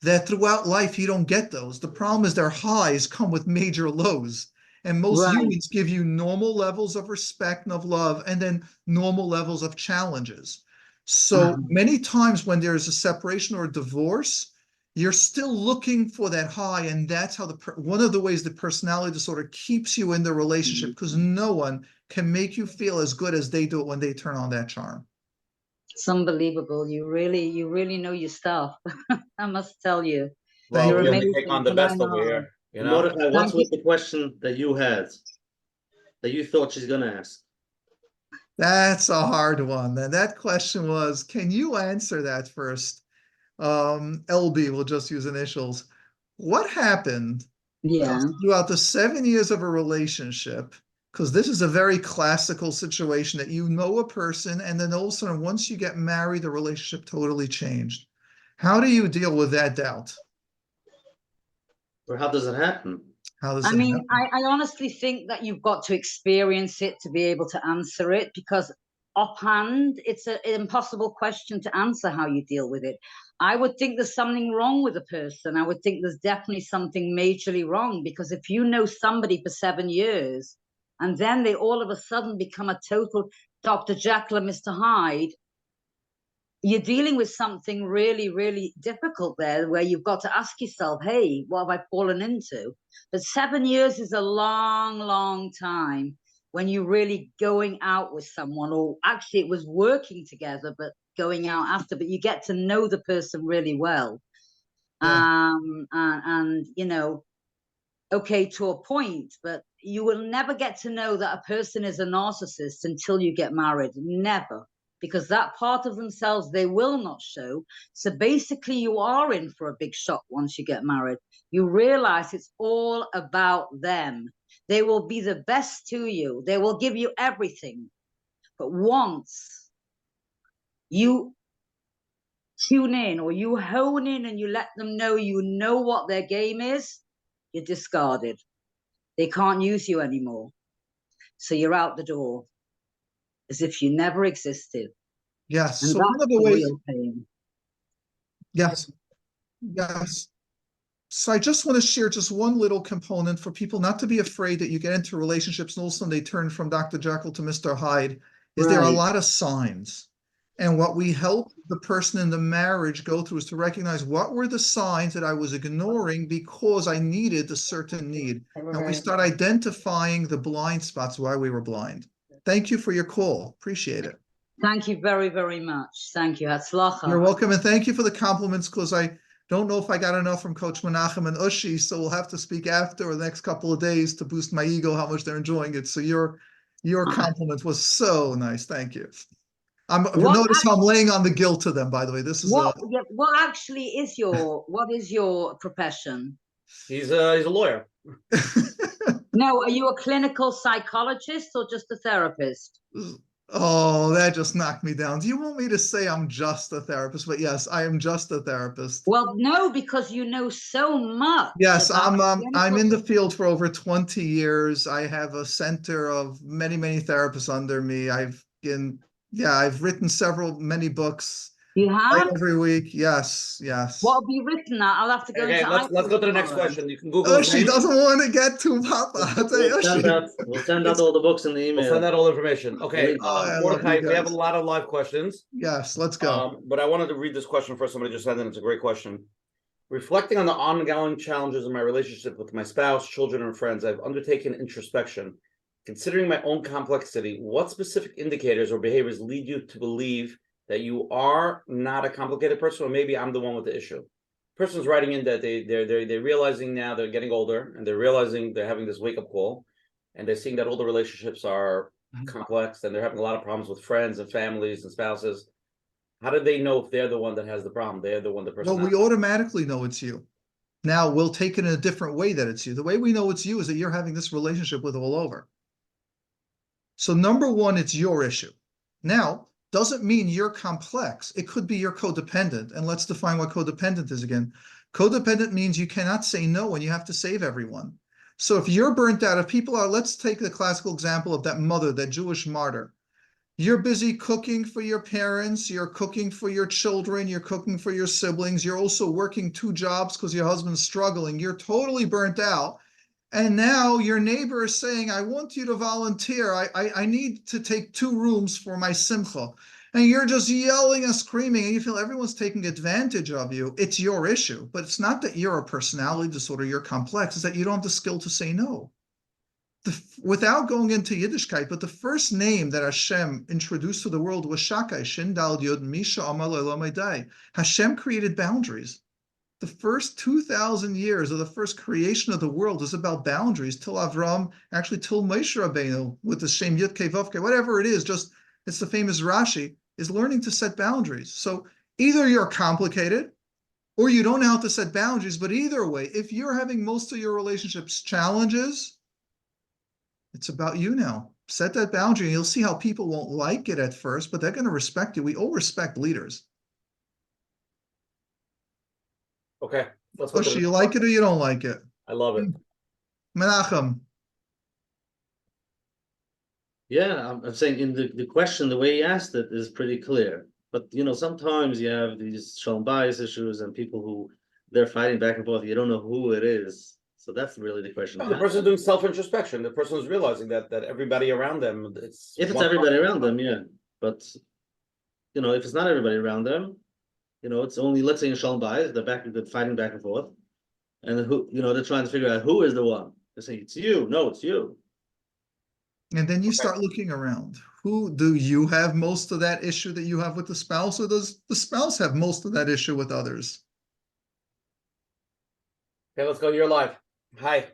that throughout life you don't get those. The problem is their highs come with major lows. And most humans give you normal levels of respect and of love, and then normal levels of challenges. So many times when there's a separation or a divorce, you're still looking for that high. And that's how one of the ways the personality disorder keeps you in the relationship, because no one can make you feel as good as they do it when they turn on that charm. It's unbelievable. You really know your stuff. I must tell you. Well, you're amazing. Take on the best over here. Mordechai, what was the question that you had that you thought she's going to ask? That's a hard one. And that question was, can you answer that first? LB, we'll just use initials. What happened throughout the 7 years of a relationship? Because this is a very classical situation that you know a person, and then all of a sudden, once you get married, the relationship totally changed. How do you deal with that doubt? Or how does it happen? How does I that mean, happen? I honestly think that you've got to experience it to be able to answer it, because offhand, it's an impossible question to answer how you deal with it. I would think there's something wrong with a person. I would think there's definitely something majorly wrong, because if you know somebody for 7 years and then they all of a sudden become a total Dr. Jekyll and Mr. Hyde, you're dealing with something really, really difficult there, where you've got to ask yourself, hey, what have I fallen into? But 7 years is a long, long time when you're really going out with someone, or actually it was working together, but going out after, but you get to know the person really well. Yeah. And you know, okay, to a point, but you will never get to know that a person is a narcissist until you get married. Never. Because that part of themselves they will not show. So basically, you are in for a big shock once you get married. You realize it's all about them. They will be the best to you. They will give you everything. But once you tune in, or you hone in and you let them know you know what their game is, you're discarded. They can't use you anymore. So you're out the door as if you never existed. Yes. And So one that's of the the ways, real pain. yes, yes. So I just want to share just one little component for people not to be afraid that you get into relationships and all of a sudden they turn from Dr. Jekyll to Mr. Hyde, is there are a Right. lot of signs. And what we help the person in the marriage go through is to recognize what were the signs that I was ignoring because I needed a certain need. And we start identifying the blind spots, why we were blind. Thank you for your call. Appreciate it. Thank you very, very much. Thank you. You're Hatzlacha. welcome. And thank you for the compliments, because I don't know if I got enough from Coach Menachem and Ushi, so we'll have to speak after or the next couple of days to boost my ego, how much they're enjoying it. So your compliment was so nice. Thank you. Notice how I'm laying on the guilt to them, by the way. This is what actually is what is your profession? He's a lawyer. No, are you a clinical psychologist or just a therapist? Oh, that just knocked me down. Do you want me to say I'm just a therapist? But yes, I am just a therapist. Well, no, because you know so much. Yes, about I'm in the field for over 20 years. I have a center of many, many therapists under me. I've written many books. You have? Every week. Yes, yes. What have you written? I'll have to go Okay, into let's go to the next tomorrow. question. You can Google his She name. doesn't want to get too Papa. We'll send out all the books in the email. We'll send out all the information. Okay, Mordechai, we have a lot of live questions. Yes, let's go. But I wanted to read this question first. Somebody just sent in. It's a great question. Reflecting on the ongoing challenges in my relationship with my spouse, children, and friends, I've undertaken introspection. Considering my own complexity, what specific indicators or behaviors lead you to believe that you are not a complicated person, or maybe I'm the one with the issue? Person's writing in that they're realizing now they're getting older, and they're realizing they're having this wake-up call, and they're seeing that all the relationships are complex, and they're having a lot of problems with friends and families and spouses. How do they know if they're the one that has the problem? They're the one, the person. Well, we automatically know it's you. Now we'll take it in a different way that it's you. The way we know it's you is that you're having this relationship with all over. So number one, it's your issue. Now, doesn't mean you're complex. It could be you're codependent. And let's define what codependent is again. Codependent means you cannot say no and you have to save everyone. So if you're burnt out, if people are, let's take the classical example of that mother, that Jewish martyr. You're busy cooking for your parents, you're cooking for your children, you're cooking for your siblings, you're also working 2 jobs because your husband's struggling, you're totally burnt out. And now your neighbor is saying, I want you to volunteer. I need to take 2 rooms for my simcha. And you're just yelling and screaming, and you feel everyone's taking advantage of you. It's your issue. But it's not that you're a personality disorder, you're complex. It's that you don't have the skill to say no. Without going into Yiddishkeit, but the first name that Hashem introduced to the world was Shakai, Shin Dal Yud Misha Amal Elamai. Hashem created boundaries. The first 2,000 years of the first creation of the world is about boundaries till Avram, actually till Moshe Rabbeinu, with the Shem Yud Kei Vav Kei, whatever it is, just it's the famous Rashi, is learning to set boundaries. So either you're complicated or you don't know how to set boundaries, but either way, if you're having most of your relationships challenges, it's about you now. Set that boundary and you'll see how people won't like it at first, but they're going to respect you. We all respect leaders. Okay. Let's you like it or you don't like it? I love it. Menachem. Yeah, I'm saying in the question, the way he asked it is pretty clear. But sometimes you have these shalom bias issues and people who they're fighting back and forth. You don't know who it is. So that's really the question. No, the person's doing self-introspection. The person is realizing that everybody around them, If it's everybody around them, yeah. But if it's not everybody around them, it's only, let's say in shalom bias, they're fighting back and forth, and then they're trying to figure out who is the one. They say it's you. No, it's you. And then you start looking around. Who do you have most of that issue that you have with the spouse, or does the spouse have most of that issue with others? Okay, let's go. You're live. Hi.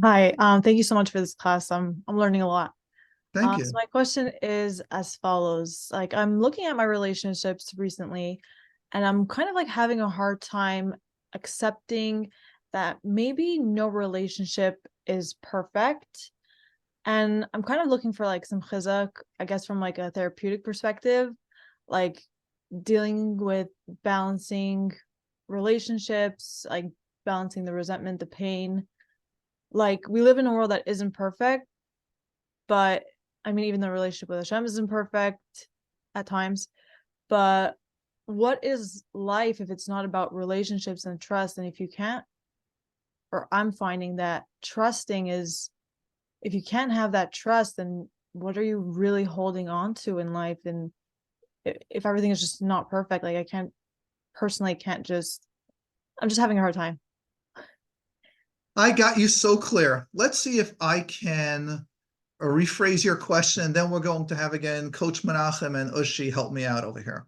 Hi. Thank you so much for this class. I'm learning a lot. Thank you. So my question is as follows. Like, I'm looking at my relationships recently, and I'm kind of like having a hard time accepting that maybe no relationship is perfect. And I'm kind of looking for like some chizuk, I guess, from like a therapeutic perspective, like dealing with balancing relationships, like balancing the resentment, the pain. Like, we live in a world that isn't perfect, but I mean, even the relationship with Hashem isn't perfect at times. But what is life if it's not about relationships and trust? And if you can't, or I'm finding that trusting is, if you can't have that trust, then what are you really holding on to in life? And if everything is just not perfect, like I'm just having a hard time. I got you so clear. Let's see if I can rephrase your question, and then we're going to have again Coach Menachem and Ushi help me out over here.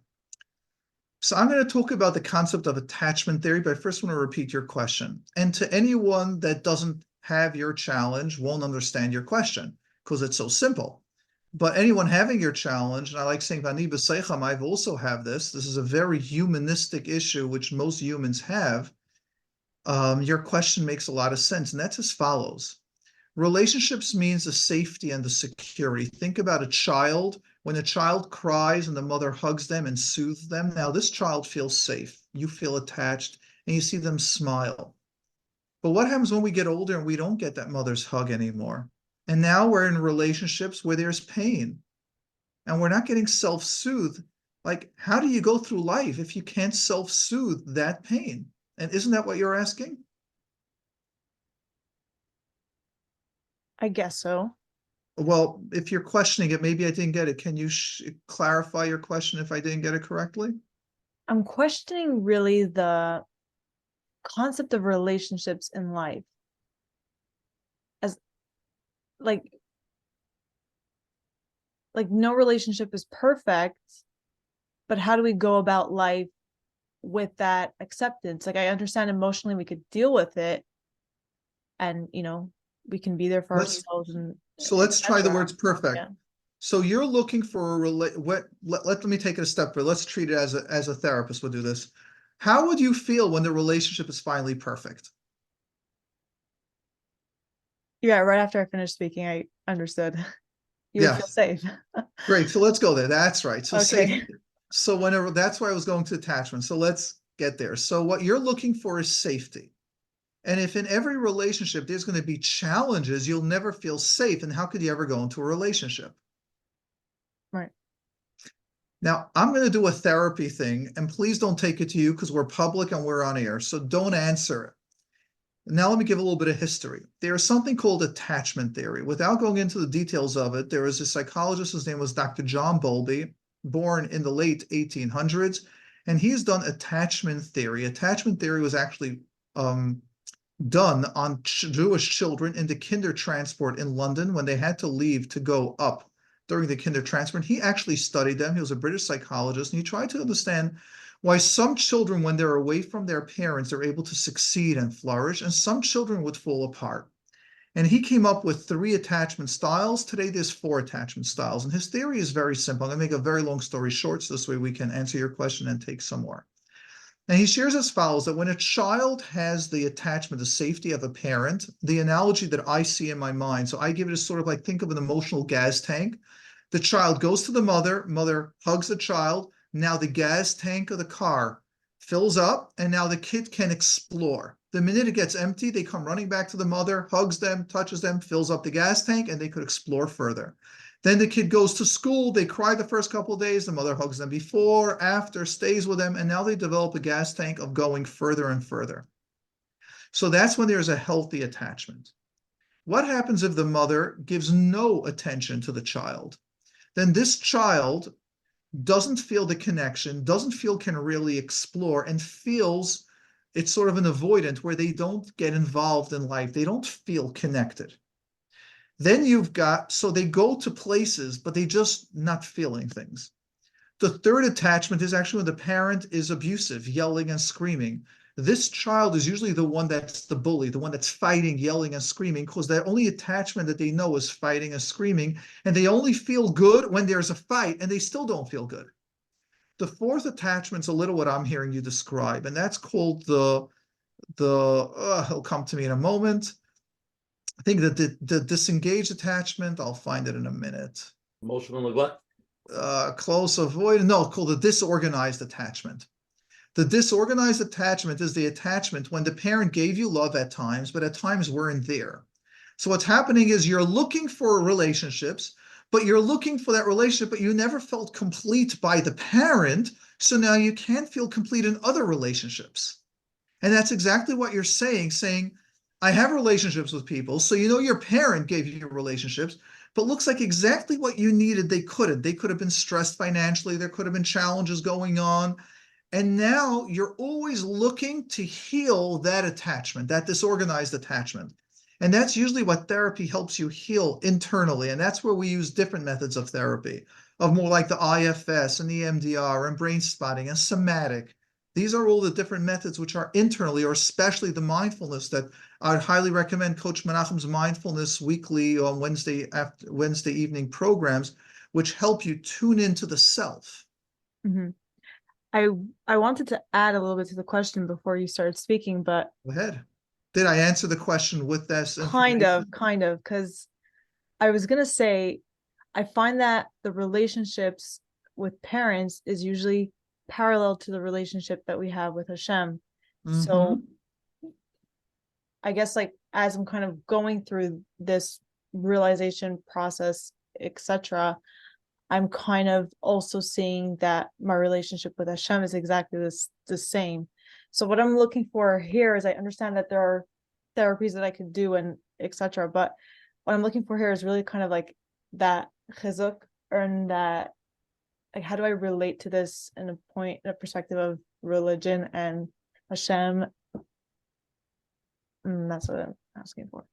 So I'm going to talk about the concept of attachment theory, but I first want to repeat your question. And to anyone that doesn't have your challenge won't understand your question because it's so simple. But anyone having your challenge, and I like saying Vani b'seicham, I've also have this. This is a very humanistic issue which most humans have. Your question makes a lot of sense, and that's as follows. Relationships means the safety and the security. Think about a child. When a child cries and the mother hugs them and soothes them, now this child feels safe. You feel attached, and you see them smile. But what happens when we get older and we don't get that mother's hug anymore? And now we're in relationships where there's pain, and we're not getting self-soothed. Like, how do you go through life if you can't self-soothe that pain? And isn't that what you're asking? I guess so. Well, if you're questioning it, maybe I didn't get it. Can you clarify your question if I didn't get it correctly? I'm questioning really the concept of relationships in life. As like no relationship is perfect, but how do we go about life with that acceptance? Like, I understand emotionally we could deal with it, and we can be there for ourselves. So let's try the words perfect. Yeah. So you're looking for let me take it a step further. Let's treat it as a therapist would do this. How would you feel when the relationship is finally perfect? Yeah, right after I finished speaking, I understood. You would feel safe. Great. So let's go there. That's right. So Okay. safety. So whenever, that's why I was going to attachment. So let's get there. So what you're looking for is safety. And if in every relationship there's going to be challenges, you'll never feel safe. And how could you ever go into a relationship? Right. Now, I'm going to do a therapy thing, and please don't take it to you because we're public and we're on air. So don't answer it. Now, let me give a little bit of history. There is something called attachment theory. Without going into the details of it, there was a psychologist, his name was Dr. John Bowlby, born in the late 1800s, and he's done attachment theory. Attachment theory was actually done on Jewish children in the kinder transport in London when they had to leave to go up during the kinder transport. He actually studied them. He was a British psychologist, and he tried to understand why some children, when they're away from their parents, they're able to succeed and flourish, and some children would fall apart. And he came up with 3 attachment styles. Today, there's 4 attachment styles. And his theory is very simple. I'm going to make a very long story short, so this way we can answer your question and take some more. And he shares as follows, that when a child has the attachment, the safety of a parent, the analogy that I see in my mind, so I give it as sort of like, think of an emotional gas tank. The child goes to the mother, mother hugs the child. Now the gas tank of the car fills up, and now the kid can explore. The minute it gets empty, they come running back to the mother, hugs them, touches them, fills up the gas tank, and they could explore further. Then the kid goes to school, they cry the first couple of days, the mother hugs them before, after, stays with them, and now they develop a gas tank of going further and further. So that's when there's a healthy attachment. What happens if the mother gives no attention to the child? Then this child doesn't feel the connection, doesn't feel can really explore, and feels it's sort of an avoidant where they don't get involved in life. They don't feel connected. Then you've got, so they go to places, but they just not feeling things. The third attachment is actually when the parent is abusive, yelling and screaming. This child is usually the one that's the bully, the one that's fighting, yelling and screaming, because the only attachment that they know is fighting and screaming, and they only feel good when there's a fight, and they still don't feel good. The fourth attachment's a little what I'm hearing you describe, and that's called it'll come to me in a moment. I think that the disengaged attachment, I'll find it in a minute. Emotional neglect. Close avoid, no, called the disorganized attachment. The disorganized attachment is the attachment when the parent gave you love at times, but at times weren't there. So what's happening is you're looking for relationships, but you're looking for that relationship, but you never felt complete by the parent. So now you can't feel complete in other relationships. And that's exactly what you're saying, I have relationships with people. So you know your parent gave you relationships, but looks like exactly what you needed, they couldn't. They could have been stressed financially. There could have been challenges going on. And now you're always looking to heal that attachment, that disorganized attachment. And that's usually what therapy helps you heal internally. And that's where we use different methods of therapy, of more like the IFS and the EMDR and brain spotting and somatic. These are all the different methods which are internally, or especially the mindfulness that I would highly recommend Coach Menachem's mindfulness weekly on Wednesday evening programs, which help you tune into the self. Mm-hmm. I wanted to add a little bit to the question before you started speaking, but go ahead. Did I answer the question with this? Kind of, because I was gonna say, I find that the relationships with parents is usually parallel to the relationship that we have with Hashem. Mm-hmm. So I guess like as I'm kind of going through this realization process, etc., I'm kind of also seeing that my relationship with Hashem is exactly the same. So what I'm looking for here is I understand that there are therapies that I could do and etc. But what I'm looking for here is really kind of like that chizuk, and that, like, how do I relate to this in a perspective of religion and Hashem? And that's what I'm asking for.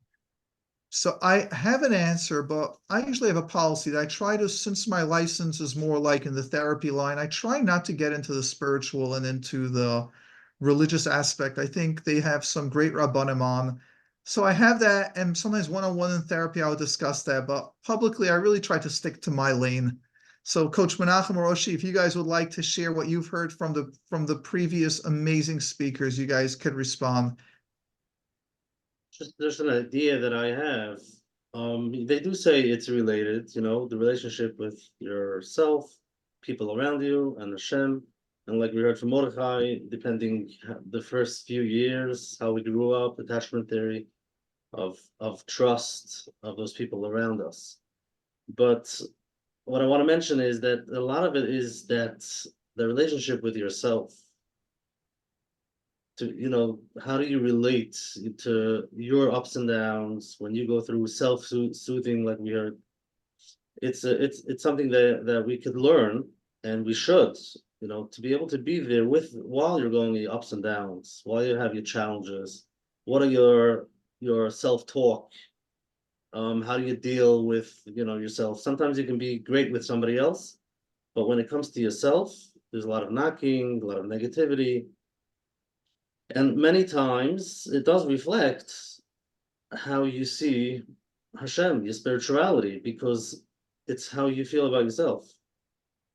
So I have an answer, but I usually have a policy that I try to, since my license is more like in the therapy line, I try not to get into the spiritual and into the religious aspect. I think they have some great rabbanim on. So I have that, and sometimes one-on-one in therapy, I would discuss that, but publicly, I really try to stick to my lane. So Coach Menachem or Oshi, if you guys would like to share what you've heard from the previous amazing speakers, you guys could respond. Just an idea that I have. They do say it's related, the relationship with yourself, people around you, and Hashem. And like we heard from Mordechai, depending the first few years, how we grew up, attachment theory of trust of those people around us. But what I want to mention is that a lot of it is that the relationship with yourself. To, how do you relate to your ups and downs when you go through self-soothing, like we heard? It's something that we could learn, and we should, to be able to be there while you're going your ups and downs, while you have your challenges. What are your self-talk? How do you deal with, yourself? Sometimes you can be great with somebody else, but when it comes to yourself, there's a lot of knocking, a lot of negativity. And many times it does reflect how you see Hashem, your spirituality, because it's how you feel about yourself.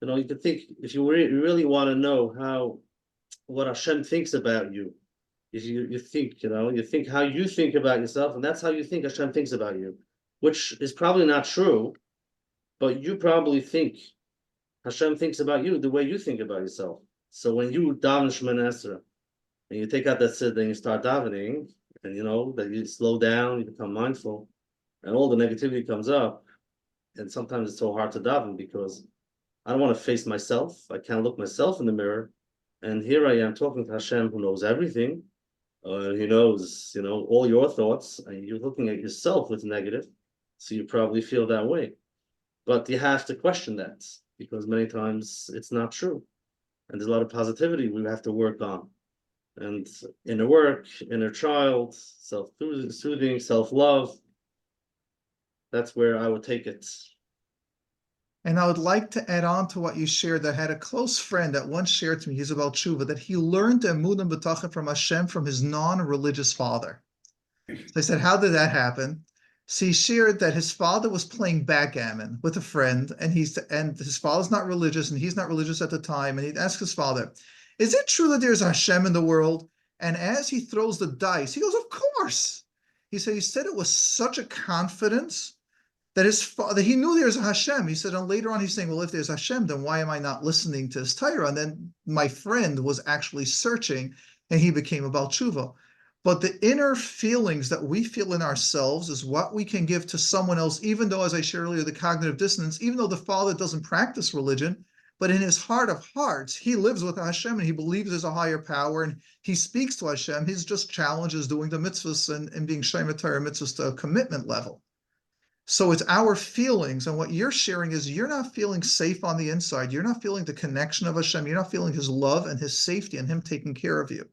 You could think, if you really want to know what Hashem thinks about you, if you think, you think how you think about yourself, and that's how you think Hashem thinks about you, which is probably not true, but you probably think Hashem thinks about you the way you think about yourself. So when you daven Shemona Esrei, And you take out that sit, then you start davening, and that you slow down, you become mindful, and all the negativity comes up. And sometimes it's so hard to daven because I don't want to face myself. I can't look myself in the mirror. And here I am talking to Hashem, who knows everything. He knows, all your thoughts, and you're looking at yourself with negative. So you probably feel that way. But you have to question that because many times it's not true. And there's a lot of positivity we have to work on. And inner work, inner child, self-soothing, self-love. That's where I would take it. And I would like to add on to what you shared, that I had a close friend that once shared to me, he's about tshuva, that he learned emunah b'tachon from Hashem from his non-religious father. So I said, how did that happen? So he shared that his father was playing backgammon with a friend, and his father's not religious, and he's not religious at the time. And he'd ask his father, is it true that there's a Hashem in the world? And as he throws the dice, he goes, of course. He said it was such a confidence that his father, he knew there's a Hashem. He said, and later on, he's saying, well, if there's Hashem, then why am I not listening to his Torah? And then my friend was actually searching, and he became about tshuva. But the inner feelings that we feel in ourselves is what we can give to someone else, even though, as I shared earlier, the cognitive dissonance, even though the father doesn't practice religion, but in his heart of hearts, he lives with Hashem, and he believes there's a higher power, and he speaks to Hashem. His just challenge is doing the mitzvahs and being Shema Torah mitzvahs to a commitment level. So it's our feelings, and what you're sharing is you're not feeling safe on the inside. You're not feeling the connection of Hashem. You're not feeling his love and his safety and him taking care of you.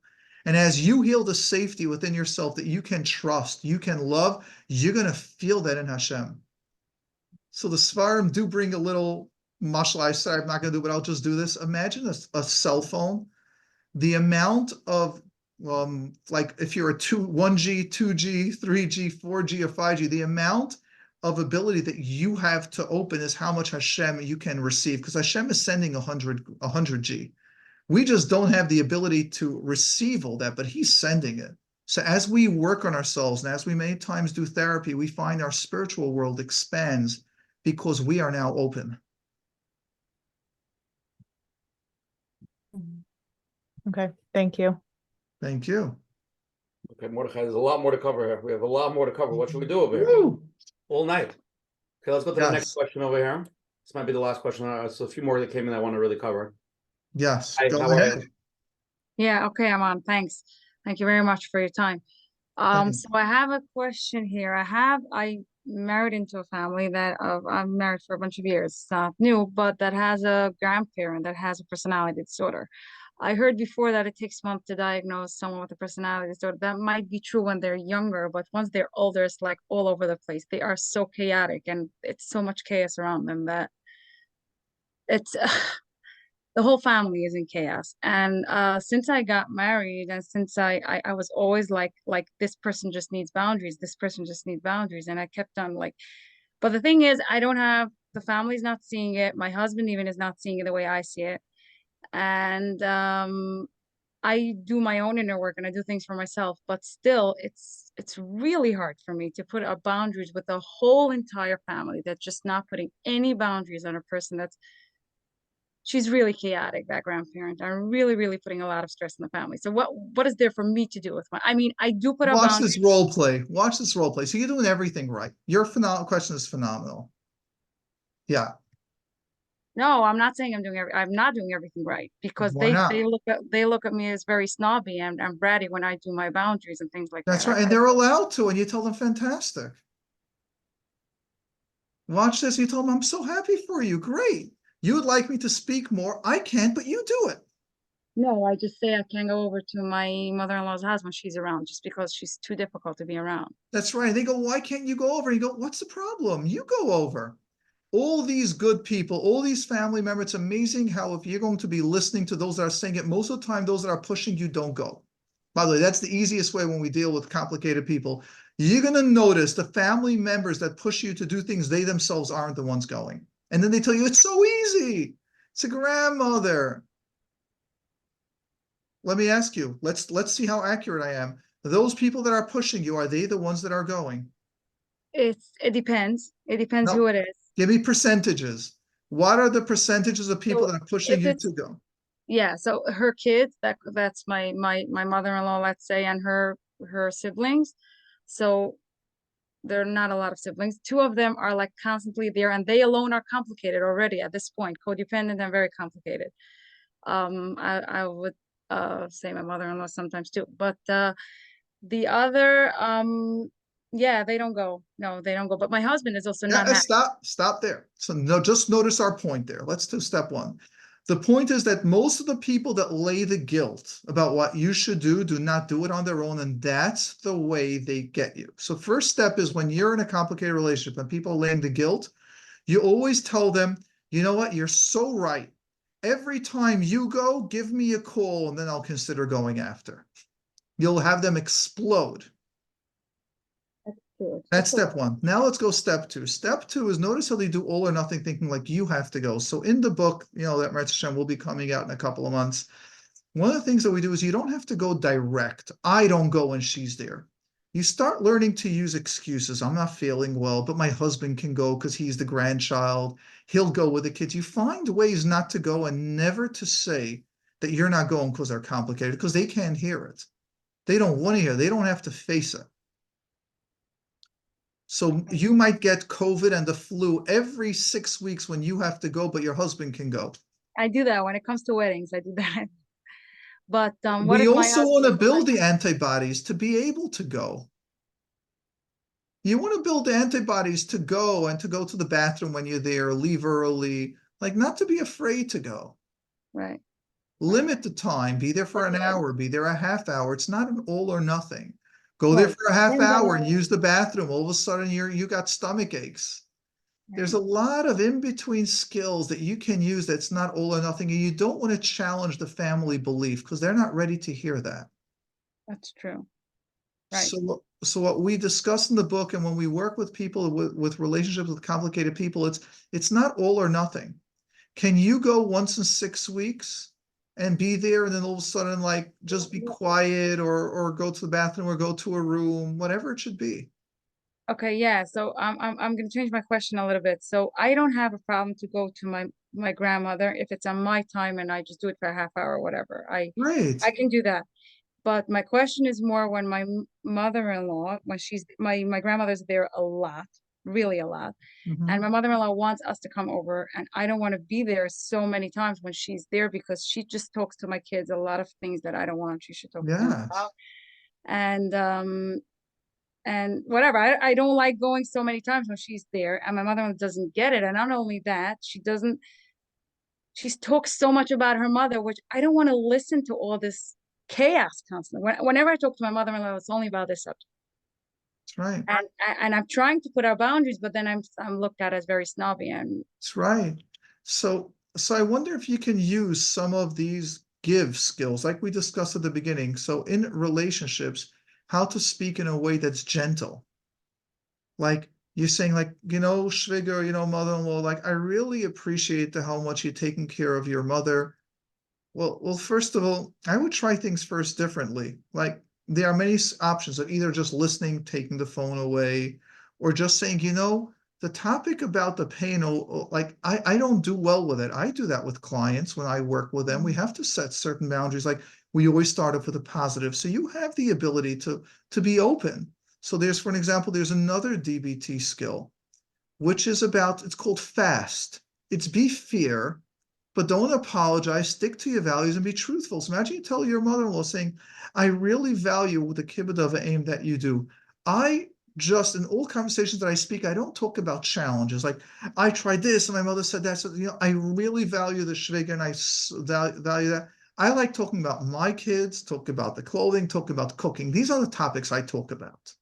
And as you heal the safety within yourself that you can trust, you can love, you're going to feel that in Hashem. So the Svarim do bring a little mashal. I said I'm not going to do, but I'll just do this. Imagine a cell phone. The amount of like if you're a 1G, 2G, 3G, 4G, or 5G, the amount of ability that you have to open is how much Hashem you can receive, because Hashem is sending 100G. We just don't have the ability to receive all that, but he's sending it. So as we work on ourselves, and as we many times do therapy, we find our spiritual world expands because we are now open. Okay, thank you. Thank you. Okay, Mordechai, there's a lot more to cover here. We have a lot more to cover. What should we do over here? Woo! All night. Okay, let's go to the Yes. next question over here. This might be the last question. So a few more that came in I want to really cover. Yes, Hi, go how are ahead. you? Yeah, okay, I'm on. Thanks. Thank you very much for your time. Thanks. So I have a question here. I married into a family that I'm married for a bunch of years. It's not new, but that has a grandparent that has a personality disorder. I heard before that it takes months to diagnose someone with a personality disorder. That might be true when they're younger, but once they're older, it's like all over the place. They are so chaotic, and it's so much chaos around them that it's the whole family is in chaos. And since I got married, and since I was always like this person just needs boundaries, this person just needs boundaries, and I kept on like, but the thing is, I don't have, the family's not seeing it, my husband even is not seeing it the way I see it. And I do my own inner work and I do things for myself, but still it's really hard for me to put up boundaries with the whole entire family that's just not putting any boundaries on a person that's, she's really chaotic, that grandparent. I'm really, really putting a lot of stress on the family. So what is there for me to do with my, I mean, I do put up Watch boundaries. this role play. Watch this role play. So you're doing everything right. Your question is phenomenal. Yeah. No, I'm not saying I'm not doing everything right, because Why not? they look at me as very snobby and I'm bratty when I do my boundaries and things like That's that. right. And they're allowed to, and you tell them fantastic. Watch this. You tell them, I'm so happy for you. Great. You would like me to speak more. I can't, but you do it. No, I just say I can't go over to my mother-in-law's house when she's around, just because she's too difficult to be around. That's right. They go, why can't you go over? You go, what's the problem? You go over. All these good people, all these family members, it's amazing how if you're going to be listening to those that are saying it, most of the time, those that are pushing you don't go. By the way, that's the easiest way when we deal with complicated people. You're going to notice the family members that push you to do things, they themselves aren't the ones going. And then they tell you, it's so easy. It's a grandmother. Let me ask you, let's see how accurate I am. Those people that are pushing you, are they the ones that are going? It depends. It depends No. who it is. Give me percentages. What are the percentages of people So that are pushing if you it's to go? Yeah, so her kids, that's my mother-in-law, let's say, and her siblings. So there are not a lot of siblings. Two of them are like constantly there, and they alone are complicated already at this point, codependent and very complicated. I would say my mother-in-law sometimes too, but the other yeah, they don't go. No, they don't go. But my husband is also not happy. Stop there. So no, just notice our point there. Let's do step one. The point is that most of the people that lay the guilt about what you should do not do it on their own, and that's the way they get you. So first step is when you're in a complicated relationship and people are laying the guilt, you always tell them, you know what, you're so right. Every time you go, give me a call and then I'll consider going after. You'll have them explode. That's step one. Now let's go step two. Step two is notice how they do all or nothing thinking like you have to go. So in the book, that Menachem will be coming out in a couple of months. One of the things that we do is you don't have to go direct. I don't go when she's there. You start learning to use excuses. I'm not feeling well, but my husband can go because he's the grandchild. He'll go with the kids. You find ways not to go and never to say that you're not going because they're complicated, because they can't hear it. They don't want to hear it. They don't have to face it. So you might get COVID and the flu every 6 weeks when you have to go, but your husband can go. I do that when it comes to weddings. I do that. But we also want to build the antibodies to be able to go. You want to build the antibodies to go and to go to the bathroom when you're there, leave early, like not to be afraid to go. Right. Limit the time, be there for an hour, be there a half hour. It's not an all or nothing. Go there for a half hour and use the bathroom. All of a sudden you got stomach aches. There's a lot of in-between skills that you can use that's not all or nothing. And you don't want to challenge the family belief because they're not ready to hear that. That's true. Right. So what we discuss in the book, and when we work with people with relationships with complicated people, it's not all or nothing. Can you go once in 6 weeks and be there, and then all of a sudden, like, just be quiet or go to the bathroom or go to a room, whatever it should be? Okay, yeah. So I'm going to change my question a little bit. So I don't have a problem to go to my grandmother if it's on my time and I just do it for a half hour or whatever. I can do that. But my question is more when my mother-in-law, when she's my grandmother's there a lot, really a lot. And my mother-in-law wants us to come over, and I don't want to be there so many times when she's there because she just talks to my kids a lot of things that I don't want she should talk to them about. And whatever, I don't like going so many times when she's there, and my mother-in-law doesn't get it. And not only that, she talks so much about her mother, which I don't want to listen to all this chaos constantly. Whenever I talk to my mother-in-law, it's only about this subject. That's right. And I'm trying to put our boundaries, but then I'm looked at as very snobby. And that's right. So I wonder if you can use some of these give skills like we discussed at the beginning. So in relationships, how to speak in a way that's gentle. Like you're saying, like, Schwiger, mother-in-law, like, I really appreciate how much you're taking care of your mother. Well, first of all, I would try things first differently. Like, there are many options of either just listening, taking the phone away, or just saying, the topic about the pain, like, I don't do well with it. I do that with clients when I work with them. We have to set certain boundaries. Like, we always start off with a positive. So you have the ability to be open. So for an example, there's another DBT skill, which is it's called FAST. It's be fair, but don't apologize, stick to your values and be truthful. So imagine you tell your mother-in-law saying, I really value the kibbud of aim that you do. In all conversations that I speak, I don't talk about challenges. Like, I tried this and my mother said that. So, I really value the shviga and I value that. I like talking about my kids, talk about the clothing, talk about cooking. These are the topics I talk about.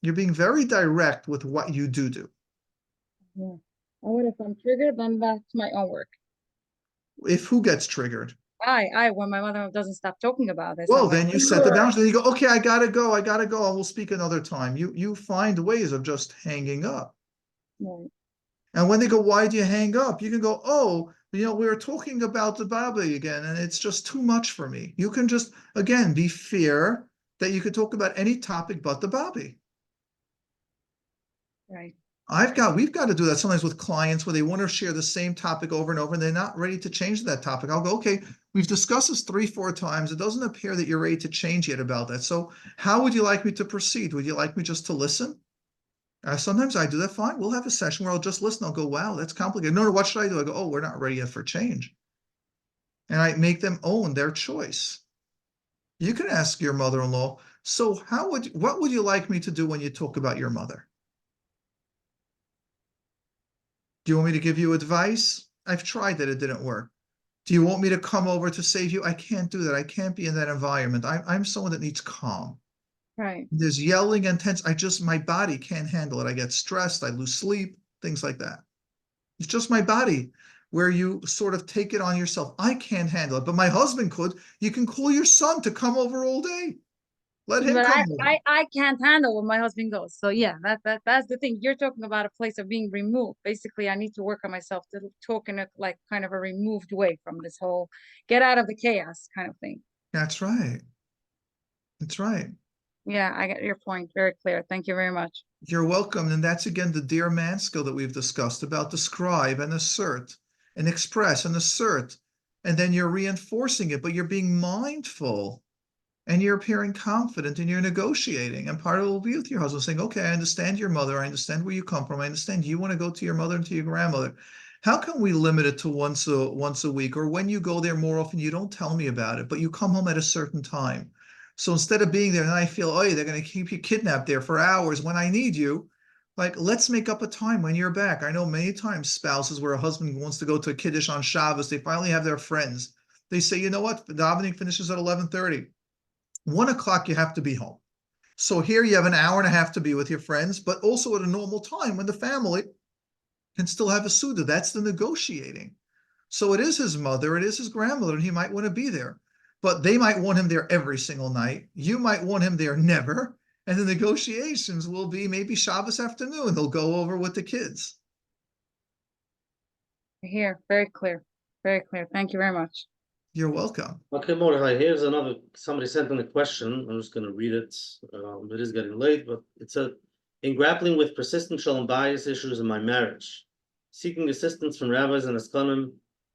You're being very direct with what you do. Yeah. Or if I'm triggered, then that's my own work. If who gets triggered? When my mother doesn't stop talking about this. Well, then you set the boundary. Then you go, okay, I gotta go. And we'll speak another time. You find ways of just hanging up. Right. And when they go, why do you hang up? You can go, oh, we were talking about the Baba again, and it's just too much for me. You can just, again, be fair that you could talk about any topic but the Baba. Right. We've got to do that sometimes with clients where they want to share the same topic over and over and they're not ready to change that topic. I'll go, okay, we've discussed this 3-4 times. It doesn't appear that you're ready to change yet about that. So how would you like me to proceed? Would you like me just to listen? Sometimes I do that. Fine. We'll have a session where I'll just listen. I'll go, wow, that's complicated. No, what should I do? I go, oh, we're not ready yet for change. And I make them own their choice. You can ask your mother-in-law, so what would you like me to do when you talk about your mother? Do you want me to give you advice? I've tried that, it didn't work. Do you want me to come over to save you? I can't do that. I can't be in that environment. I'm someone that needs calm. Right. There's yelling and tense. my body can't handle it. I get stressed, I lose sleep, things like that. It's just my body where you sort of take it on yourself. I can't handle it, but my husband could. You can call your son to come over all day. Let him But come over. I can't handle when my husband goes. So yeah, that's the thing. You're talking about a place of being removed. Basically, I need to work on myself to talk in a like kind of a removed way from this whole get out of the chaos kind of thing. That's right. That's right. Yeah, I get your point. Very clear. Thank you very much. You're welcome. And that's again the dear man skill that we've discussed about describe and assert and express and assert. And then you're reinforcing it, but you're being mindful and you're appearing confident and you're negotiating. And part of it will be with your husband saying, okay, I understand your mother. I understand where you come from. I understand you want to go to your mother and to your grandmother. How can we limit it to once a week? Or when you go there more often, you don't tell me about it, but you come home at a certain time. So instead of being there and I feel, oh, they're going to keep you kidnapped there for hours when I need you, like, let's make up a time when you're back. I know many times spouses where a husband wants to go to a Kiddush on Shabbos, they finally have their friends. They say, you know what, the davening finishes at 11:30. 1 o'clock, you have to be home. So here you have an hour and a half to be with your friends, but also at a normal time when the family can still have a Suda. That's the negotiating. So it is his mother, it is his grandmother, and he might want to be there. But they might want him there every single night. You might want him there never. And the negotiations will be maybe Shabbos afternoon. They'll go over with the kids. Here, very clear. Very clear. Thank you very much. You're welcome. Okay, Mordechai, here's somebody sent in a question. I'm just going to read it. It is getting late, but it said, in grappling with persistent shalom bias issues in my marriage, seeking assistance from rabbis and askanim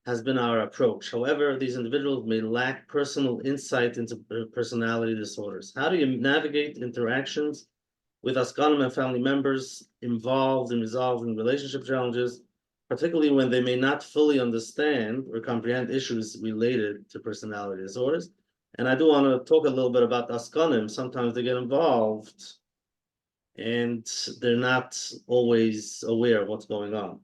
has been our approach. However, these individuals may lack personal insight into personality disorders. How do you navigate interactions with askanim and family members involved in resolving relationship challenges, particularly when they may not fully understand or comprehend issues related to personality disorders? And I do want to talk a little bit about askanim. Sometimes they get involved and they're not always aware of what's going on.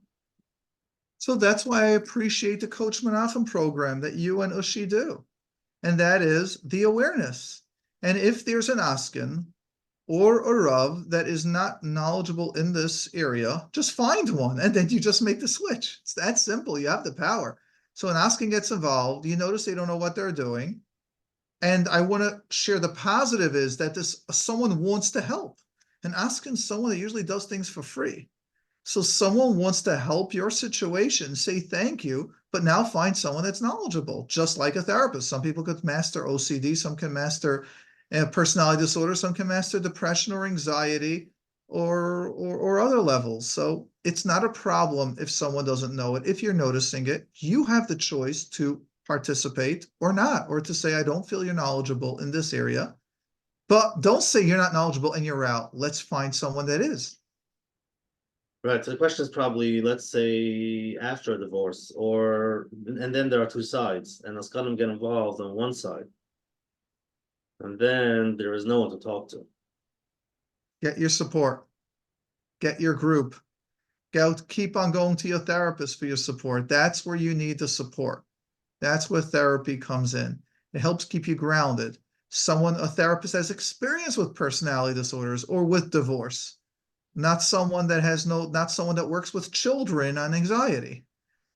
So that's why I appreciate the Coach Menachem program that you and Ushi do. And that is the awareness. And if there's an askin or a Rav that is not knowledgeable in this area, just find one and then you just make the switch. It's that simple. You have the power. So an askin gets involved, you notice they don't know what they're doing. And I want to share the positive is that someone wants to help. And askin someone that usually does things for free. So someone wants to help your situation, say thank you, but now find someone that's knowledgeable, just like a therapist. Some people could master OCD, some can master personality disorder, some can master depression or anxiety or other levels. So it's not a problem if someone doesn't know it. If you're noticing it, you have the choice to participate or not, or to say, I don't feel you're knowledgeable in this area, but don't say you're not knowledgeable and you're out. Let's find someone that is. Right. So the question is probably, let's say, after a divorce, and then there are two sides, and askanim get involved on one side, and then there is no one to talk to. Get your support. Get your group. Keep on going to your therapist for your support. That's where you need the support. That's where therapy comes in. It helps keep you grounded. A therapist has experience with personality disorders or with divorce. Not someone that works with children on anxiety.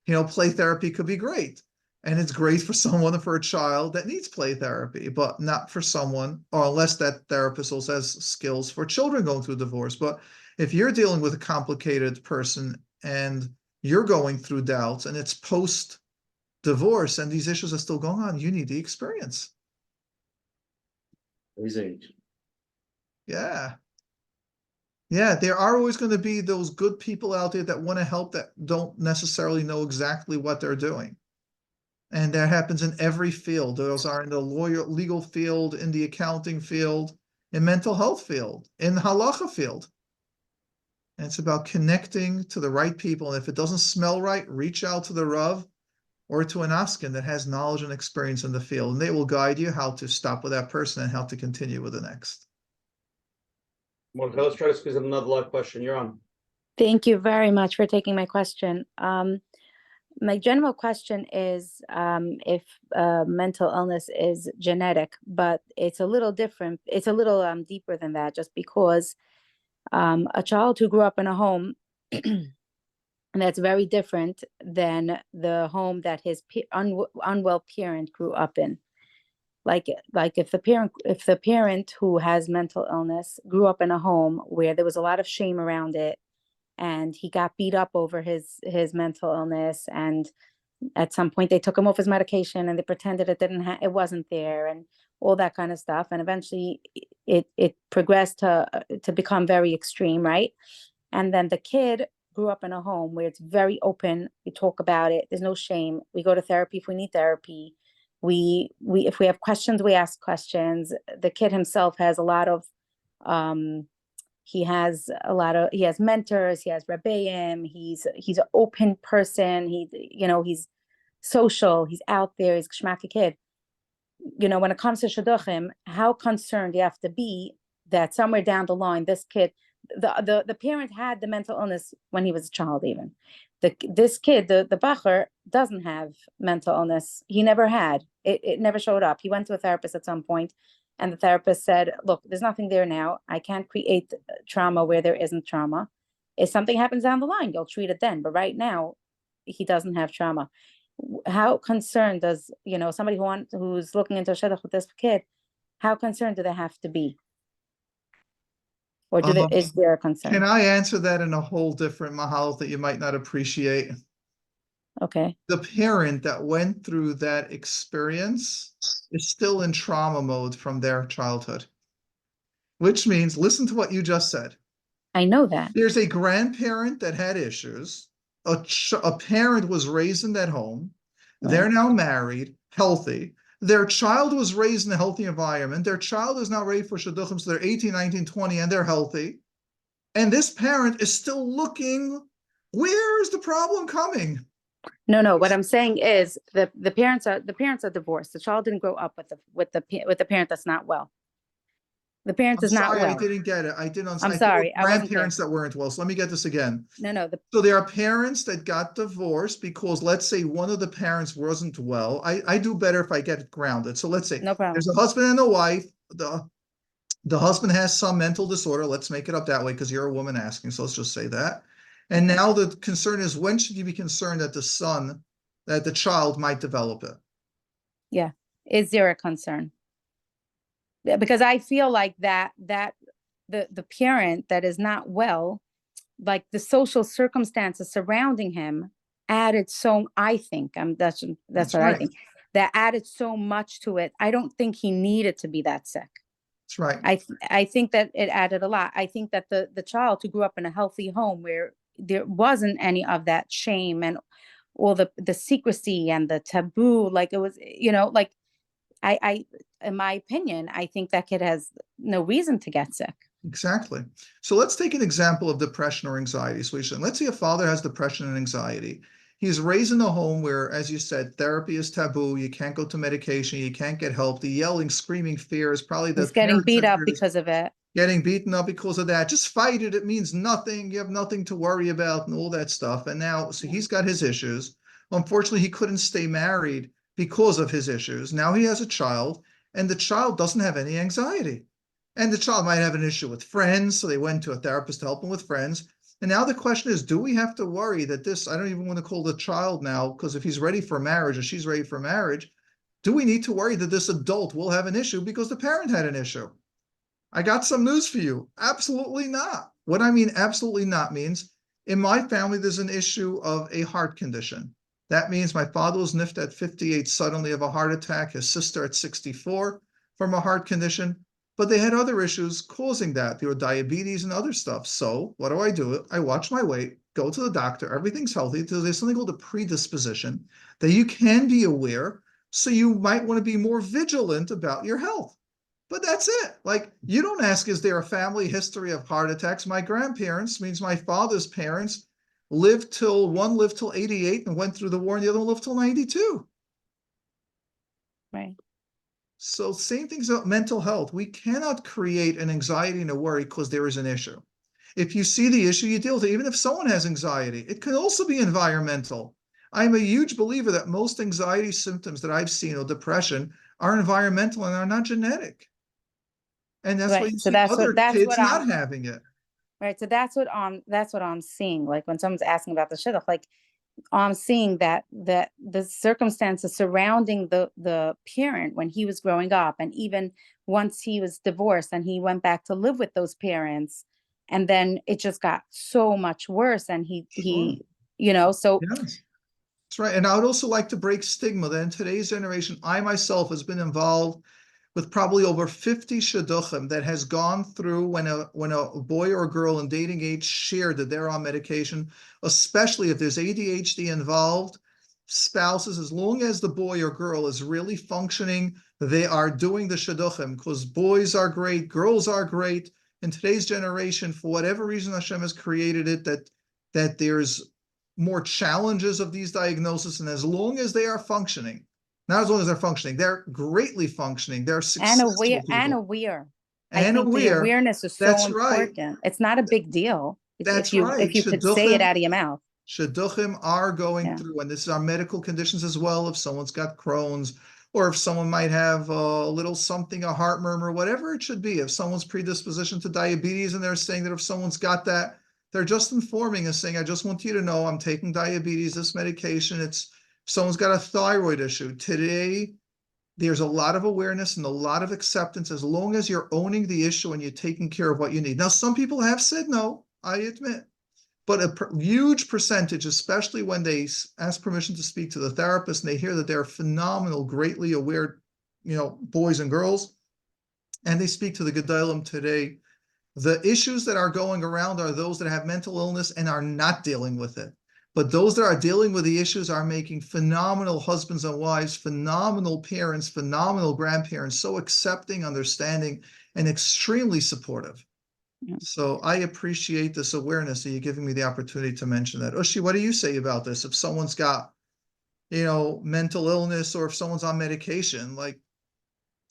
Play therapy could be great. And it's great for a child that needs play therapy, but not for someone, or unless that therapist also has skills for children going through divorce. But if you're dealing with a complicated person and you're going through doubts and it's post-divorce and these issues are still going on, you need the experience. Amazing. Yeah. Yeah, there are always going to be those good people out there that want to help that don't necessarily know exactly what they're doing. And that happens in every field. Those are in the legal field, in the accounting field, in mental health field, in the halacha field. And it's about connecting to the right people. And if it doesn't smell right, reach out to the Rav or to an Askin that has knowledge and experience in the field. And they will guide you how to stop with that person and how to continue with the next. Mordechai, let's try to squeeze in another live question. You're on. Thank you very much for taking my question. My general question is if mental illness is genetic, but it's a little different. It's a little deeper than that, just because a child who grew up in a home that's very different than the home that his unwell parent grew up in. Like if the parent who has mental illness grew up in a home where there was a lot of shame around it, and he got beat up over his mental illness, and at some point they took him off his medication and they pretended it wasn't there, and all that kind of stuff, and eventually it progressed to become very extreme, right? And then the kid grew up in a home where it's very open. We talk about it. There's no shame. We go to therapy if we need therapy. We if we have questions, we ask questions. The kid himself has a lot of he has mentors, he has rebbeim, he's an open person, he's social, he's out there, he's a geschmacka kid. When it comes to shidduchim, how concerned you have to be that somewhere down the line, this kid, the parent had the mental illness when he was a child. Even this kid, the bacher, doesn't have mental illness. He never had it never showed up. He went to a therapist at some point, and the therapist said, look, there's nothing there now. I can't create trauma where there isn't trauma. If something happens down the line, you'll treat it then, but right now he doesn't have trauma. How concerned does somebody who's looking into a shidduch with this kid, how concerned do they have to be? Or is there a concern? Can I answer that in a whole different mahal that you might not appreciate? Okay. The parent that went through that experience is still in trauma mode from their childhood, which means, listen to what you just said. I know that. There's a grandparent that had issues. A parent was raised in that home. Right. They're now married, healthy. Their child was raised in a healthy environment. Their child is now ready for shidduchim, so they're 18, 19, 20, and they're healthy. And this parent is still looking, where is the problem coming? No. What I'm saying is the parents are divorced. The child didn't grow up with the parent that's not well. The parent is not well. I didn't get it. I didn't understand. I'm sorry. Grandparents that weren't well. So let me get this again. No. So there are parents that got divorced because, let's say, one of the parents wasn't well. I do better if I get it grounded. So let's say no problem. There's a husband and a wife. The husband has some mental disorder. Let's make it up that way because you're a woman asking. So let's just say that. And now the concern is, when should you be concerned that the child might develop it? Yeah. Is there a concern? Because I feel like that the parent that is not well, like the social circumstances surrounding him added so, I think, that's what right. I think, that added so much to it. I don't think he needed to be that sick. That's right. I think that it added a lot. I think that the child who grew up in a healthy home where there wasn't any of that shame and all the secrecy and the taboo, like it was, I in my opinion, I think that kid has no reason to get sick. Exactly. So let's take an example of depression or anxiety. So let's say a father has depression and anxiety. He's raised in a home where, as you said, therapy is taboo. You can't go to medication. You can't get help. The yelling, screaming fear is probably the. He's getting beat up because of it. Getting beaten up because of that. Just fight it. It means nothing. You have nothing to worry about and all that stuff. And now, so he's got his issues. Unfortunately, he couldn't stay married because of his issues. Now he has a child, and the child doesn't have any anxiety. And the child might have an issue with friends, so they went to a therapist to help him with friends. And now the question is, do we have to worry that this, I don't even want to call the child now, because if he's ready for marriage or she's ready for marriage, do we need to worry that this adult will have an issue because the parent had an issue? I got some news for you. Absolutely not. What I mean absolutely not means, in my family, there's an issue of a heart condition. That means my father was niffed at 58 suddenly of a heart attack, his sister at 64 from a heart condition. but they had other issues causing that. There were diabetes and other stuff. So what do? I watch my weight, go to the doctor, everything's healthy. So there's something called a predisposition that you can be aware. So you might want to be more vigilant about your health. But that's it. Like, you don't ask, is there a family history of heart attacks? My grandparents, means my father's parents, one lived till 88 and went through the war, and the other one lived till 92. Right. So same things about mental health. We cannot create an anxiety and a worry because there is an issue. If you see the issue, you deal with it. Even if someone has anxiety, it could also be environmental. I'm a huge believer that most anxiety symptoms that I've seen, or depression, are environmental and are not genetic. And that's why Right. you So see that's other what that's kids what not I'm having it. right. So that's what I'm seeing. Like when someone's asking about the shidduch, like I'm seeing that the circumstances surrounding the parent when he was growing up, and even once he was divorced and he went back to live with those parents, and then it just got so much worse, and he so Yes, that's right. And I would also like to break stigma that in today's generation, I myself has been involved with probably over 50 shidduchim that has gone through when a boy or a girl in dating age shared that they're on medication, especially if there's ADHD involved. Spouses, as long as the boy or girl is really functioning, they are doing the shidduchim, because boys are great, girls are great. In today's generation, for whatever reason, Hashem has created it that there's more challenges of these diagnoses, and as long as they are functioning, not as long as they're functioning, they're greatly functioning, they're successful people. and aware. And I think the aware. awareness is so That's right. important. It's not a big deal That's if you right. could say it out of your mouth. Shidduchim are going Yeah. through, and this is our medical conditions as well. If someone's got Crohn's, or if someone might have a little something, a heart murmur, whatever it should be. If someone's predisposition to diabetes, and they're saying that if someone's got that, they're just informing us, saying, I just want you to know I'm taking diabetes, this medication. If someone's got a thyroid issue. Today, there's a lot of awareness and a lot of acceptance as long as you're owning the issue and you're taking care of what you need. Now, some people have said no, I admit, but a huge percentage, especially when they ask permission to speak to the therapist and they hear that they're phenomenal, greatly aware, boys and girls, and they speak to the Gedolim today, the issues that are going around are those that have mental illness and are not dealing with it. But those that are dealing with the issues are making phenomenal husbands and wives, phenomenal parents, phenomenal grandparents, so accepting, understanding, and extremely supportive. Yeah. So I appreciate this awareness that you're giving me the opportunity to mention that. Ushi, what do you say about this? If someone's got, mental illness, or if someone's on medication, like,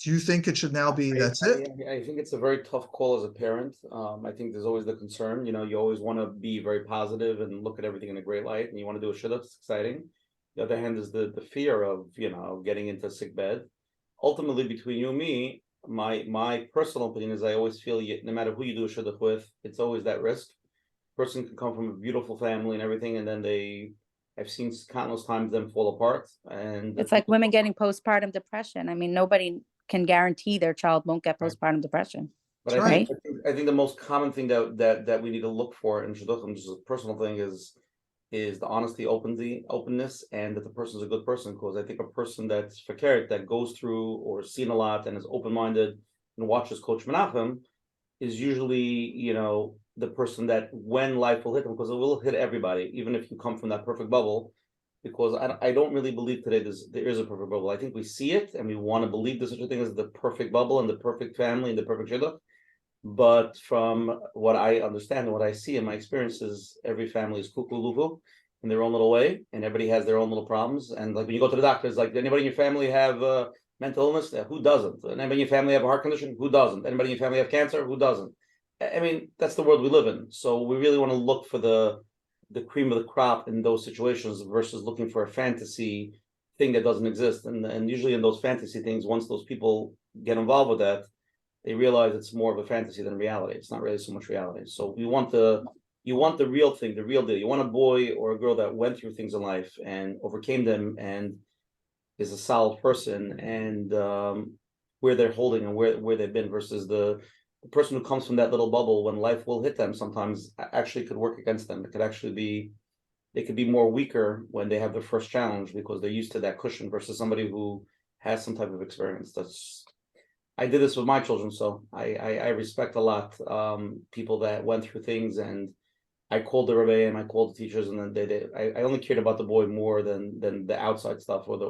do you think it should now be that's it? I think it's a very tough call as a parent. I think there's always the concern, you always want to be very positive and look at everything in a great light, and you want to do a shidduch, it's exciting. The other hand is the fear of, getting into a sick bed. Ultimately, between you and me, my personal opinion is I always feel no matter who you do a shidduch with, it's always that risk. Person can come from a beautiful family and everything, and then I've seen countless times them fall apart. And It's like women getting postpartum depression. I mean, nobody can guarantee their child won't get postpartum depression. But I think the most common thing that we need to look for in shidduchim, just a personal thing, is the honesty, openness, and that the person is a good person. Because I think a person that's fakert, that goes through or seen a lot and is open-minded and watches Coach Menachem, is usually, the person that when life will hit them, because it will hit everybody, even if you come from that perfect bubble. Because I don't really believe today there is a perfect bubble. I think we see it and we want to believe there's such a thing as the perfect bubble and the perfect family and the perfect shidduch. But from what I understand and what I see in my experiences, every family is kukuluvu in their own little way, and everybody has their own little problems. And like when you go to the doctor, it's like, anybody in your family have mental illness? Who doesn't? Anybody in your family have a heart condition? Who doesn't? Anybody in your family have cancer? Who doesn't? I mean, that's the world we live in. So we really want to look for the cream of the crop in those situations versus looking for a fantasy thing that doesn't exist. And usually in those fantasy things, once those people get involved with that, they realize it's more of a fantasy than reality. It's not really so much reality. So you want the real thing, the real deal. You want a boy or a girl that went through things in life and overcame them and is a solid person, and where they're holding and where they've been, versus the person who comes from that little bubble when life will hit them sometimes actually could work against them. It could actually be, they could be more weaker when they have their first challenge because they're used to that cushion versus somebody who has some type of experience. I did this with my children, so I respect a lot people that went through things, and I called the Rebbe and I called the teachers, and then I only cared about the boy more than the outside stuff or the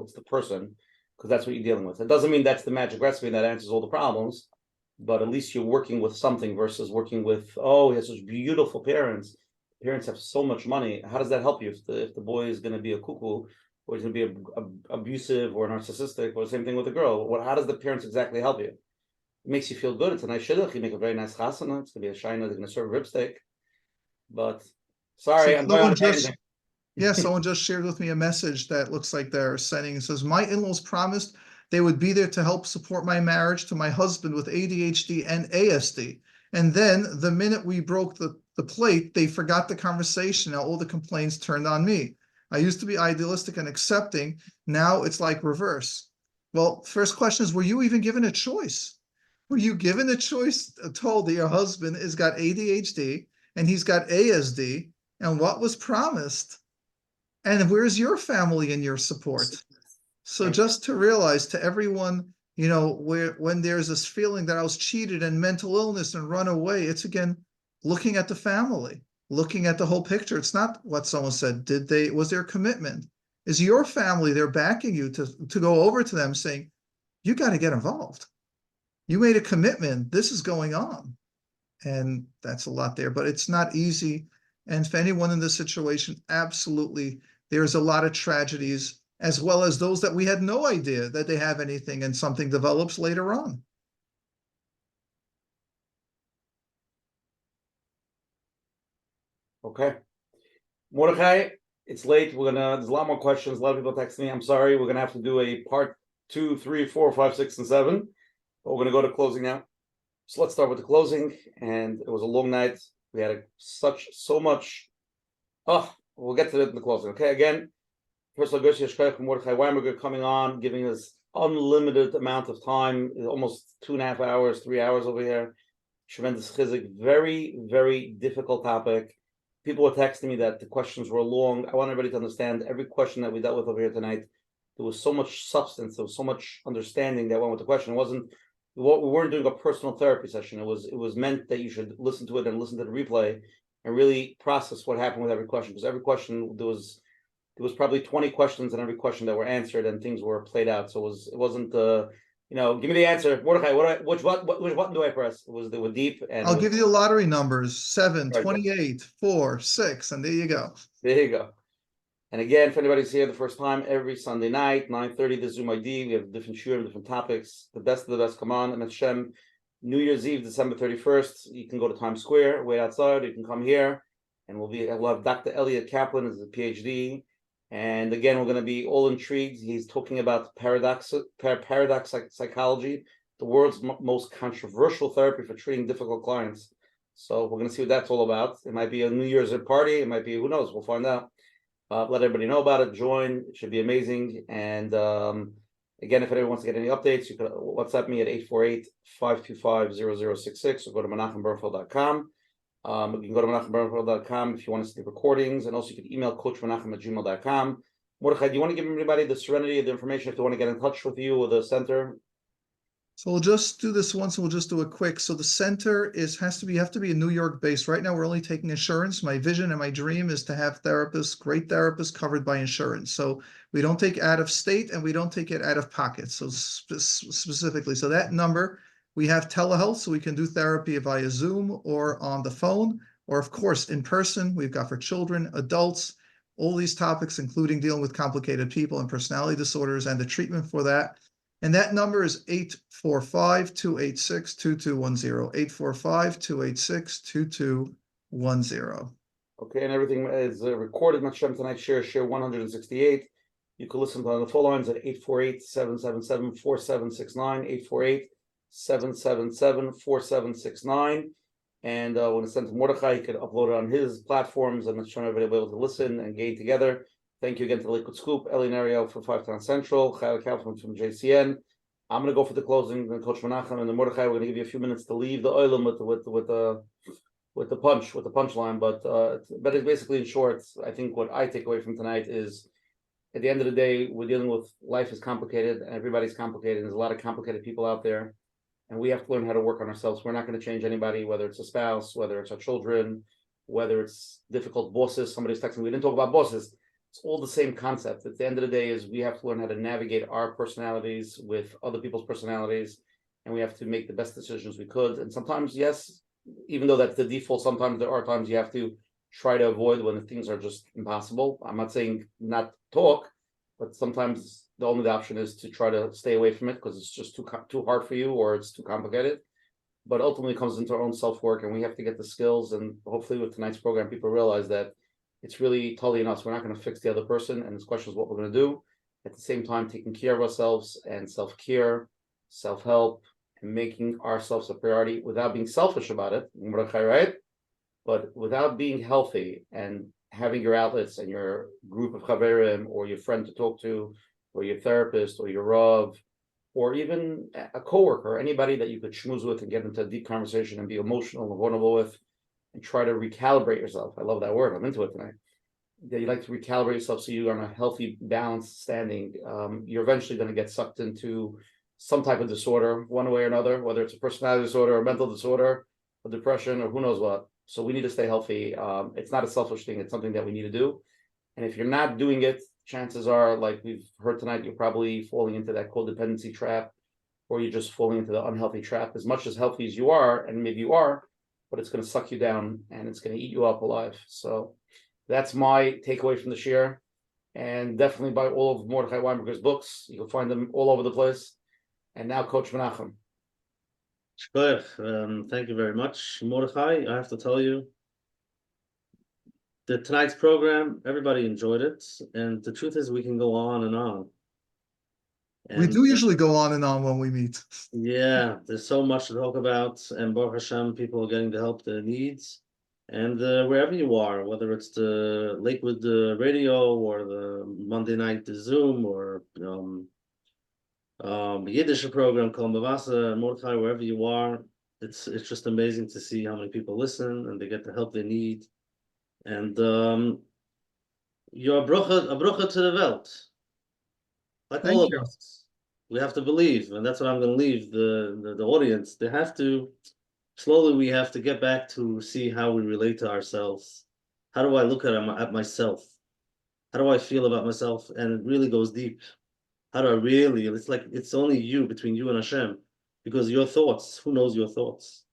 it's the person, because that's what you're dealing with. It doesn't mean that's the magic recipe that answers all the problems, but at least you're working with something versus working with, oh, he has such beautiful parents. Parents have so much money. How does that help you if the boy is going to be a cuckoo, or he's going to be abusive or narcissistic, or the same thing with a girl? How does the parents exactly help you? It makes you feel good. It's a nice shidduch. You make a very nice chasana. It's going to be a shayna. They're going to serve ribsteak. But sorry, I'm going on. Yeah, someone just shared with me a message that looks like they're sending. It says, my in-laws promised they would be there to help support my marriage to my husband with ADHD and ASD. And then the minute we broke the plate, they forgot the conversation. Now all the complaints turned on me. I used to be idealistic and accepting. Now it's like reverse. Well, first question is, were you even given a choice? Were you given a choice, told that your husband has got ADHD and he's got ASD, and what was promised? And where's your family and your support? So just to realize, to everyone, when there's this feeling that I was cheated and mental illness and run away, it's again looking at the family, looking at the whole picture. It's not what someone said. Was there commitment? Is your family there backing you to go over to them saying, you got to get involved. You made a commitment. This is going on. And that's a lot there, but it's not easy. And for anyone in this situation, absolutely, there's a lot of tragedies, as well as those that we had no idea that they have anything, and something develops later on. Okay. Mordechai, it's late. There's a lot more questions. A lot of people text me. I'm sorry. We're going to have to do a part 2, 3, 4, 5, 6, and 7. But we're going to go to closing now. So let's start with the closing. And it was a long night. We had so much. Oh, we'll get to it in the closing. Okay, again, first of all, Mordechai Weinberger coming on, giving us unlimited amount of time, almost 2.5 hours, 3 hours over here. Tremendous chizik. Very, very difficult topic. People were texting me that the questions were long. I want everybody to understand every question that we dealt with over here tonight. There was so much substance. There was so much understanding that went with the question. We weren't doing a personal therapy session. It was meant that you should listen to it and listen to the replay and really process what happened with every question. Because every question, there was probably 20 questions in every question that were answered, and things were played out. So it wasn't give me the answer, Mordechai. Which button do I press? They were deep. And I'll give you the lottery numbers: 7, 28, 4, 6, and there you go. There you go. And again, if anybody's here the first time, every Sunday night, 9:30, the Zoom ID. We have different shiurim, different topics. The best of the best come on. And Menachem, New Year's Eve, December 31st. You can go to Times Square, wait outside. You can come here, and we'll have Dr. Elliot Kaplan as a PhD. And again, we're going to be all intrigued. He's talking about paradox psychology, the world's most controversial therapy for treating difficult clients. So we're going to see what that's all about. It might be a New Year's party. It might be, who knows? We'll find out. Let everybody know about it. Join. It should be amazing. And again, if anyone wants to get any updates, you can WhatsApp me at 848-525-0066 or go to menachembernfeld.com. You can go to menachembernfeld.com if you want to see the recordings, and also you can email coachmenachem@gmail.com. Mordechai, do you want to give everybody the serenity of the information if they want to get in touch with you or the center? So we'll just do this once, and we'll just do it quick. So the center you have to be New York based. Right now, we're only taking insurance. My vision and my dream is to have great therapists covered by insurance. So we don't take out of state, and we don't take it out of pocket. So specifically, so that number, we have telehealth, so we can do therapy via Zoom or on the phone, or of course in person. We've got for children, adults, all these topics, including dealing with complicated people and personality disorders and the treatment for that. And that number is 845-286-2210, 845-286-2210. Okay, and everything is recorded. Menachem tonight, share 168. You can listen to on the phone lines at 848-777-4769, 848-777-4769. And when it's sent to Mordechai, you can upload it on his platforms, and it's showing everybody able to listen and gain together. Thank you again to the Liquid Scoop, Eli Nario for 5 Town Central, Chayla Kaufman from JCN. I'm going to go for the closing, and Coach Menachem and the Mordechai. We're going to give you a few minutes to leave the oilam with the punchline. But it's basically, in short, I think what I take away from tonight is at the end of the day, we're dealing with life is complicated and everybody's complicated. There's a lot of complicated people out there, and we have to learn how to work on ourselves. We're not going to change anybody, whether it's a spouse, whether it's our children, whether it's difficult bosses. Somebody's texting me, we didn't talk about bosses. It's all the same concept. At the end of the day is we have to learn how to navigate our personalities with other people's personalities, and we have to make the best decisions we could. And sometimes, yes, even though that's the default, sometimes there are times you have to try to avoid when the things are just impossible. I'm not saying not talk, but sometimes the only option is to try to stay away from it because it's just too hard for you or it's too complicated. But ultimately it comes into our own self-work, and we have to get the skills. And hopefully with tonight's program, people realize that it's really totally in us. We're not going to fix the other person, and this question is what we're going to do. At the same time, taking care of ourselves and self-care, self-help, and making ourselves a priority without being selfish about it, right? But without being healthy and having your outlets and your group of chaverim or your friend to talk to, or your therapist or your rav, or even a coworker, anybody that you could schmooze with and get into a deep conversation and be emotional and vulnerable with, and try to recalibrate yourself. I love that word. I'm into it tonight. That you like to recalibrate yourself so you're on a healthy, balanced standing. You're eventually going to get sucked into some type of disorder, one way or another, whether it's a personality disorder or a mental disorder, or depression, or who knows what. So we need to stay healthy. It's not a selfish thing. It's something that we need to do. And if you're not doing it, chances are, like we've heard tonight, you're probably falling into that codependency trap, or you're just falling into the unhealthy trap. As much as healthy as you are, and maybe you are, but it's going to suck you down and it's going to eat you up alive. So that's my takeaway from the share. And definitely buy all of Mordechai Weinberger's books. You can find them all over the place. And now, Coach Menachem. Thank you very much, Mordechai. I have to tell you, tonight's program, everybody enjoyed it, and the truth is we can go on and on. We do usually go on and on when we meet. Yeah, there's so much to talk about, and Baruch Hashem, people are getting the help they need. And wherever you are, whether it's the Lakewood radio or the Monday night the Zoom or Yiddish program called Mavasa, Mordechai, wherever you are, it's just amazing to see how many people listen and they get the help they need. And you're a bracha to the Welt. Like Thank all of you. us. We have to believe, and that's what I'm going to leave the audience. They have to, slowly we have to get back to see how we relate to ourselves. How do I look at myself? How do I feel about myself? And it really goes deep. How do I really, it's like, it's only you, between you and Hashem, because your thoughts, who knows your thoughts?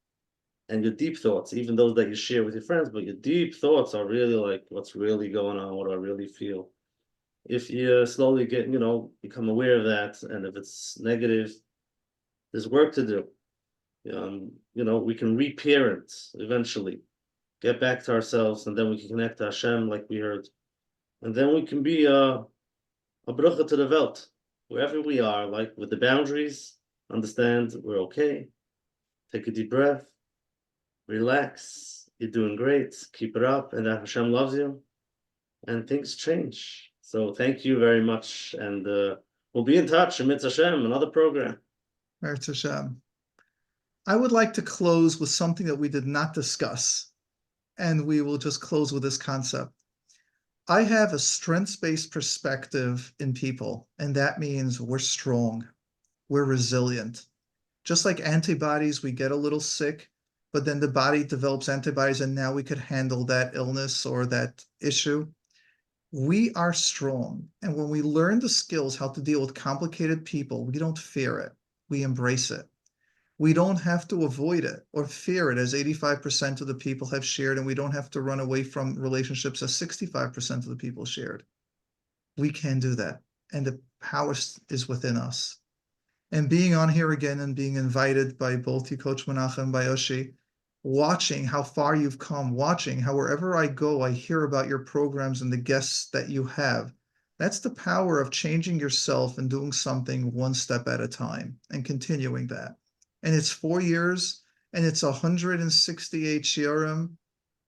And your deep thoughts, even those that you share with your friends, but your deep thoughts are really like, what's really going on? What do I really feel? If you slowly get, become aware of that, and if it's negative, there's work to do. We can reparent eventually, get back to ourselves, and then we can connect to Hashem, like we heard. And then we can be a bracha to the Welt, wherever we are, like with the boundaries, understand we're okay, take a deep breath, relax, you're doing great, keep it up, and that Hashem loves you, and things change. So thank you very much, and we'll be in touch. Emetz Hashem, another program. Eretz Hashem. I would like to close with something that we did not discuss, and we will just close with this concept. I have a strengths-based perspective in people, and that means we're strong, we're resilient. Just like antibodies, we get a little sick, but then the body develops antibodies, and now we could handle that illness or that issue. We are strong, and when we learn the skills how to deal with complicated people, we don't fear it, we embrace it. We don't have to avoid it or fear it, as 85% of the people have shared, and we don't have to run away from relationships, as 65% of the people shared. We can do that, and the power is within us. And being on here again and being invited by both you, Coach Menachem and by Oshi, watching how far you've come, watching how wherever I go, I hear about your programs and the guests that you have. That's the power of changing yourself and doing something one step at a time and continuing that. And it's 4 years, and it's 168 shiurim,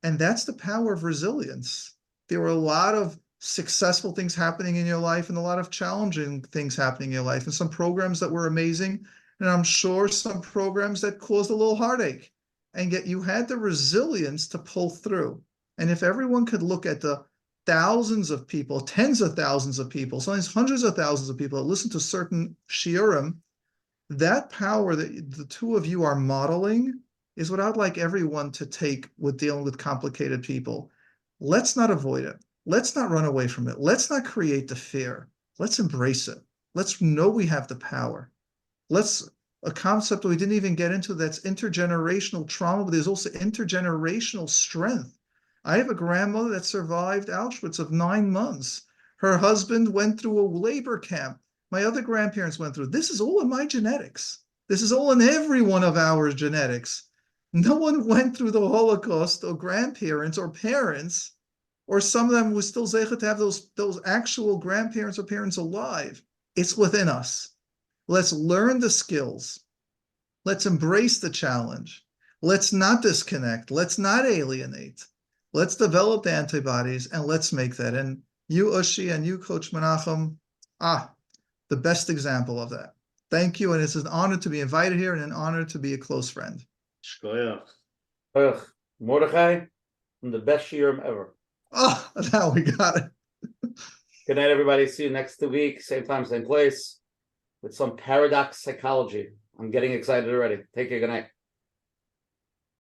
and that's the power of resilience. There were a lot of successful things happening in your life and a lot of challenging things happening in your life, and some programs that were amazing, and I'm sure some programs that caused a little heartache, and yet you had the resilience to pull through. And if everyone could look at the thousands of people, tens of thousands of people, sometimes hundreds of thousands of people that listen to certain shiurim, that power that the two of you are modeling is what I'd like everyone to take with dealing with complicated people. Let's not avoid it. Let's not run away from it. Let's not create the fear. Let's embrace it. Let's know we have the power. A concept we didn't even get into, that's intergenerational trauma, but there's also intergenerational strength. I have a grandmother that survived Auschwitz of 9 months. Her husband went through a labor camp. My other grandparents went through. This is all in my genetics. This is all in every one of our genetics. No one went through the Holocaust, or grandparents or parents, or some of them were still zeichet to have those actual grandparents or parents alive. It's within us. Let's learn the skills. Let's embrace the challenge. Let's not disconnect. Let's not alienate. Let's develop the antibodies, and let's make that. And you, Ushi, and you, Coach Menachem, the best example of that. Thank you, and it's an honor to be invited here and an honor to be a close friend. Shkoyach. Mordechai, from the best shiurim ever. Oh, now we got it. Good night, everybody. See you next week, same time, same place, with some paradox psychology. I'm getting excited already. Take care. Good night.